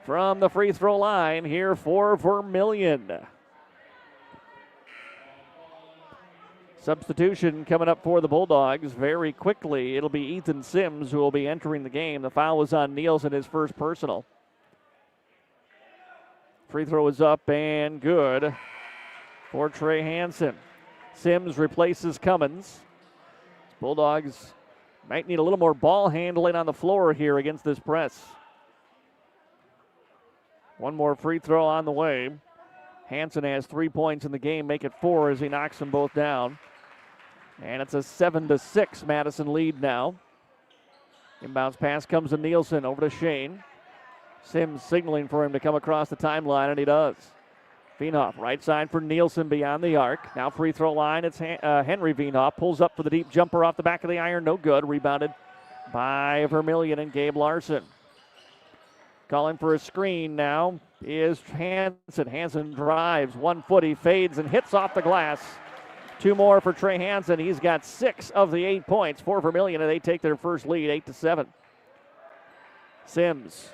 from the free throw line here for Vermillion. Substitution coming up for the Bulldogs very quickly. It'll be Ethan Sims who will be entering the game. The foul was on Nielsen, his first personal. Free throw is up and good for Trey Hansen. Sims replaces Cummins. Bulldogs might need a little more ball handling on the floor here against this press. One more free throw on the way. Hansen has 3 points in the game, make it 4 as he knocks them both down. And it's a 7-6 Madison lead now. Inbounds pass comes to Nielsen, over to Shane. Sims signaling for him to come across the timeline, and he does. Veenhoff, right side for Nielsen beyond the arc. Now free throw line, it's Henry Veenhoff. Pulls up for the deep jumper off the back of the iron, no good. Rebounded by Vermillion and Gabe Larson. Calling for a screen now is Hansen. Hansen drives, 1 foot, he fades and hits off the glass. 2 more for Trey Hansen. He's got 6 of the 8 points for Vermillion, and they take their first lead, 8-7. Sims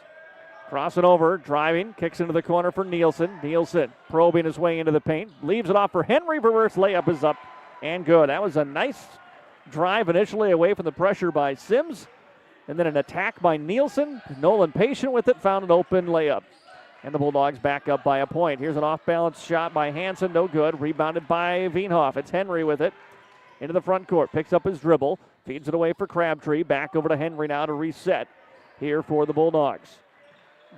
crossing over, driving, kicks into the corner for Nielsen. Nielsen probing his way into the paint, leaves it off for Henry. Reverse layup is up and good. That was a nice drive initially away from the pressure by Sims, and then an attack by Nielsen. Nolan patient with it, found an open layup. And the Bulldogs back up by a point. Here's an off-balance shot by Hansen, no good. Rebounded by Veenhoff. It's Henry with it. Into the front court, picks up his dribble, feeds it away for Crabtree. Back over to Henry now to reset here for the Bulldogs.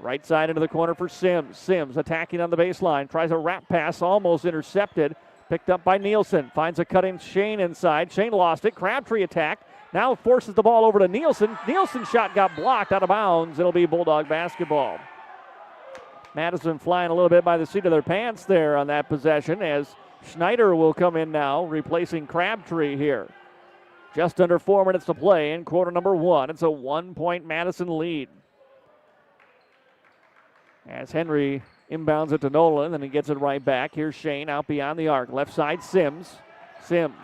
Right side into the corner for Sims. Sims attacking on the baseline, tries a wrap pass, almost intercepted. Picked up by Nielsen, finds a cutting Shane inside. Shane lost it, Crabtree attacked. Now forces the ball over to Nielsen. Nielsen's shot got blocked out of bounds. It'll be Bulldog basketball. Madison flying a little bit by the seat of their pants there on that possession, as Schneider will come in now, replacing Crabtree here. Just under 4 minutes to play in quarter number 1. It's a 1-point Madison lead. As Henry inbounds it to Nolan, and he gets it right back. Here's Shane out beyond the arc. Left side, Sims. Sims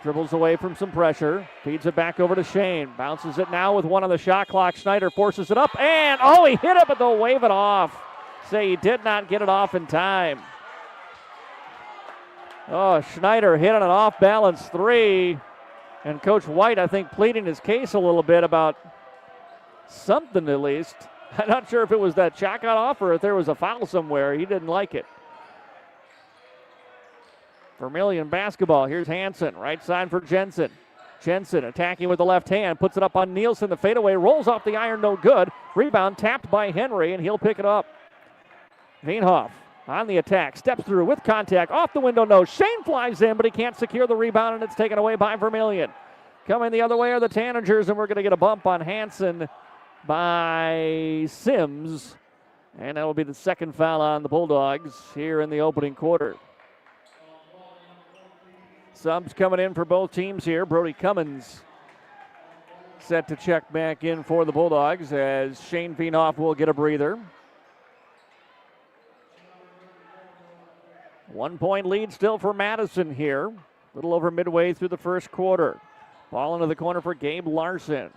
dribbles away from some pressure. Feeds it back over to Shane. Bounces it now with 1 on the shot clock. Schneider forces it up, and he hit it, but they'll wave it off. Say he did not get it off in time. Schneider hit on an off-balance 3. And Coach White, I think, pleading his case a little bit about something at least. I'm not sure if it was that shot got off or if there was a foul somewhere. He didn't like it. Vermillion basketball. Here's Hansen, right side for Jensen. Jensen attacking with the left hand, puts it up on Nielsen. The fadeaway rolls off the iron, no good. Rebound tapped by Henry, and he'll pick it up. Veenhoff on the attack, steps through with contact, off the window, no. Shane flies in, but he can't secure the rebound, and it's taken away by Vermillion. Coming the other way are the Tanagers, and we're going to get a bump on Hansen by Sims, and that will be the second foul on the Bulldogs here in the opening quarter. Subs coming in for both teams here. Brody Cummins set to check back in for the Bulldogs, as Shane Veenhoff will get a breather. 1-point lead still for Madison here. A little over midway through the first quarter. Ball into the corner for Gabe Larson.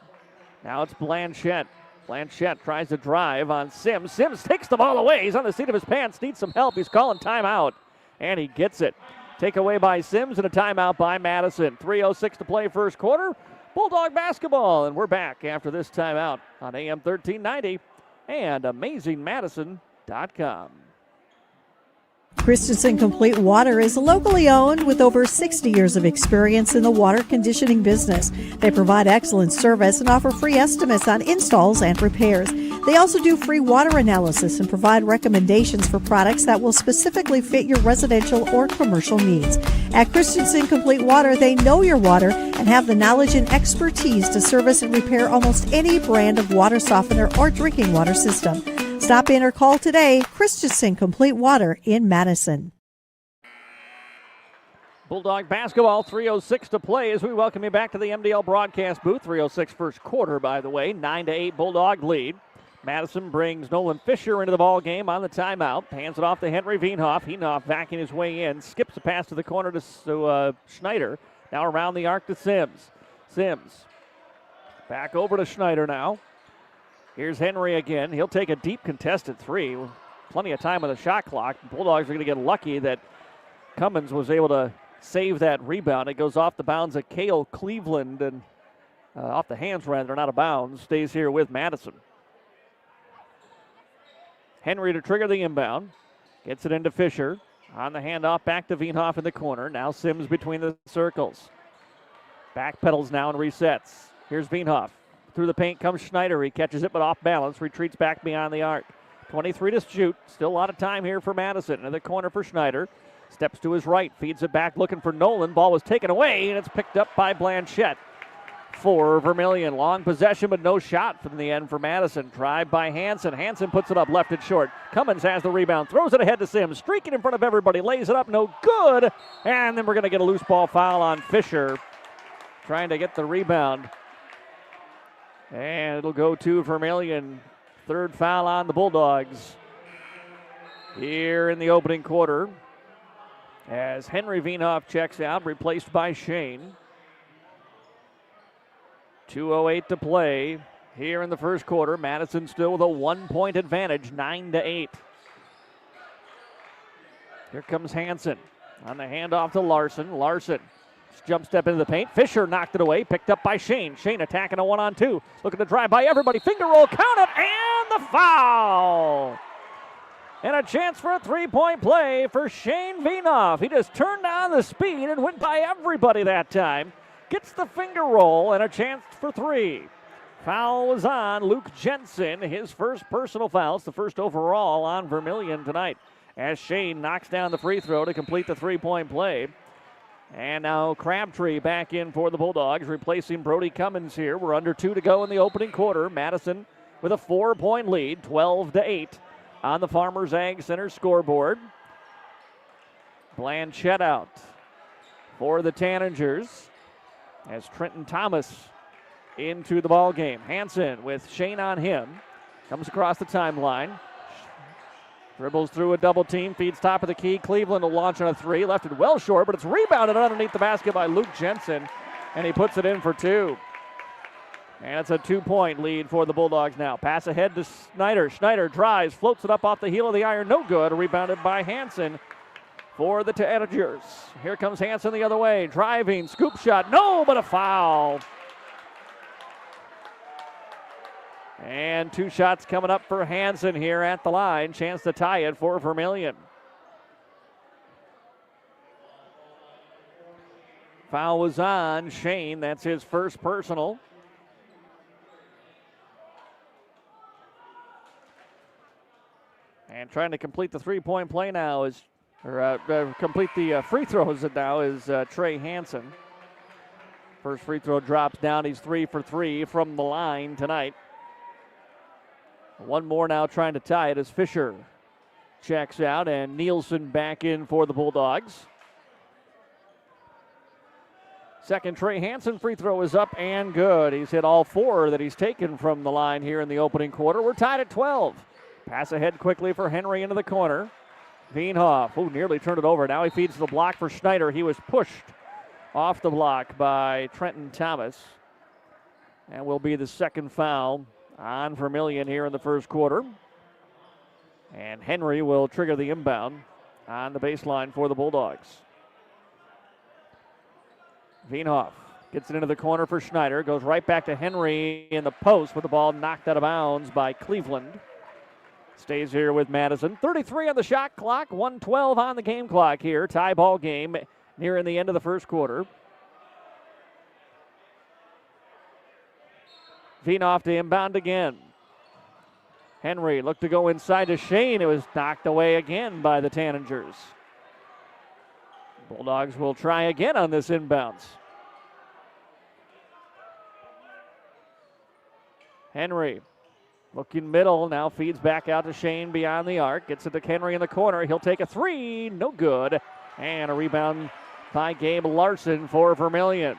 Now it's Blanchette. Blanchette tries to drive on Sims. Sims takes the ball away. He's on the seat of his pants. Needs some help. He's calling timeout. And he gets it. Takeaway by Sims and a timeout by Madison. 3:06 to play first quarter. Bulldog basketball. And we're back after this timeout on AM 1390 and AmazingMadison.com. Christensen Complete Water is locally owned with over 60 years of experience in the water conditioning business. They provide excellent service and offer free estimates on installs and repairs. They also do free water analysis and provide recommendations for products that will specifically fit your residential or commercial needs. At Christensen Complete Water, they know your water and have the knowledge and expertise to service and repair almost any brand of water softener or drinking water system. Stop in or call today. Christensen Complete Water in Madison. Bulldog basketball, 3:06 to play as we welcome you back to the MDL broadcast booth. 3:06 first quarter, by the way. 9-8 Bulldog lead. Madison brings Nolan Fisher into the ball game on the timeout. Hands it off to Henry Veenhoff. Veenhoff backing his way in. Skips a pass to the corner to Schneider. Now around the arc to Sims. Sims back over to Schneider now. Here's Henry again. He'll take a deep contested 3. Plenty of time on the shot clock. The Bulldogs are going to get lucky that Cummins was able to save that rebound. It goes off the bounds of Cale Cleveland and off the hands rather, not out of bounds. Stays here with Madison. Henry to trigger the inbound. Gets it into Fisher. On the handoff, back to Veenhoff in the corner. Now Sims between the circles. Backpedals now and resets. Here's Veenhoff. Through the paint comes Schneider. He catches it, but off balance. Retreats back beyond the arc. 23 to shoot. Still a lot of time here for Madison. In the corner for Schneider. Steps to his right. Feeds it back looking for Nolan. Ball was taken away, and it's picked up by Blanchette for Vermillion. Long possession, but no shot from the end for Madison. Drive by Hansen. Hansen puts it up left and short. Cummins has the rebound. Throws it ahead to Sims. Streaking in front of everybody. Lays it up. No good. And then we're going to get a loose ball foul on Fisher. Trying to get the rebound. And it'll go to Vermillion. Third foul on the Bulldogs here in the opening quarter. As Henry Veenhoff checks out, replaced by Shane. 2:08 to play here in the first quarter. Madison still with a 1-point advantage, 9-8. Here comes Hansen on the handoff to Larson. Larson jump step into the paint. Fisher knocked it away, picked up by Shane. Shane attacking a 1-on-2. Looking to drive by everybody. Finger roll, count it, and the foul. And a chance for a three-point play for Shane Veenhoff. He just turned on the speed and went by everybody that time. Gets the finger roll and a chance for three. Foul was on Luke Jensen, his first personal foul. It's the first overall on Vermillion tonight, as Shane knocks down the free throw to complete the three-point play. And now Crabtree back in for the Bulldogs, replacing Brody Cummins here. We're under 2 to go in the opening quarter. Madison with a 4-point lead, 12-8 on the Farmers Ag Center scoreboard. Blanchette out for the Tanagers as Trenton Thomas into the ball game. Hansen with Shane on him. Comes across the timeline. Dribbles through a double team. Feeds top of the key. Cleveland will launch on a three. Left it well short, but it's rebounded underneath the basket by Luke Jensen. And he puts it in for two. And it's a 2-point lead for the Bulldogs now. Pass ahead to Schneider. Schneider drives, floats it up off the heel of the iron. No good. Rebounded by Hansen for the Tanagers. Here comes Hansen the other way. Driving, scoop shot. No, but a foul. And 2 shots coming up for Hansen here at the line. Chance to tie it for Vermillion. Foul was on Shane. That's his first personal. And trying to complete the three-point play now is, complete the free throws now is Trey Hansen. First free throw drops down. He's 3 for 3 from the line tonight. One more now trying to tie it as Fisher checks out, and Nielsen back in for the Bulldogs. Second Trey Hansen free throw is up and good. He's hit all 4 that he's taken from the line here in the opening quarter. We're tied at 12. Pass ahead quickly for Henry into the corner. Veenhoff, nearly turned it over. Now he feeds the block for Schneider. He was pushed off the block by Trenton Thomas. And will be the second foul on Vermillion here in the first quarter. And Henry will trigger the inbound on the baseline for the Bulldogs. Veenhoff gets it into the corner for Schneider. Goes right back to Henry in the post with the ball knocked out of bounds by Cleveland. Stays here with Madison. 33 on the shot clock, 1:12 on the game clock here. Tie ball game nearing the end of the first quarter. Veenhoff to inbound again. Henry looked to go inside to Shane. It was knocked away again by the Tanagers. Bulldogs will try again on this inbounds. Henry looking middle, now feeds back out to Shane beyond the arc. Gets it to Henry in the corner. He'll take a three. No good. And a rebound by Gabe Larson for Vermillion.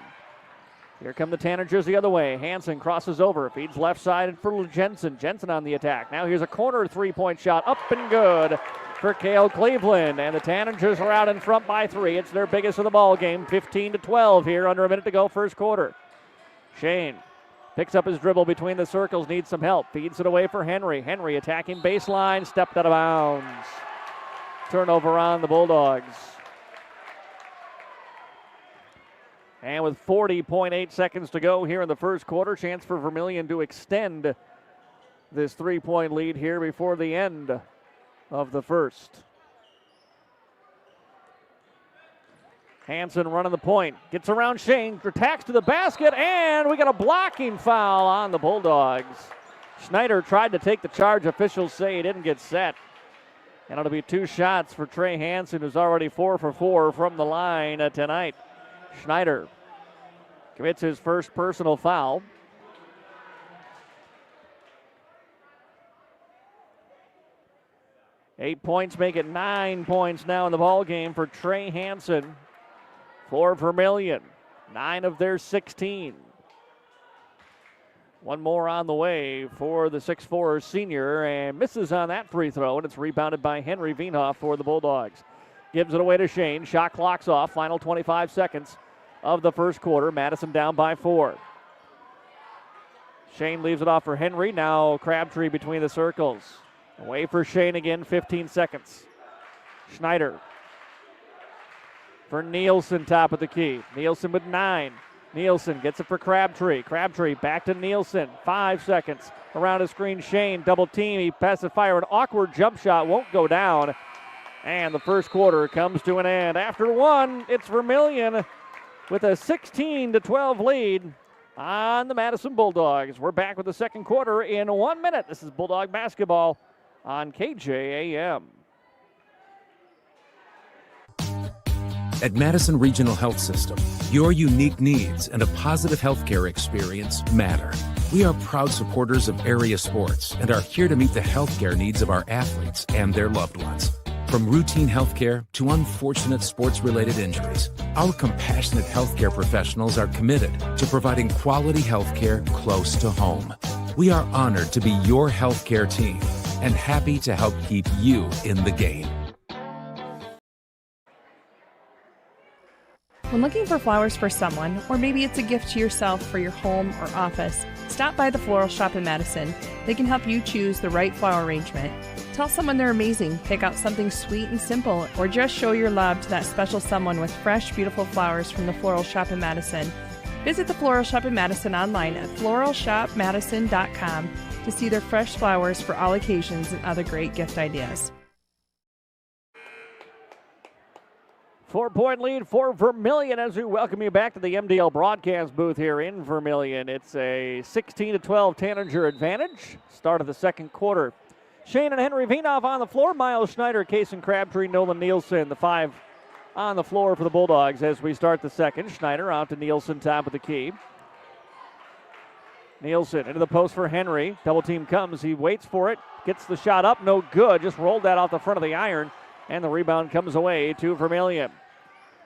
Here come the Tanagers the other way. Hansen crosses over, feeds left side for Jensen. Jensen on the attack. Now here's a corner three-point shot. Up and good for Cale Cleveland. And the Tanagers are out in front by 3. It's their biggest of the ball game. 15-12 here, under a minute to go first quarter. Shane picks up his dribble between the circles, needs some help. Feeds it away for Henry. Henry attacking baseline, stepped out of bounds. Turnover on the Bulldogs. And with 40.8 seconds to go here in the first quarter, chance for Vermillion to extend this 3-point lead here before the end of the first. Hansen running the point. Gets around Shane. Attacks to the basket. And we got a blocking foul on the Bulldogs. Schneider tried to take the charge. Officials say he didn't get set. And it'll be 2 shots for Trey Hansen, who's already 4 for 4 from the line tonight. Schneider commits his first personal foul. Eight points make it 9 points now in the ball game for Trey Hansen for Vermillion. 9 of their 16. One more on the way for the 6'4 senior, and misses on that free throw, and it's rebounded by Henry Wienhoff for the Bulldogs. Gives it away to Shane. Shot clock's off. Final 25 seconds of the first quarter. Madison down by 4. Shane leaves it off for Henry. Now Crabtree between the circles. Away for Shane again, 15 seconds. Schneider for Nielsen, top of the key. Nielsen with 9. Nielsen gets it for Crabtree. Crabtree back to Nielsen. 5 seconds. Around a screen, Shane double team. He passes fire. An awkward jump shot won't go down. And the first quarter comes to an end. After 1, it's Vermillion with a 16-12 lead on the Madison Bulldogs. We're back with the second quarter in 1 minute. This is Bulldog basketball on KJAM. At Madison Regional Health System, your unique needs and a positive healthcare experience matter. We are proud supporters of area sports and are here to meet the healthcare needs of our athletes and their loved ones. From routine healthcare to unfortunate sports-related injuries, our compassionate healthcare professionals are committed to providing quality healthcare close to home. We are honored to be your healthcare team and happy to help keep you in the game. When looking for flowers for someone, or maybe it's a gift to yourself for your home or office, stop by the Floral Shop in Madison. They can help you choose the right flower arrangement. Tell someone they're amazing, pick out something sweet and simple, or just show your love to that special someone with fresh, beautiful flowers from the Floral Shop in Madison. Visit the Floral Shop in Madison online at floralshopmadison.com to see their fresh flowers for all occasions and other great gift ideas. 4-point lead for Vermillion as we welcome you back to the MDL broadcast booth here in Vermillion. It's a 16-12 Tanager advantage. Start of the second quarter. Shane and Henry Wienhoff on the floor. Miles Schneider, Kason Crabtree, Nolan Nielsen, the 5 on the floor for the Bulldogs as we start the second. Schneider out to Nielsen, top of the key. Nielsen into the post for Henry. Double team comes. He waits for it. Gets the shot up. No good. Just rolled that off the front of the iron. And the rebound comes away to Vermillion.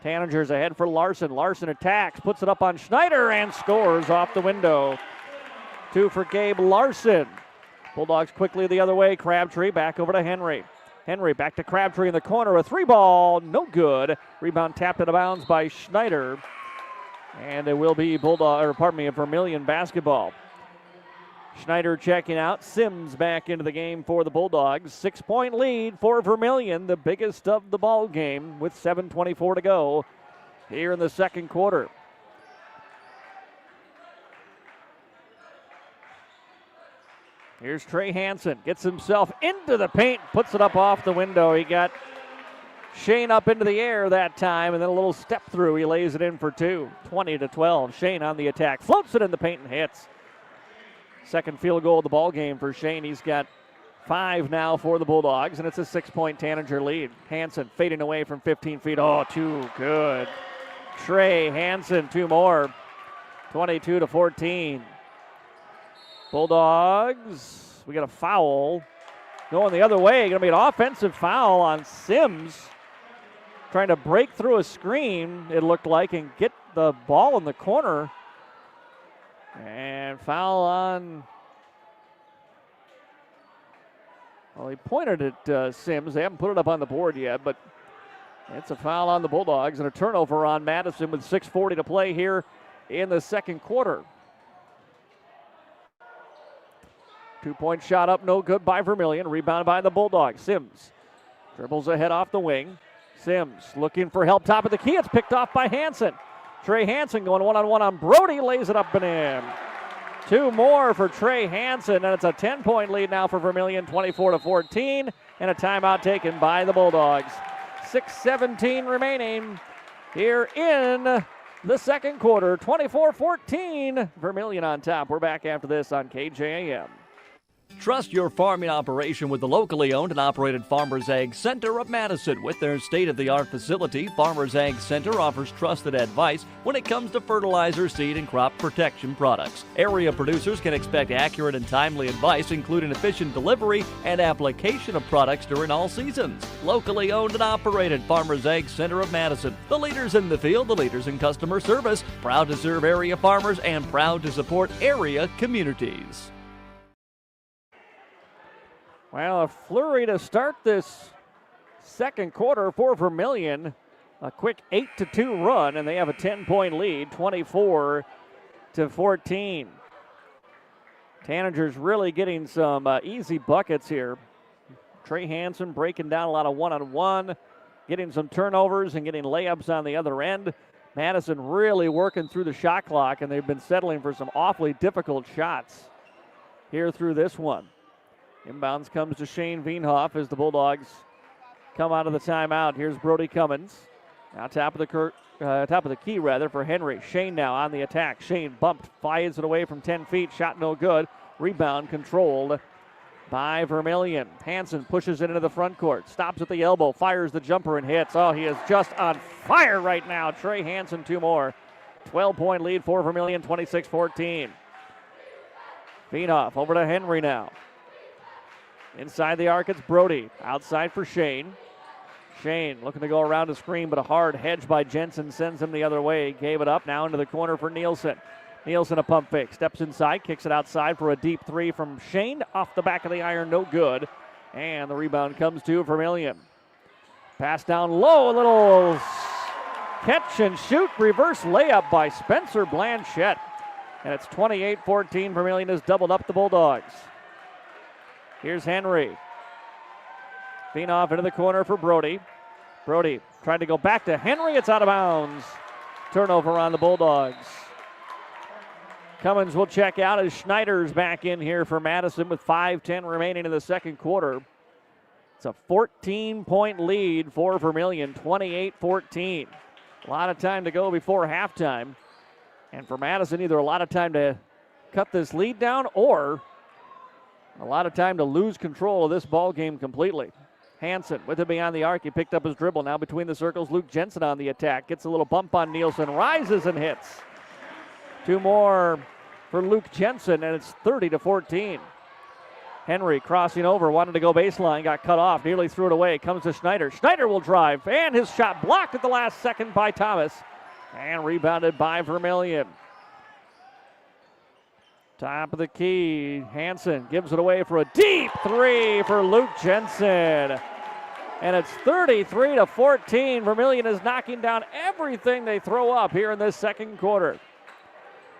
Tanagers ahead for Larson. Larson attacks, puts it up on Schneider, and scores off the window. 2 for Gabe Larson. Bulldogs quickly the other way. Crabtree back over to Henry. Henry back to Crabtree in the corner. A 3-ball, no good. Rebound tapped out of bounds by Schneider. And it will be Vermillion basketball. Schneider checking out. Sims back into the game for the Bulldogs. 6-point lead for Vermillion, the biggest of the ball game with 7:24 to go here in the second quarter. Here's Trey Hansen. Gets himself into the paint. Puts it up off the window. He got Shane up into the air that time, and then a little step through. He lays it in for 2. 20-12. Shane on the attack. Floats it in the paint and hits. Second field goal of the ball game for Shane. He's got 5 now for the Bulldogs, and it's a 6-point Tanager lead. Hansen fading away from 15 feet. Oh, too good. Trey Hansen, 2 more. 22-14. Bulldogs, we got a foul going the other way. Going to be an offensive foul on Sims. Trying to break through a screen, it looked like, and get the ball in the corner. And foul on, well, he pointed at Sims. They haven't put it up on the board yet, but it's a foul on the Bulldogs and a turnover on Madison with 6:40 to play here in the second quarter. 2-point shot up, no good by Vermillion. Rebounded by the Bulldogs. Sims dribbles ahead off the wing. Sims looking for help top of the key. It's picked off by Hansen. Trey Hansen going one-on-one on Brody, lays it up and in. 2 more for Trey Hansen, and it's a 10-point lead now for Vermillion, 24-14, and a timeout taken by the Bulldogs. 6:17 remaining here in the second quarter. 24-14, Vermillion on top. We're back after this on KJAM. Trust your farming operation with the locally owned and operated Farmers Ag Center of Madison. With their state-of-the-art facility, Farmers Ag Center offers trusted advice when it comes to fertilizer, seed, and crop protection products. Area producers can expect accurate and timely advice, including efficient delivery and application of products during all seasons. Locally owned and operated Farmers Ag Center of Madison. The leaders in the field, the leaders in customer service, proud to serve area farmers and proud to support area communities. Well, a flurry to start this second quarter for Vermillion. A quick 8-2 run, and they have a 10-point lead, 24-14. Tanagers really getting some easy buckets here. Trey Hansen breaking down a lot of one-on-one, getting some turnovers and getting layups on the other end. Madison really working through the shot clock, and they've been settling for some awfully difficult shots here through this one. Inbounds comes to Shane Veenhoff as the Bulldogs come out of the timeout. Here's Brody Cummins. Now top of the key for Henry. Shane now on the attack. Shane bumped, fires it away from 10 feet. Shot no good. Rebound controlled by Vermillion. Hansen pushes it into the front court. Stops at the elbow. Fires the jumper and hits. Oh, he is just on fire right now. Trey Hansen, 2 more. 12-point lead for Vermillion, 26-14. Veenhoff over to Henry now. Inside the arc, it's Brody. Outside for Shane. Shane looking to go around the screen, but a hard hedge by Jensen sends him the other way. Gave it up now into the corner for Nielsen. Nielsen a pump fake. Steps inside, kicks it outside for a deep 3 from Shane. Off the back of the iron, no good. And the rebound comes to Vermillion. Pass down low, a little catch and shoot. Reverse layup by Spencer Blanchette. And it's 28-14. Vermillion has doubled up the Bulldogs. Here's Henry. Veenhoff into the corner for Brody. Brody trying to go back to Henry. It's out of bounds. Turnover on the Bulldogs. Cummins will check out as Schneider's back in here for Madison with 5:10 remaining in the second quarter. It's a 14-point lead for Vermillion, 28-14. A lot of time to go before halftime. And for Madison, either a lot of time to cut this lead down or a lot of time to lose control of this ball game completely. Hansen with it beyond the arc. He picked up his dribble. Now between the circles, Luke Jensen on the attack. Gets a little bump on Nielsen. Rises and hits. 2 more for Luke Jensen, and it's 30-14. Henry crossing over. Wanted to go baseline. Got cut off. Nearly threw it away. Comes to Schneider. Schneider will drive. And his shot blocked at the last second by Thomas. And rebounded by Vermillion. Top of the key, Hansen gives it away for a deep 3 for Luke Jensen. And it's 33-14. Vermillion is knocking down everything they throw up here in this second quarter.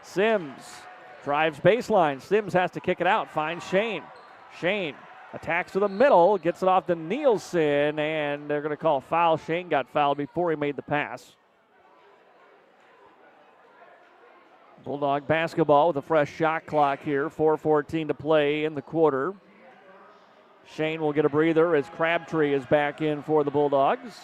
Sims drives baseline. Sims has to kick it out, finds Shane. Shane attacks to the middle, gets it off to Nielsen, and they're going to call foul. Shane got fouled before he made the pass. Bulldog basketball with a fresh shot clock here. 4:14 to play in the quarter. Shane will get a breather as Crabtree is back in for the Bulldogs.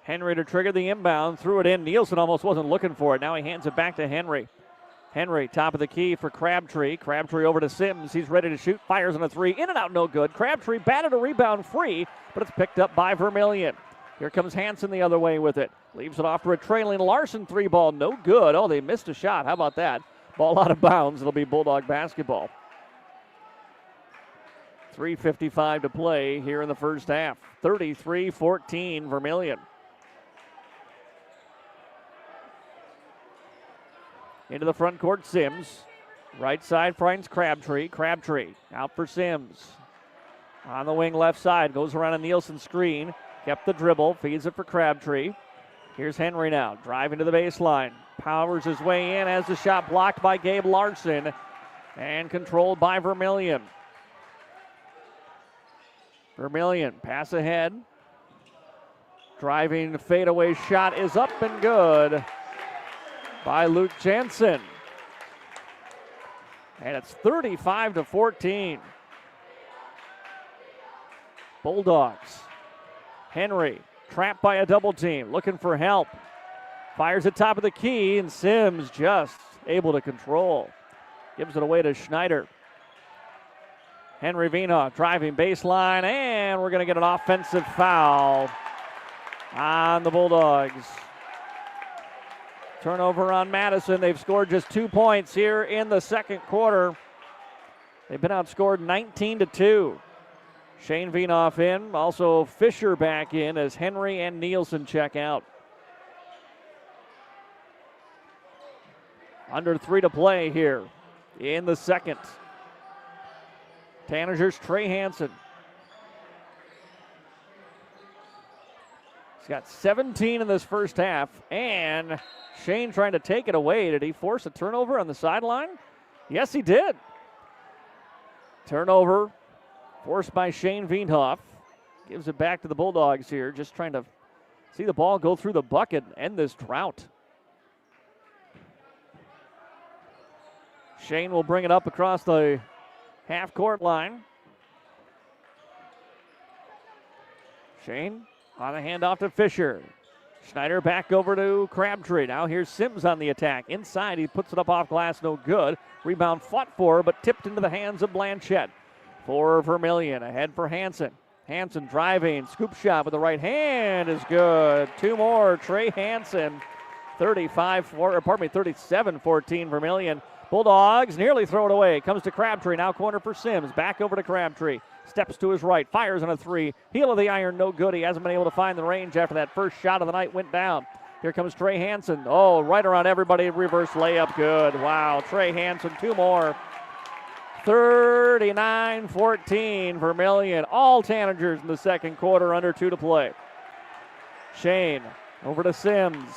Henry to trigger the inbound, threw it in. Nielsen almost wasn't looking for it. Now he hands it back to Henry. Henry, top of the key for Crabtree. Crabtree over to Sims. He's ready to shoot. Fires on a 3. In and out, no good. Crabtree batted a rebound free, but it's picked up by Vermillion. Here comes Hansen the other way with it. Leaves it off for a trailing Larson 3 ball. No good. Oh, they missed a shot. How about that? Ball out of bounds. It'll be Bulldog basketball. 3:55 to play here in the first half. 33-14 Vermillion. Into the front court, Sims. Right side finds Crabtree. Crabtree out for Sims. On the wing left side, goes around a Nielsen screen. Kept the dribble, feeds it for Crabtree. Here's Henry now, driving to the baseline. Powers his way in, has the shot blocked by Gabe Larson. And controlled by Vermillion. Vermillion, pass ahead. Driving fadeaway shot is up and good by Luke Jensen. And it's 35-14. Bulldogs. Henry trapped by a double team, looking for help. Fires at top of the key, and Sims just able to control. Gives it away to Schneider. Henry Veenhoff driving baseline, and we're going to get an offensive foul on the Bulldogs. Turnover on Madison. They've scored just 2 points here in the second quarter. They've been outscored 19-2. Shane Veenhoff in, also Fisher back in as Henry and Nielsen check out. Under 3 to play here in the second. Tanagers, Trey Hansen. He's got 17 in this first half, and Shane trying to take it away. Did he force a turnover on the sideline? Yes, he did. Turnover forced by Shane Veenhoff. Gives it back to the Bulldogs here, just trying to see the ball go through the bucket and end this drought. Shane will bring it up across the half-court line. Shane on the handoff to Fisher. Schneider back over to Crabtree. Now here's Sims on the attack. Inside, he puts it up off glass, no good. Rebound fought for, but tipped into the hands of Blanchette. For Vermillion, ahead for Hansen. Hansen driving, scoop shot with the right hand is good. 2 more, Trey Hansen. 37-14 Vermillion. Bulldogs nearly throw it away. Comes to Crabtree, now corner for Sims. Back over to Crabtree. Steps to his right, fires on a 3. Heel of the iron, no good. He hasn't been able to find the range after that first shot of the night went down. Here comes Trey Hansen. Oh, right around everybody, reverse layup, good. Wow, Trey Hansen, 2 more. 39-14 Vermillion. All Tanagers in the second quarter, under 2 to play. Shane over to Sims.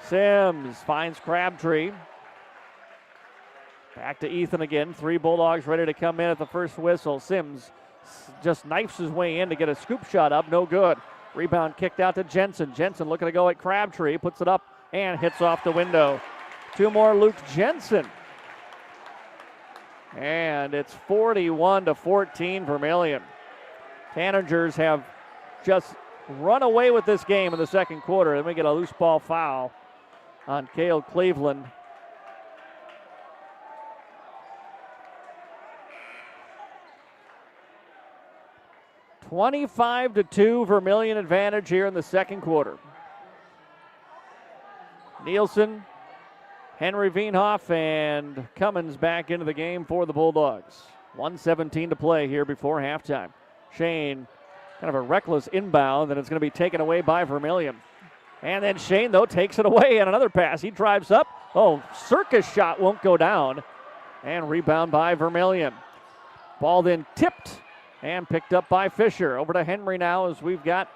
Sims finds Crabtree. Back to Ethan again. 3 Bulldogs ready to come in at the first whistle. Sims just knifes his way in to get a scoop shot up. No good. Rebound kicked out to Jensen. Jensen looking to go at Crabtree. Puts it up and hits off the window. 2 more, Luke Jensen. And it's 41-14 Vermillion. Tanagers have just run away with this game in the second quarter. Then we get a loose ball foul on Cale Cleveland. 25-2 Vermillion advantage here in the second quarter. Nielsen, Henry Veenhoff, and Cummins back into the game for the Bulldogs. 1:17 to play here before halftime. Shane, kind of a reckless inbound, and it's going to be taken away by Vermillion. And then Shane, though, takes it away on another pass. He drives up. Oh, circus shot won't go down. And rebound by Vermillion. Ball then tipped and picked up by Fisher. Over to Henry now as we've got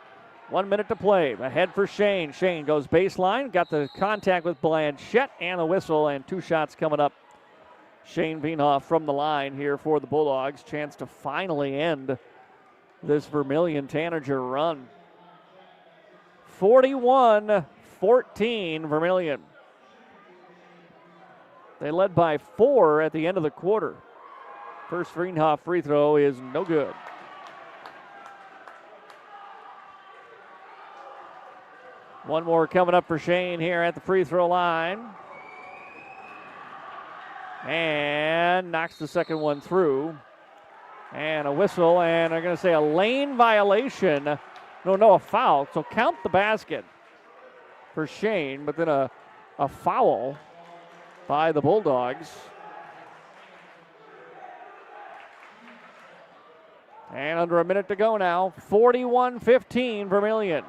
1 minute to play. Ahead for Shane. Shane goes baseline. Got the contact with Blanchette and a whistle, and 2 shots coming up. Shane Veenhoff from the line here for the Bulldogs. Chance to finally end this Vermillion Tanager run. 41-14 Vermillion. They led by 4 at the end of the quarter. First Veenhoff free throw is no good. One more coming up for Shane here at the free throw line. And knocks the second one through. And a whistle, and they're going to say a lane violation. No, a foul. So count the basket for Shane, but then a foul by the Bulldogs. And under a minute to go now. 41-15 Vermillion.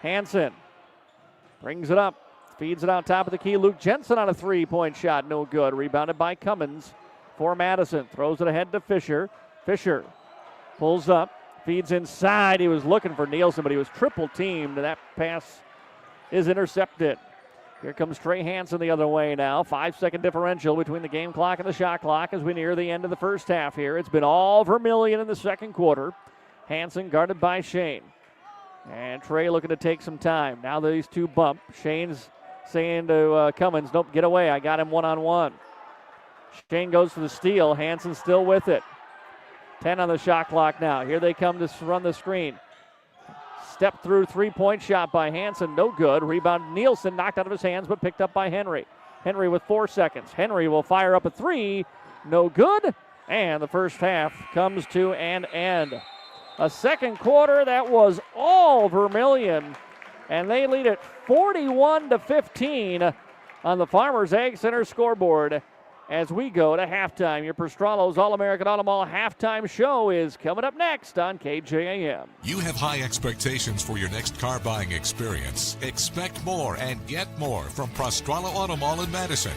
Hansen brings it up, feeds it out top of the key. Luke Jensen on a 3-point shot, no good. Rebounded by Cummins for Madison. Throws it ahead to Fisher. Fisher pulls up, feeds inside. He was looking for Nielsen, but he was triple teamed, and that pass is intercepted. Here comes Trey Hansen the other way now. 5-second differential between the game clock and the shot clock as we near the end of the first half here. It's been all Vermillion in the second quarter. Hansen guarded by Shane. And Trey looking to take some time. Now these 2 bump. Shane's saying to Cummins, nope, get away. I got him one-on-one. Shane goes for the steal. Hansen still with it. 10 on the shot clock now. Here they come to run the screen. Step through three-point shot by Hansen. No good. Rebound Nielsen knocked out of his hands but picked up by Henry. Henry with 4 seconds. Henry will fire up a three. No good. And the first half comes to an end. A second quarter that was all Vermillion. And they lead it 41-15 on the Farmers Ag Center scoreboard as we go to halftime. Your Prostrolo's All-American Auto Mall halftime show is coming up next on KJAM. You have high expectations for your next car buying experience. Expect more and get more from Prostrolo Auto Mall in Madison.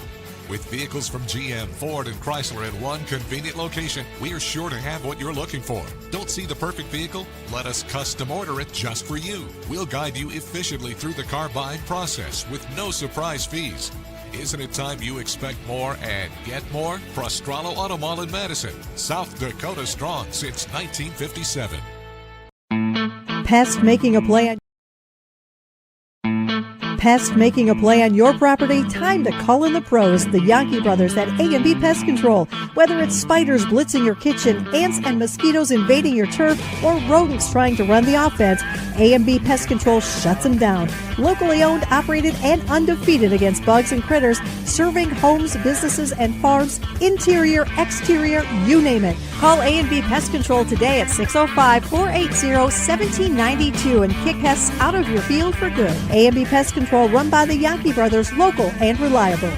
With vehicles from GM, Ford, and Chrysler in one convenient location, we are sure to have what you're looking for. Don't see the perfect vehicle? Let us custom order it just for you. We'll guide you efficiently through the car buying process with no surprise fees. Isn't it time you expect more and get more? Prostrolo Auto Mall in Madison, South Dakota strong since 1957. Pest making a play on your property? Time to call in the pros, the Yankee brothers at A&B Pest Control. Whether it's spiders blitzing your kitchen, ants and mosquitoes invading your turf, or rodents trying to run the offense, A&B Pest Control shuts them down. Locally owned, operated, and undefeated against bugs and critters, serving homes, businesses, and farms, interior, exterior, you name it. Call A&B Pest Control today at 605-480-1792 and kick pests out of your field for good. A&B Pest Control, run by the Yankee brothers, local and reliable.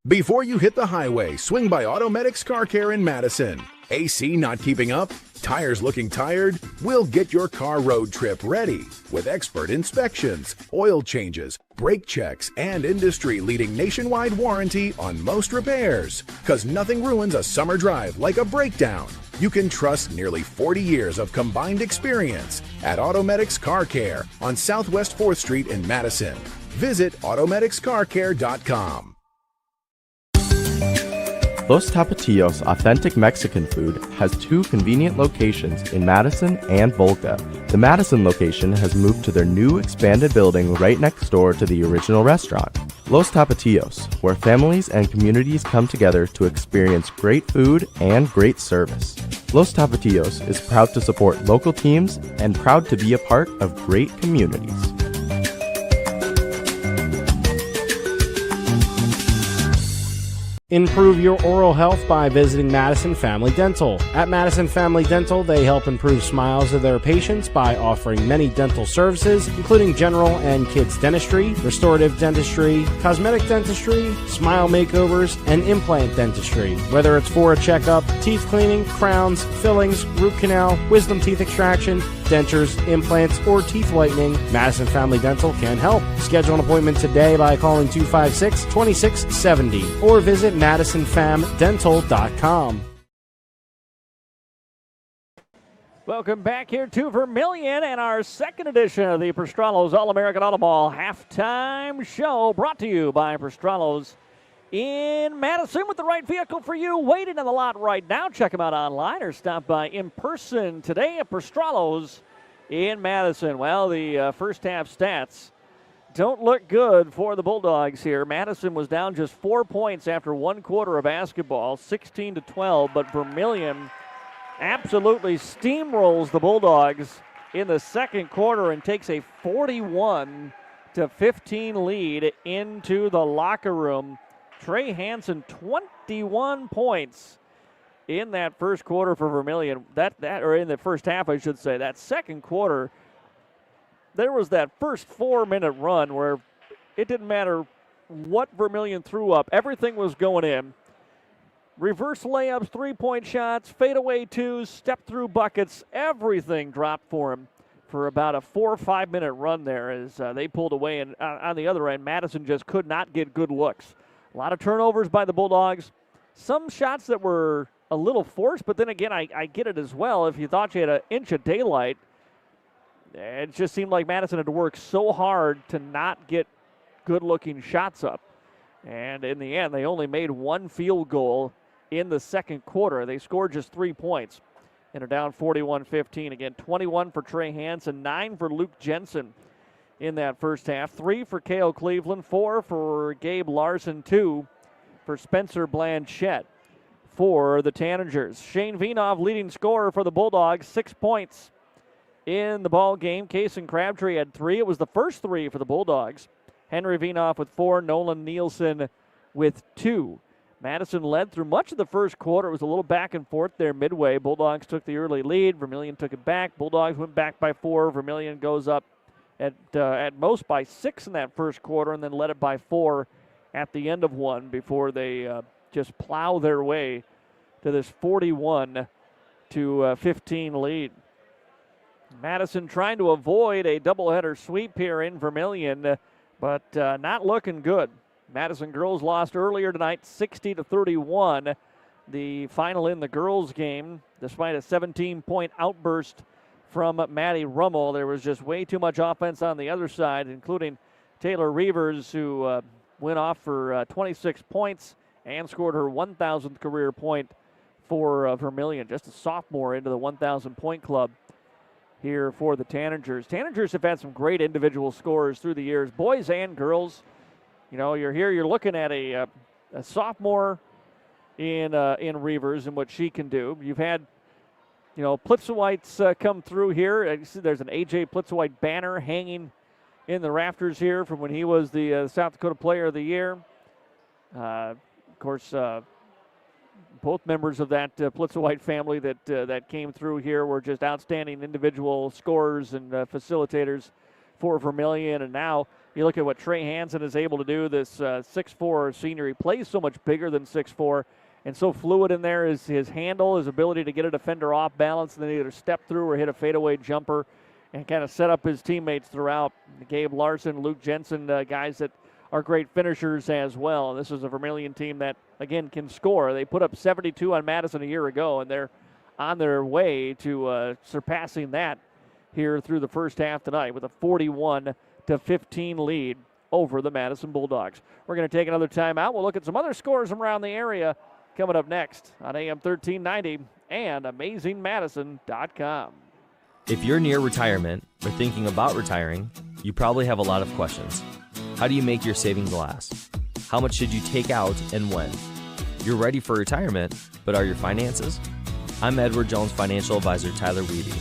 Before you hit the highway, swing by Automedics Car Care in Madison. AC not keeping up? Tires looking tired? We'll get your car road trip ready with expert inspections, oil changes, brake checks, and industry-leading nationwide warranty on most repairs. Because nothing ruins a summer drive like a breakdown. You can trust nearly 40 years of combined experience at Automedics Car Care on Southwest 4th Street in Madison. Visit automedicscarcare.com. Los Tapatios Authentic Mexican Food has 2 convenient locations in Madison and Volca. The Madison location has moved to their new expanded building right next door to the original restaurant. Los Tapatios, where families and communities come together to experience great food and great service. Los Tapatios is proud to support local teams and proud to be a part of great communities. Improve your oral health by visiting Madison Family Dental. At Madison Family Dental, they help improve smiles of their patients by offering many dental services, including general and kids dentistry, restorative dentistry, cosmetic dentistry, smile makeovers, and implant dentistry. Whether it's for a checkup, teeth cleaning, crowns, fillings, root canal, wisdom teeth extraction, dentures, implants, or teeth whitening, Madison Family Dental can help. Schedule an appointment today by calling 256-2670 or visit MadisonFamDental.com. Welcome back here to Vermillion and our second edition of the Prostrolo's All-American Auto Mall halftime show, brought to you by Prostrolo's in Madison, with the right vehicle for you waiting in the lot right now. Check them out online or stop by in person today at Prostrolo's in Madison. Well, the first half stats don't look good for the Bulldogs here. Madison was down just 4 points after one quarter of basketball, 16-12, but Vermillion absolutely steamrolls the Bulldogs in the second quarter and takes a 41-15 lead into the locker room. Trey Hansen, 21 points in that first quarter for Vermillion. Or in the first half, I should say. That second quarter, there was that first 4-minute run where it didn't matter what Vermillion threw up. Everything was going in. Reverse layups, three-point shots, fadeaway twos, step-through buckets, everything dropped for him for about a 4 or 5 minute run there as they pulled away. And on the other end, Madison just could not get good looks. A lot of turnovers by the Bulldogs. Some shots that were a little forced, but then again, I get it as well. If you thought you had an inch of daylight, it just seemed like Madison had to work so hard to not get good-looking shots up. And in the end, they only made one field goal in the second quarter. They scored just 3 points and are down 41-15. Again, 21 for Trey Hansen, 9 for Luke Jensen in that first half, 3 for Cale Cleveland, 4 for Gabe Larson, 2 for Spencer Blanchette for the Tanagers. Shane Venoff, leading scorer for the Bulldogs, 6 points in the ball game. Kason Crabtree had 3. It was the first 3 for the Bulldogs. Henry Venoff with 4, Nolan Nielsen with 2. Madison led through much of the first quarter. It was a little back and forth there midway. Bulldogs took the early lead. Vermillion took it back. Bulldogs went back by 4. Vermillion goes up at most by 6 in that first quarter and then led it by 4 at the end of one before they just plow their way to this 41-15 lead. Madison trying to avoid a doubleheader sweep here in Vermillion, but not looking good. Madison girls lost earlier tonight, 60-31. The final in the girls game, despite a 17-point outburst from Maddie Rummel. There was just way too much offense on the other side, including Taylor Reavers, who went off for 26 points and scored her 1,000th career point for Vermillion. Just a sophomore into the 1,000-point club here for the Tanagers. Tanagers have had some great individual scorers through the years, boys and girls. You know, you're looking at a sophomore in Reavers and what she can do. You've had, you know, Plitzowite's come through here. There's an A.J. Plitzowite banner hanging in the rafters here from when he was the South Dakota Player of the Year. Of course, both members of that Plitzowite family that came through here were just outstanding individual scorers and facilitators for Vermillion. And now you look at what Trey Hansen is able to do, this 6'4" senior. He plays so much bigger than 6'4", and so fluid in there is his handle, his ability to get a defender off balance and then either step through or hit a fadeaway jumper and kind of set up his teammates throughout. Gabe Larson, Luke Jensen, guys that are great finishers as well. And this is a Vermillion team that, again, can score. They put up 72 on Madison a year ago, and they're on their way to surpassing that here through the first half tonight with a 41-15 lead over the Madison Bulldogs. We're going to take another timeout. We'll look at some other scores from around the area coming up next on AM 1390 and AmazingMadison.com. If you're near retirement or thinking about retiring, you probably have a lot of questions. How do you make your savings last? How much should you take out and when? You're ready for retirement, but are your finances? I'm Edward Jones financial advisor Tyler Weedy.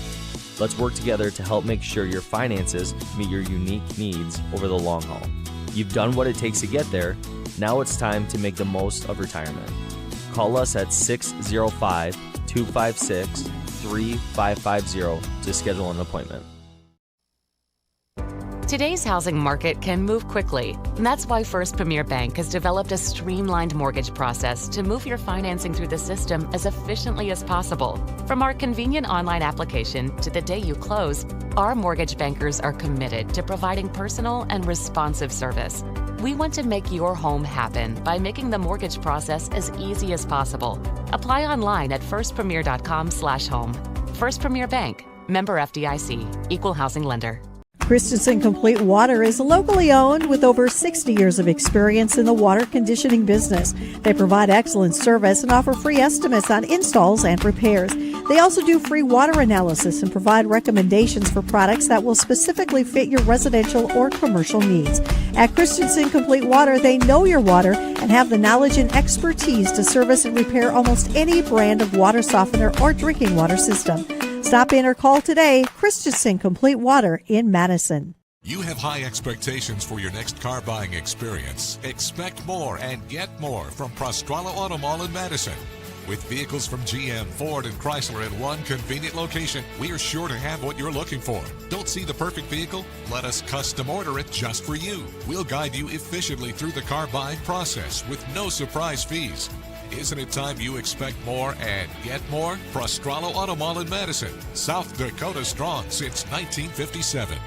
Let's work together to help make sure your finances meet your unique needs over the long haul. You've done what it takes to get there. Now it's time to make the most of retirement. Call us at 605-256-3550 to schedule an appointment. Today's housing market can move quickly, and that's why First Premier Bank has developed a streamlined mortgage process to move your financing through the system as efficiently as possible. From our convenient online application to the day you close, our mortgage bankers are committed to providing personal and responsive service. We want to make your home happen by making the mortgage process as easy as possible. Apply online at firstpremier.com/home. First Premier Bank, member FDIC, equal housing lender. Christensen Complete Water is locally owned with over 60 years of experience in the water conditioning business. They provide excellent service and offer free estimates on installs and repairs. They also do free water analysis and provide recommendations for products that will specifically fit your residential or commercial needs. At Christensen Complete Water, they know your water and have the knowledge and expertise to service and repair almost any brand of water softener or drinking water system. Stop in or call today. Christensen Complete Water in Madison. You have high expectations for your next car buying experience. Expect more and get more from Prostrala Auto Mall in Madison. With vehicles from GM, Ford, and Chrysler in one convenient location, we are sure to have what you're looking for. Don't see the perfect vehicle? Let us custom order it just for you. We'll guide you efficiently through the car buying process with no surprise fees. Isn't it time you expect more and get more? Prostrala Auto Mall in Madison, South Dakota strong since 1957.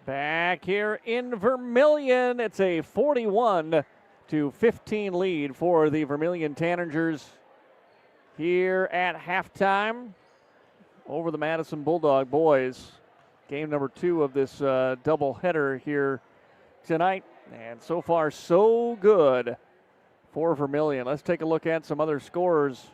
Back here in Vermillion, it's a 41-15 lead for the Vermillion Tanagers here at halftime over the Madison Bulldog boys. Game number 2 of this doubleheader here tonight. And so far, so good for Vermillion. Let's take a look at some other scorers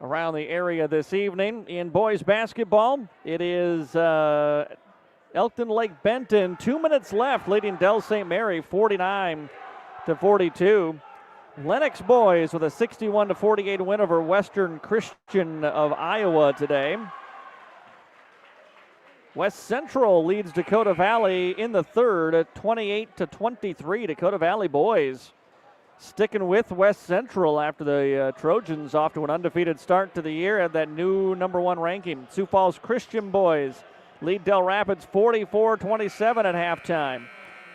around the area this evening. In boys basketball, it is Elkton Lake Benton. 2 minutes left, leading Del St. Mary 49-37. 42. Lennox boys with a 61-48 win over Western Christian of Iowa today. West Central leads Dakota Valley in the third at 28-23. Dakota Valley boys sticking with West Central after the Trojans off to an undefeated start to the year at that new number 1 ranking. Sioux Falls Christian boys lead Del Rapids 44-27 at halftime.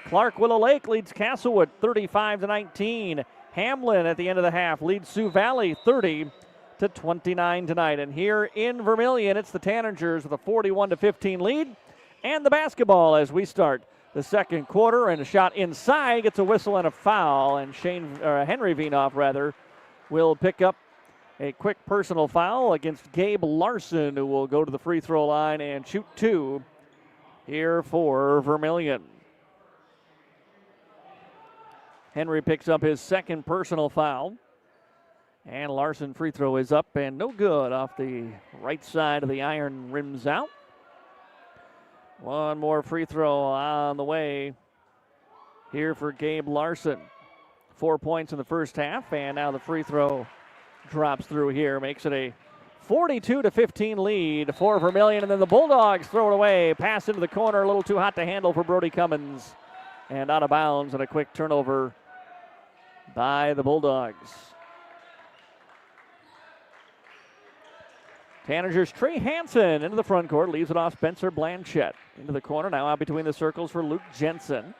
Clark Willow Lake leads Castlewood 35-19. Hamlin at the end of the half leads Sioux Valley 30-29 tonight. And here in Vermillion, it's the Tanagers with a 41-15 lead. And the basketball as we start the second quarter, and a shot inside gets a whistle and a foul. And Henry Vienoff will pick up a quick personal foul against Gabe Larson, who will go to the free throw line and shoot 2 here for Vermillion. Henry picks up his second personal foul. And Larson free throw is up and no good off the right side of the iron, rims out. One more free throw on the way here for Gabe Larson. 4 points in the first half, and now the free throw drops through here, makes it a 42-15 lead for Vermillion, and then the Bulldogs throw it away. Pass into the corner, a little too hot to handle for Brody Cummins, and out of bounds, and a quick turnover by the Bulldogs. Tanagers' Trey Hansen into the front court, leaves it off Spencer Blanchett. Into the corner, now out between the circles for Luke Jensen.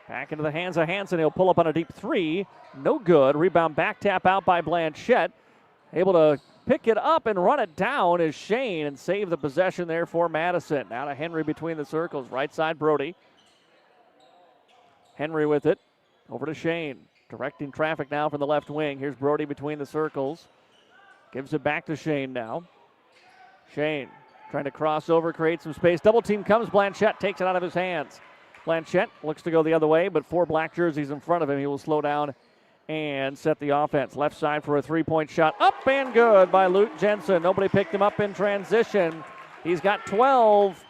Back into the hands of Hansen, he'll pull up on a deep three. No good. Rebound back tap out by Blanchett. Able to pick it up and run it down is Shane and save the possession there for Madison. Now to Henry between the circles. Right side, Brody. Henry with it. Over to Shane. Directing traffic now from the left wing. Here's Brody between the circles. Gives it back to Shane now. Shane trying to cross over, create some space. Double team comes. Blanchett takes it out of his hands. Blanchett looks to go the other way, but 4 black jerseys in front of him. He will slow down and set the offense. Left side for a three-point shot. Up and good by Luke Jensen. Nobody picked him up in transition. He's got 12,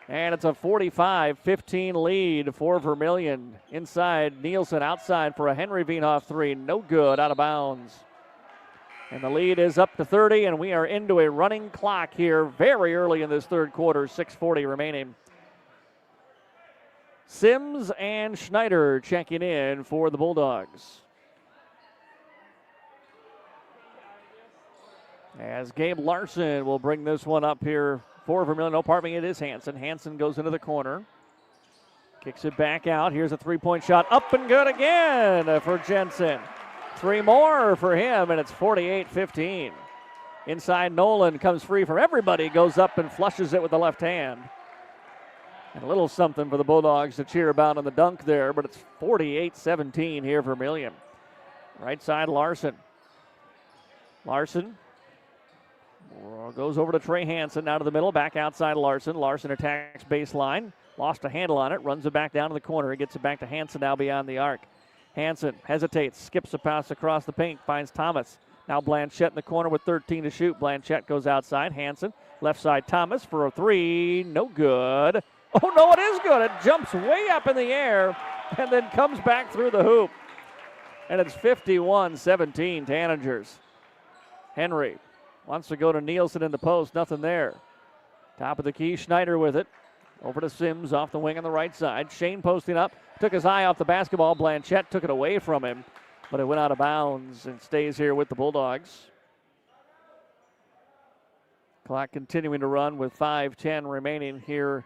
and it's a 45-15 lead for Vermillion. Inside, Nielsen outside for a Henry Vienoff three. No good, out of bounds. And the lead is up to 30, and we are into a running clock here very early in this third quarter. 6:40 remaining. Sims and Schneider checking in for the Bulldogs. As Gabe Larson will bring this one up here for Vermillion. No, pardon me, it is Hansen. Hansen goes into the corner. Kicks it back out. Here's a three-point shot. Up and good again for Jensen. 3 more for him, and it's 48-15. Inside, Nolan comes free from everybody. Goes up and flushes it with the left hand. And a little something for the Bulldogs to cheer about on the dunk there, but it's 48-17 here for Vermillion. Right side, Larson. Larson goes over to Trey Hansen, out of the middle, back outside Larson. Larson attacks baseline, lost a handle on it, runs it back down to the corner. He gets it back to Hansen now beyond the arc. Hansen hesitates, skips a pass across the paint, finds Thomas. Now Blanchett in the corner with 13 to shoot. Blanchett goes outside. Hansen, left side, Thomas for a three. No good. Oh, no, it is good. It jumps way up in the air and then comes back through the hoop. And it's 51-17 Tanagers. Henry wants to go to Nielsen in the post. Nothing there. Top of the key, Schneider with it. Over to Sims off the wing on the right side. Shane posting up. Took his eye off the basketball. Blanchett took it away from him, but it went out of bounds and stays here with the Bulldogs. Clock continuing to run with 5:10 remaining here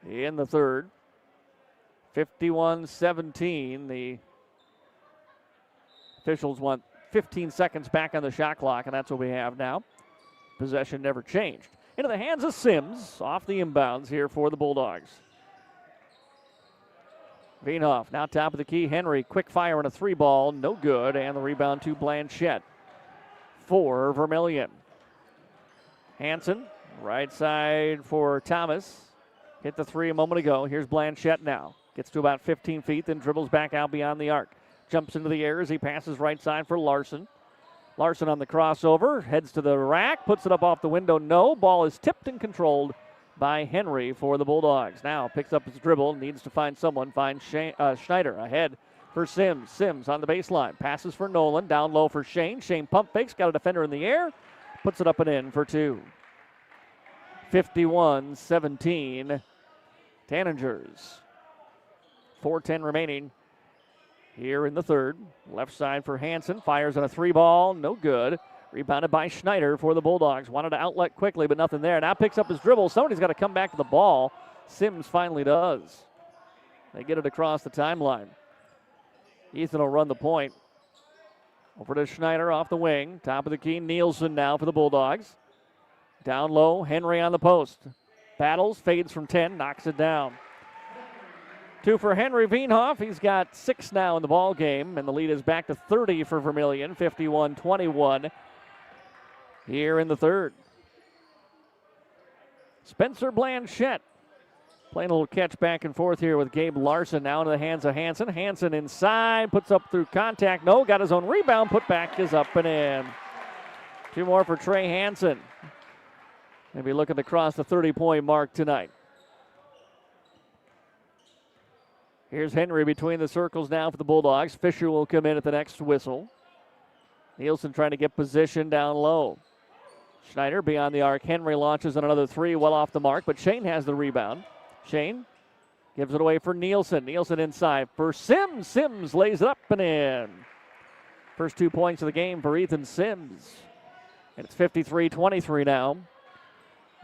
in the third. 51-17. The officials want 15 seconds back on the shot clock, and that's what we have now. Possession never changed. Into the hands of Sims, off the inbounds here for the Bulldogs. Vienoff now top of the key. Henry, quick fire and a three ball, no good, and the rebound to Blanchett for Vermillion. Hansen, right side for Thomas. Hit the three a moment ago. Here's Blanchett now. Gets to about 15 feet, then dribbles back out beyond the arc. Jumps into the air as he passes right side for Larson. Larson on the crossover, heads to the rack, puts it up off the window. No, ball is tipped and controlled by Henry for the Bulldogs. Now picks up his dribble, needs to find someone, finds Schneider ahead for Sims. Sims on the baseline. Passes for Nolan. Down low for Shane. Shane pump fakes. Got a defender in the air. Puts it up and in for two. 51-17. Tanagers. 4:10 remaining here in the third. Left side for Hansen. Fires on a three ball. No good. Rebounded by Schneider for the Bulldogs. Wanted to outlet quickly, but nothing there. Now picks up his dribble. Somebody's got to come back to the ball. Sims finally does. They get it across the timeline. Ethan will run the point. Over to Schneider off the wing. Top of the key, Nielsen now for the Bulldogs. Down low, Henry on the post. Battles, fades from 10, knocks it down. Two for Henry Veenhoff. He's got 6 now in the ball game, and the lead is back to 30 for Vermillion, 51-21 here in the third. Spencer Blanchette playing a little catch back and forth here with Gabe Larson now into the hands of Hansen. Hansen inside, puts up through contact. No, got his own rebound. Put back is up and in. 2 more for Trey Hansen. Maybe looking to cross the 30-point mark tonight. Here's Henry between the circles now for the Bulldogs. Fisher will come in at the next whistle. Nielsen trying to get position down low. Schneider beyond the arc. Henry launches on another 3, well off the mark, but Shane has the rebound. Shane gives it away for Nielsen. Nielsen inside for Sims. Sims lays it up and in. First 2 points of the game for Ethan Sims. And it's 53-23 now.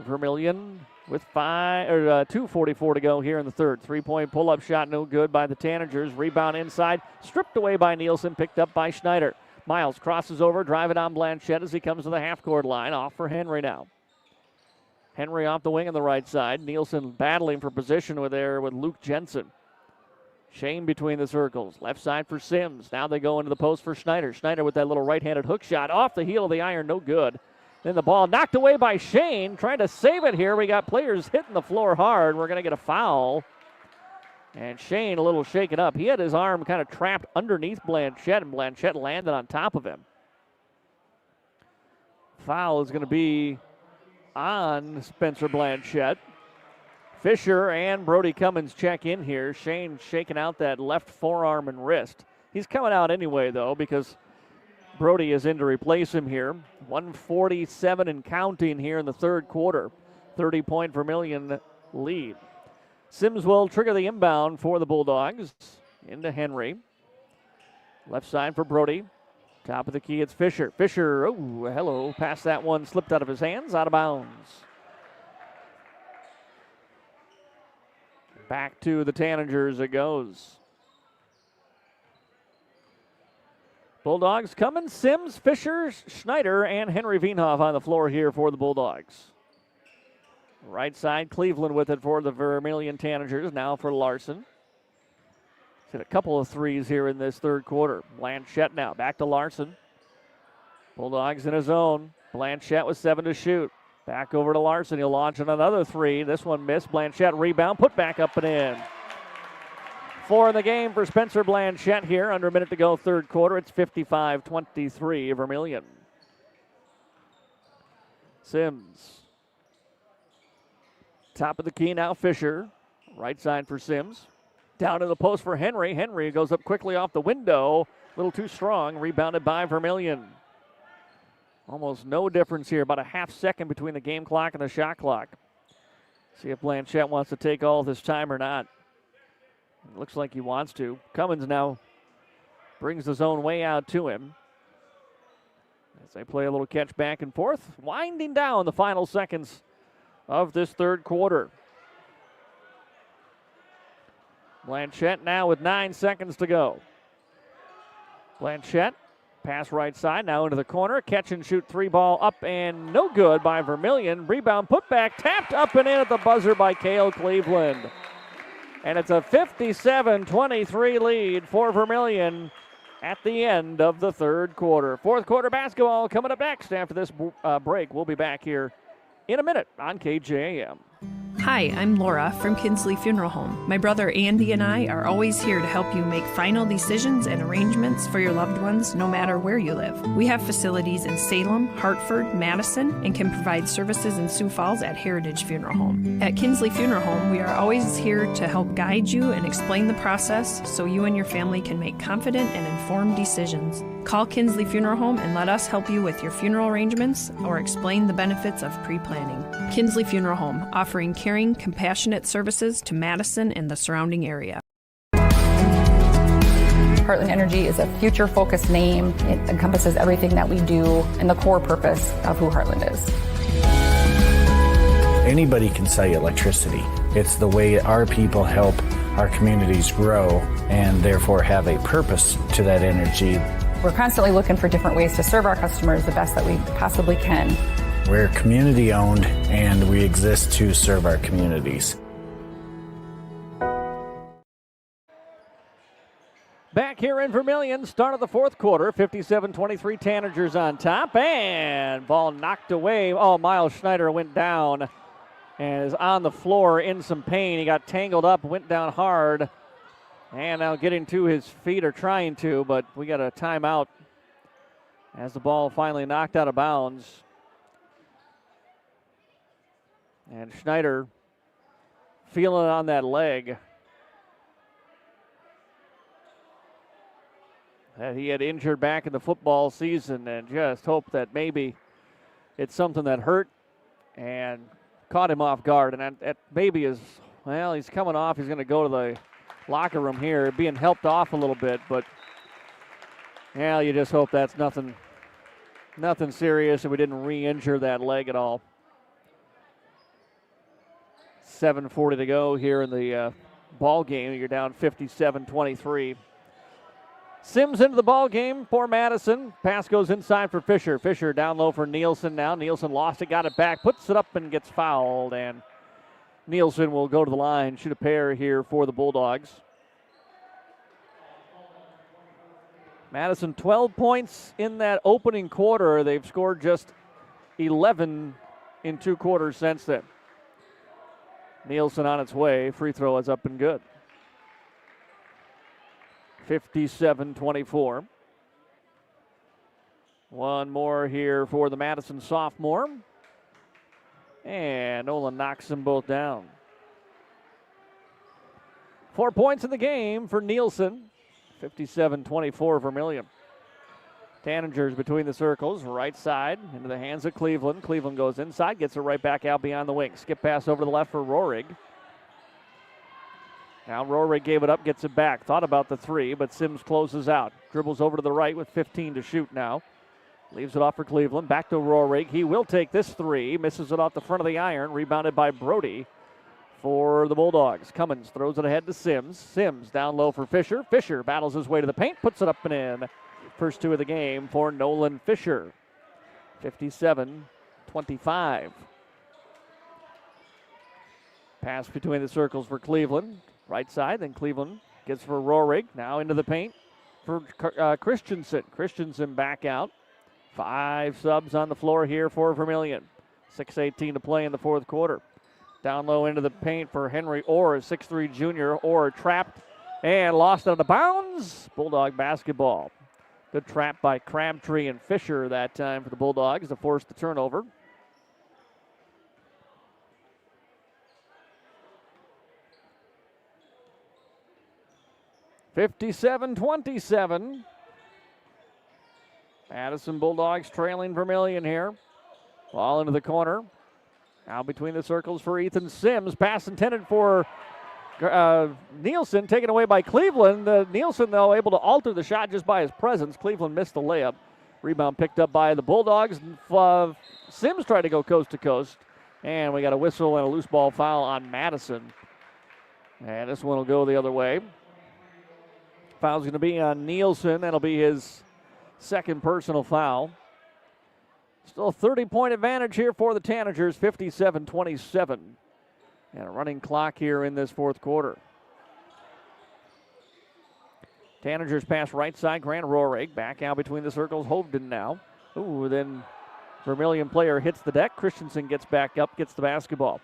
Vermillion with 2:44 to go here in the third. 3-point pull-up shot, no good by the Tanagers. Rebound inside, stripped away by Nielsen, picked up by Schneider. Miles crosses over, driving on Blanchette as he comes to the half-court line. Off for Henry now. Henry off the wing on the right side. Nielsen battling for position with Luke Jensen. Shane between the circles. Left side for Sims. Now they go into the post for Schneider. Schneider with that little right-handed hook shot. Off the heel of the iron, no good. Then the ball knocked away by Shane. Trying to save it here. We got players hitting the floor hard. We're going to get a foul. And Shane a little shaken up. He had his arm kind of trapped underneath Blanchette, and Blanchette landed on top of him. Foul is going to be on Spencer Blanchette. Fisher and Brody Cummins check in here. Shane shaking out that left forearm and wrist. He's coming out anyway, though, because Brody is in to replace him here. 147 and counting here in the third quarter. 30-point Vermillion lead. Sims will trigger the inbound for the Bulldogs. Into Henry. Left side for Brody. Top of the key, it's Fisher. Fisher, oh, hello. Past that one, slipped out of his hands, out of bounds. Back to the Tanagers it goes. Bulldogs coming. Sims, Fisher, Schneider, and Henry Veenhoff on the floor here for the Bulldogs. Right side, Cleveland with it for the Vermillion Tanagers. Now for Larson. He's hit a couple of threes here in this third quarter. Blanchette now, back to Larson. Bulldogs in his zone. Blanchette with 7 to shoot. Back over to Larson. He'll launch another 3. This one missed. Blanchette rebound, put back up and in. 4 in the game for Spencer Blanchette here. Under a minute to go, third quarter. It's 55-23 Vermillion. Sims. Top of the key now, Fisher. Right side for Sims. Down to the post for Henry. Henry goes up quickly off the window. A little too strong. Rebounded by Vermillion. Almost no difference here. About a half second between the game clock and the shot clock. See if Blanchette wants to take all this time or not. It looks like he wants to. Cummins now brings the zone way out to him. As they play a little catch back and forth. Winding down the final seconds of this third quarter. Blanchette now with 9 seconds to go. Blanchette, pass right side, now into the corner. Catch and shoot 3 ball up and no good by Vermillion. Rebound put back, tapped up and in at the buzzer by Cale Cleveland. And it's a 57-23 lead for Vermillion at the end of the third quarter. Fourth quarter basketball coming up next after this break. We'll be back here in a minute on KJAM. Hi, I'm Laura from Kinsley Funeral Home. My brother Andy and I are always here to help you make final decisions and arrangements for your loved ones no matter where you live. We have facilities in Salem, Hartford, Madison, and can provide services in Sioux Falls at Heritage Funeral Home. At Kinsley Funeral Home, we are always here to help guide you and explain the process so you and your family can make confident and informed decisions. Call Kinsley Funeral Home and let us help you with your funeral arrangements or explain the benefits of pre-planning. Kinsley Funeral Home, offering caring, compassionate services to Madison and the surrounding area. Heartland Energy is a future-focused name. It encompasses everything that we do and the core purpose of who Heartland is. Anybody can sell you electricity. It's the way our people help our communities grow and therefore have a purpose to that energy. We're constantly looking for different ways to serve our customers the best that we possibly can. We're community-owned and we exist to serve our communities. Back here in Vermillion, start of the fourth quarter, 57-23, Tanagers on top, and ball knocked away. Oh, Miles Schneider went down and is on the floor in some pain. He got tangled up, went down hard, and now getting to his feet or trying to, but we got a timeout as the ball finally knocked out of bounds. And Schneider feeling it on that leg that he had injured back in the football season, and just hope that maybe it's something that hurt and caught him off guard. And that maybe is, well, he's coming off. He's going to go to the locker room here, being helped off a little bit, but yeah, you just hope that's nothing serious and we didn't re-injure that leg at all. 7:40 to go here in the ball game. You're down 57-23. Sims into the ball game for Madison. Pass goes inside for Fisher. Fisher down low for Nielsen now. Nielsen lost it, got it back, puts it up and gets fouled, and Nielsen will go to the line, shoot a pair here for the Bulldogs. Madison 12 points in that opening quarter. They've scored just 11 in 2 quarters since then. Nielsen on its way. Free throw is up and good. 57-24. One more here for the Madison sophomore. And Nolan knocks them both down. 4 points in the game for Nielsen. 57-24 Vermillion. Tanagers between the circles, right side, into the hands of Cleveland. Cleveland goes inside, gets it right back out beyond the wing. Skip pass over to the left for Rohrig. Now Rohrig gave it up, gets it back. Thought about the three, but Sims closes out. Dribbles over to the right with 15 to shoot now. Leaves it off for Cleveland. Back to Rohrig. He will take this three. Misses it off the front of the iron. Rebounded by Brody for the Bulldogs. Cummins throws it ahead to Sims. Sims down low for Fisher. Fisher battles his way to the paint. Puts it up and in. First 2 of the game for Nolan Fisher. 57-25. Pass between the circles for Cleveland. Right side, then Cleveland gets for Rohrig. Now into the paint for Christensen. Christensen back out. 5 subs on the floor here for Vermillion. 6:18 to play in the fourth quarter. Down low into the paint for Henry Orr, 6'3 junior. Orr trapped and lost out of bounds. Bulldog basketball. Good trap by Crabtree and Fisher that time for the Bulldogs to force the turnover. (57-27). Madison Bulldogs trailing Vermillion here. Ball into the corner. Now between the circles for Ethan Sims. Pass intended for Nielsen, taken away by Cleveland. Nielsen, though, able to alter the shot just by his presence. Cleveland missed the layup. Rebound picked up by the Bulldogs. Sims tried to go coast to coast. And we got a whistle and a loose ball foul on Madison. And this one will go the other way. Foul's going to be on Nielsen. That'll be his second personal foul. Still a 30-point advantage here for the Tanagers, 57-27. And a running clock here in this fourth quarter. Tanagers pass right side, Grant Rohrig. Back out between the circles, Hovden now. Ooh, then Vermillion player hits the deck. Christensen gets back up, gets the basketball.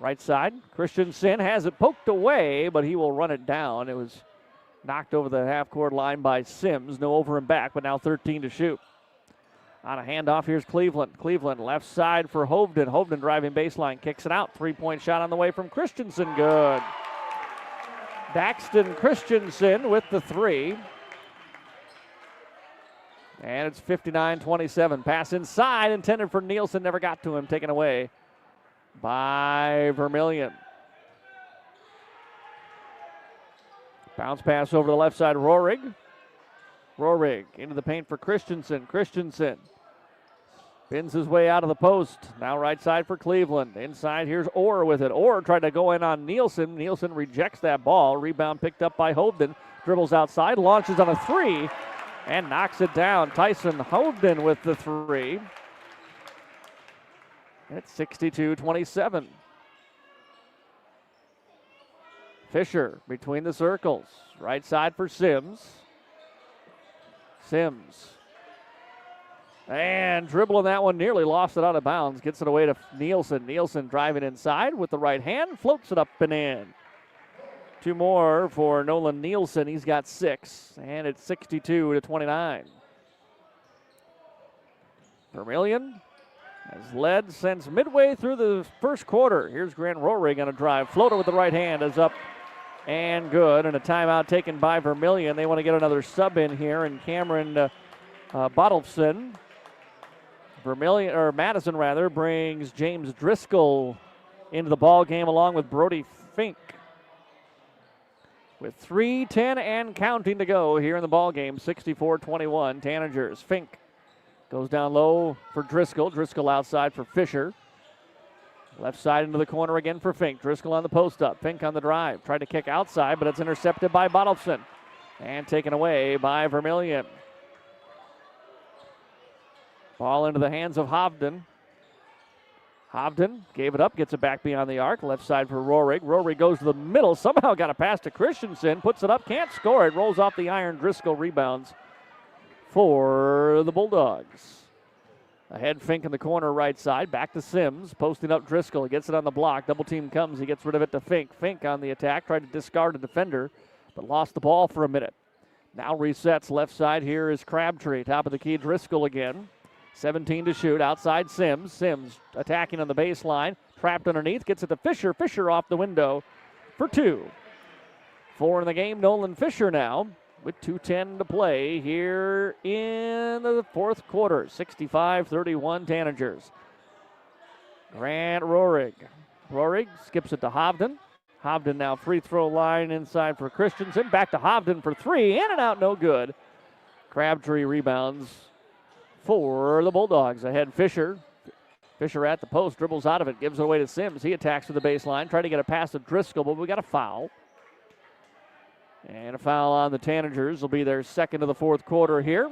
Right side, Christensen has it poked away, but he will run it down. It was knocked over the half-court line by Sims. No over and back, but now 13 to shoot. On a handoff, here's Cleveland. Cleveland left side for Hovden. Hovden driving baseline, kicks it out. Three-point shot on the way from Christensen. Good. Daxton Christensen with the three. And it's 59-27. Pass inside, intended for Nielsen, never got to him. Taken away by Vermillion. Bounce pass over the left side, Rohrig. Rohrig into the paint for Christensen. Christensen spins his way out of the post. Now right side for Cleveland. Inside, here's Orr with it. Orr tried to go in on Nielsen. Nielsen rejects that ball. Rebound picked up by Hovden. Dribbles outside, launches on a three, and knocks it down. Tyson Hovden with the three. It's 62-27. Fisher between the circles. Right side for Sims. Sims. And dribbling that one, nearly lost it out of bounds. Gets it away to Nielsen. Nielsen driving inside with the right hand. Floats it up and in. Two more for Nolan Nielsen. He's got 6. And it's 62-29. Vermillion has led since midway through the first quarter. Here's Grant Rohrig on a drive. Floater with the right hand is up and good. And a timeout taken by Vermillion. They want to get another sub in here. And Cameron Bottleson, Madison rather, brings James Driscoll into the ball game along with Brody Fink. With 3:10 and counting to go here in the ball game, 64-21. Tanagers. Fink goes down low for Driscoll. Driscoll outside for Fisher. Left side into the corner again for Fink. Driscoll on the post up. Fink on the drive. Tried to kick outside, but it's intercepted by Bottleson. And taken away by Vermillion. Ball into the hands of Hovden. Hovden gave it up, gets it back beyond the arc. Left side for Rohrig. Rohrig goes to the middle. Somehow got a pass to Christensen. Puts it up, can't score it. Rolls off the iron. Driscoll rebounds for the Bulldogs. Ahead, Fink in the corner right side. Back to Sims. Posting up Driscoll. He gets it on the block. Double team comes. He gets rid of it to Fink. Fink on the attack. Tried to discard a defender, but lost the ball for a minute. Now resets left side. Here is Crabtree. Top of the key, Driscoll again. 17 to shoot. Outside Sims. Sims attacking on the baseline. Trapped underneath. Gets it to Fisher. Fisher off the window for 2. 4 in the game. Nolan Fisher now with 2:10 to play here in the fourth quarter. 65-31 Tanagers. Grant Rohrig. Rohrig skips it to Hovden. Hovden now free throw line inside for Christensen. Back to Hovden for 3. In and out, no good. Crabtree rebounds for the Bulldogs. Ahead Fisher. Fisher at the post, dribbles out of it, gives it away to Sims. He attacks to the baseline, trying to get a pass to Driscoll, but we got a foul. And a foul on the Tanagers will be their second of the fourth quarter here.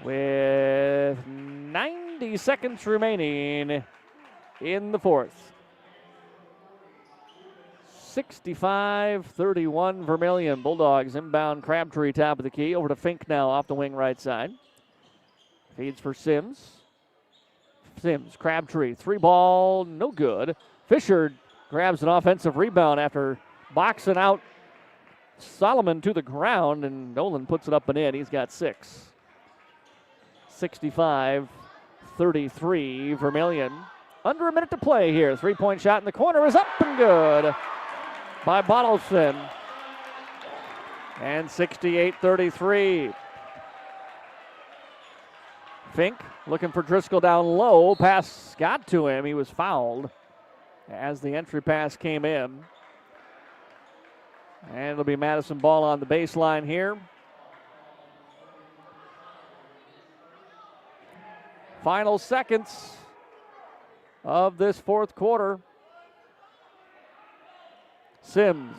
With 90 seconds remaining in the fourth. 65-31 Vermillion. Bulldogs inbound. Crabtree top of the key. Over to Fink now off the wing right side. Feeds for Sims. Sims, Crabtree, 3-ball, no good. Fisher grabs an offensive rebound after boxing out Solomon to the ground, and Nolan puts it up and in. He's got 6. 65-33 Vermillion. Under a minute to play here. 3-point shot in the corner is up and good by Bottleson. And 68-33. Fink looking for Driscoll down low. Pass got to him. He was fouled as the entry pass came in. And it'll be Madison ball on the baseline here. Final seconds of this fourth quarter. Sims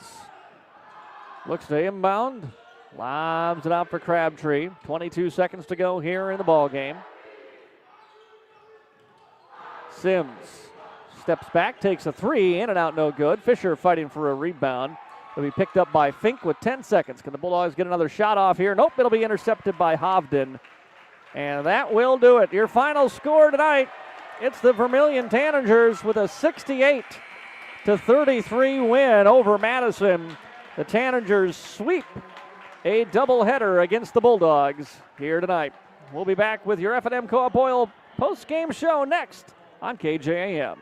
looks to inbound. Lobs it out for Crabtree. 22 seconds to go here in the ball game. Sims steps back, takes a 3, in and out, no good. Fisher fighting for a rebound. It'll be picked up by Fink with 10 seconds. Can the Bulldogs get another shot off here? Nope, it'll be intercepted by Hovden. And that will do it. Your final score tonight, It's the Vermillion Tanagers with a 68-33 win over Madison. The Tanagers sweep a doubleheader against the Bulldogs here tonight. We'll be back with your F&M Co-op Oil post-game show next on KJAM.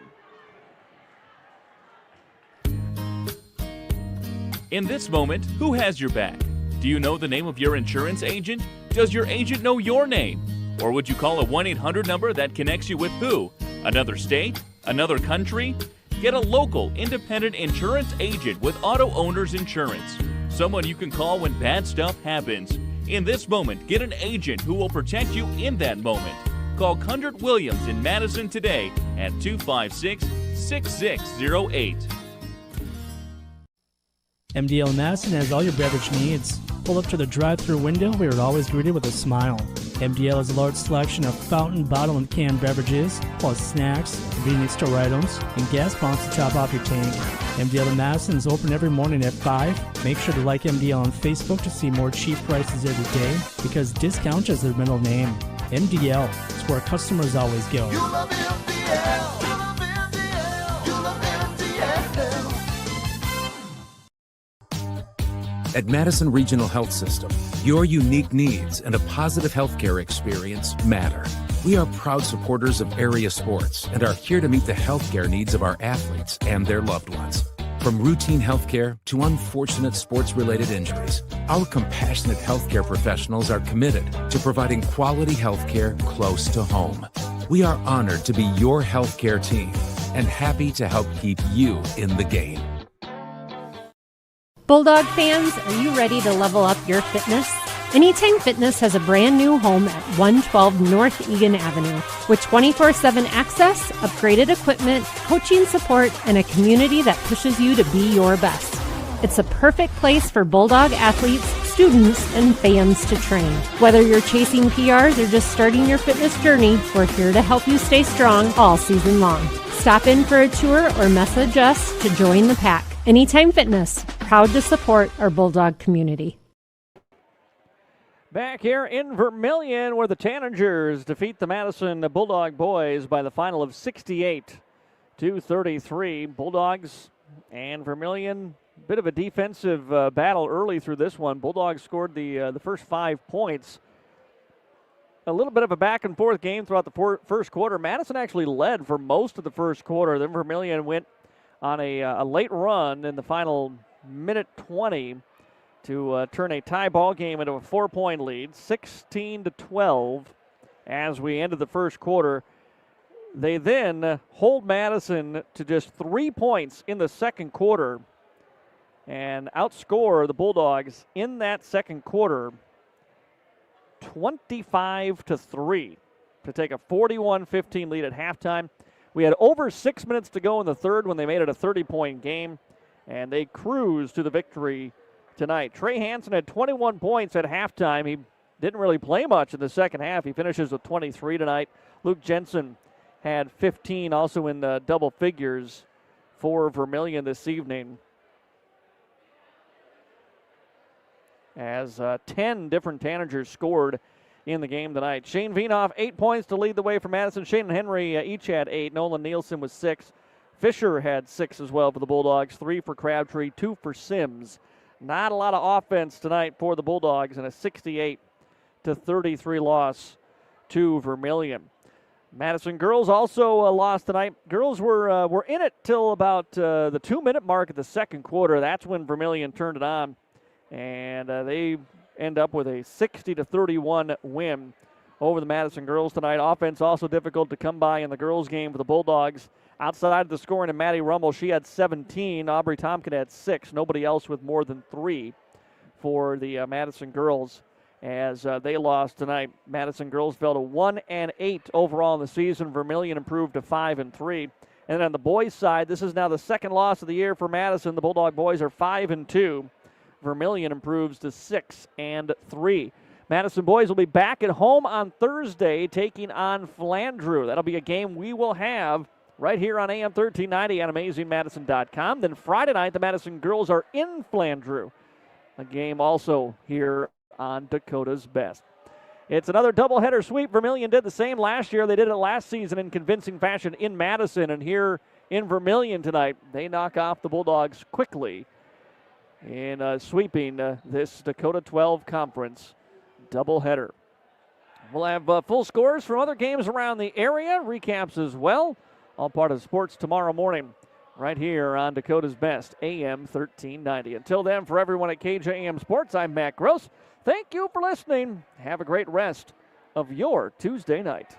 In this moment, who has your back? Do you know the name of your insurance agent? Does your agent know your name? Or would you call a 1-800 number that connects you with who? Another state? Another country? Get a local, independent insurance agent with Auto Owners Insurance. Someone you can call when bad stuff happens. In this moment, get an agent who will protect you in that moment. Call Kundert Williams in Madison today at 256-6608. MDL Madison has all your beverage needs. Pull up to the drive-thru window where you're always greeted with a smile. MDL has a large selection of fountain, bottle, and canned beverages, plus snacks, convenience store items, and gas pumps to top off your tank. MDL in Madison is open every morning at 5. Make sure to like MDL on Facebook to see more cheap prices every day, because discount is their middle name. MDL is where customers always go. You love MDL. You love MDL. You love MDL. At Madison Regional Health System, your unique needs and a positive healthcare experience matter. We are proud supporters of area sports and are here to meet the healthcare needs of our athletes and their loved ones. From routine healthcare to unfortunate sports-related injuries, our compassionate healthcare professionals are committed to providing quality healthcare close to home. We are honored to be your healthcare team and happy to help keep you in the game. Bulldog fans, are you ready to level up your fitness? Anytime Fitness has a brand new home at 112 North Egan Avenue with 24/7 access, upgraded equipment, coaching support, and a community that pushes you to be your best. It's a perfect place for Bulldog athletes, students, and fans to train. Whether you're chasing PRs or just starting your fitness journey, we're here to help you stay strong all season long. Stop in for a tour or message us to join the pack. Anytime Fitness, proud to support our Bulldog community. Back here in Vermillion, where the Tanagers defeat the Madison Bulldog boys by the final of 68-33. Bulldogs and Vermillion, bit of a defensive battle early through this one. Bulldogs scored the first 5 points. A little bit of a back-and-forth game throughout the first quarter. Madison actually led for most of the first quarter. Then Vermillion went on a late run in the final minute 20 to turn a tie ball game into a 4-point lead, 16-12 as we ended the first quarter. They then hold Madison to just 3 points in the second quarter and outscore the Bulldogs in that second quarter 25-3 to take a 41-15 lead at halftime. We had over 6 minutes to go in the third when they made it a 30-point game, and they cruised to the victory tonight. Trey Hansen had 21 points at halftime. He didn't really play much in the second half. He finishes with 23 tonight. Luke Jensen had 15, also in the double figures for Vermillion this evening, as 10 different Tanagers scored in the game tonight. Shane Vienoff, 8 points to lead the way for Madison. Shane and Henry each had 8. Nolan Nielsen was 6. Fisher had 6 as well for the Bulldogs. 3 for Crabtree, 2 for Sims. Not a lot of offense tonight for the Bulldogs in a 68-33 loss to Vermillion. Madison girls also lost tonight. Girls were in it till about the 2-minute mark of the second quarter. That's when Vermillion turned it on, and they end up with a 60-31 win over the Madison girls tonight. Offense also difficult to come by in the girls game for the Bulldogs. Outside of the scoring, and Maddie Rummel, she had 17. Aubrey Tompkin had 6. Nobody else with more than 3 for the Madison girls as they lost tonight. Madison girls fell to 1-8 overall in the season. Vermillion improved to 5-3. And then on the boys' side, this is now the second loss of the year for Madison. The Bulldog boys are 5-2. Vermillion improves to 6-3. Madison boys will be back at home on Thursday taking on Flandreau. That'll be a game we will have right here on AM 1390 and AmazingMadison.com. Then Friday night, the Madison girls are in Flandreau. A game also here on Dakota's Best. It's another doubleheader sweep. Vermillion did the same last year. They did it last season in convincing fashion in Madison, and here in Vermillion tonight, they knock off the Bulldogs quickly in sweeping this Dakota 12 Conference doubleheader. We'll have full scores from other games around the area, recaps as well. All part of sports tomorrow morning right here on Dakota's Best, AM 1390. Until then, for everyone at KJAM Sports, I'm Matt Gross. Thank you for listening. Have a great rest of your Tuesday night.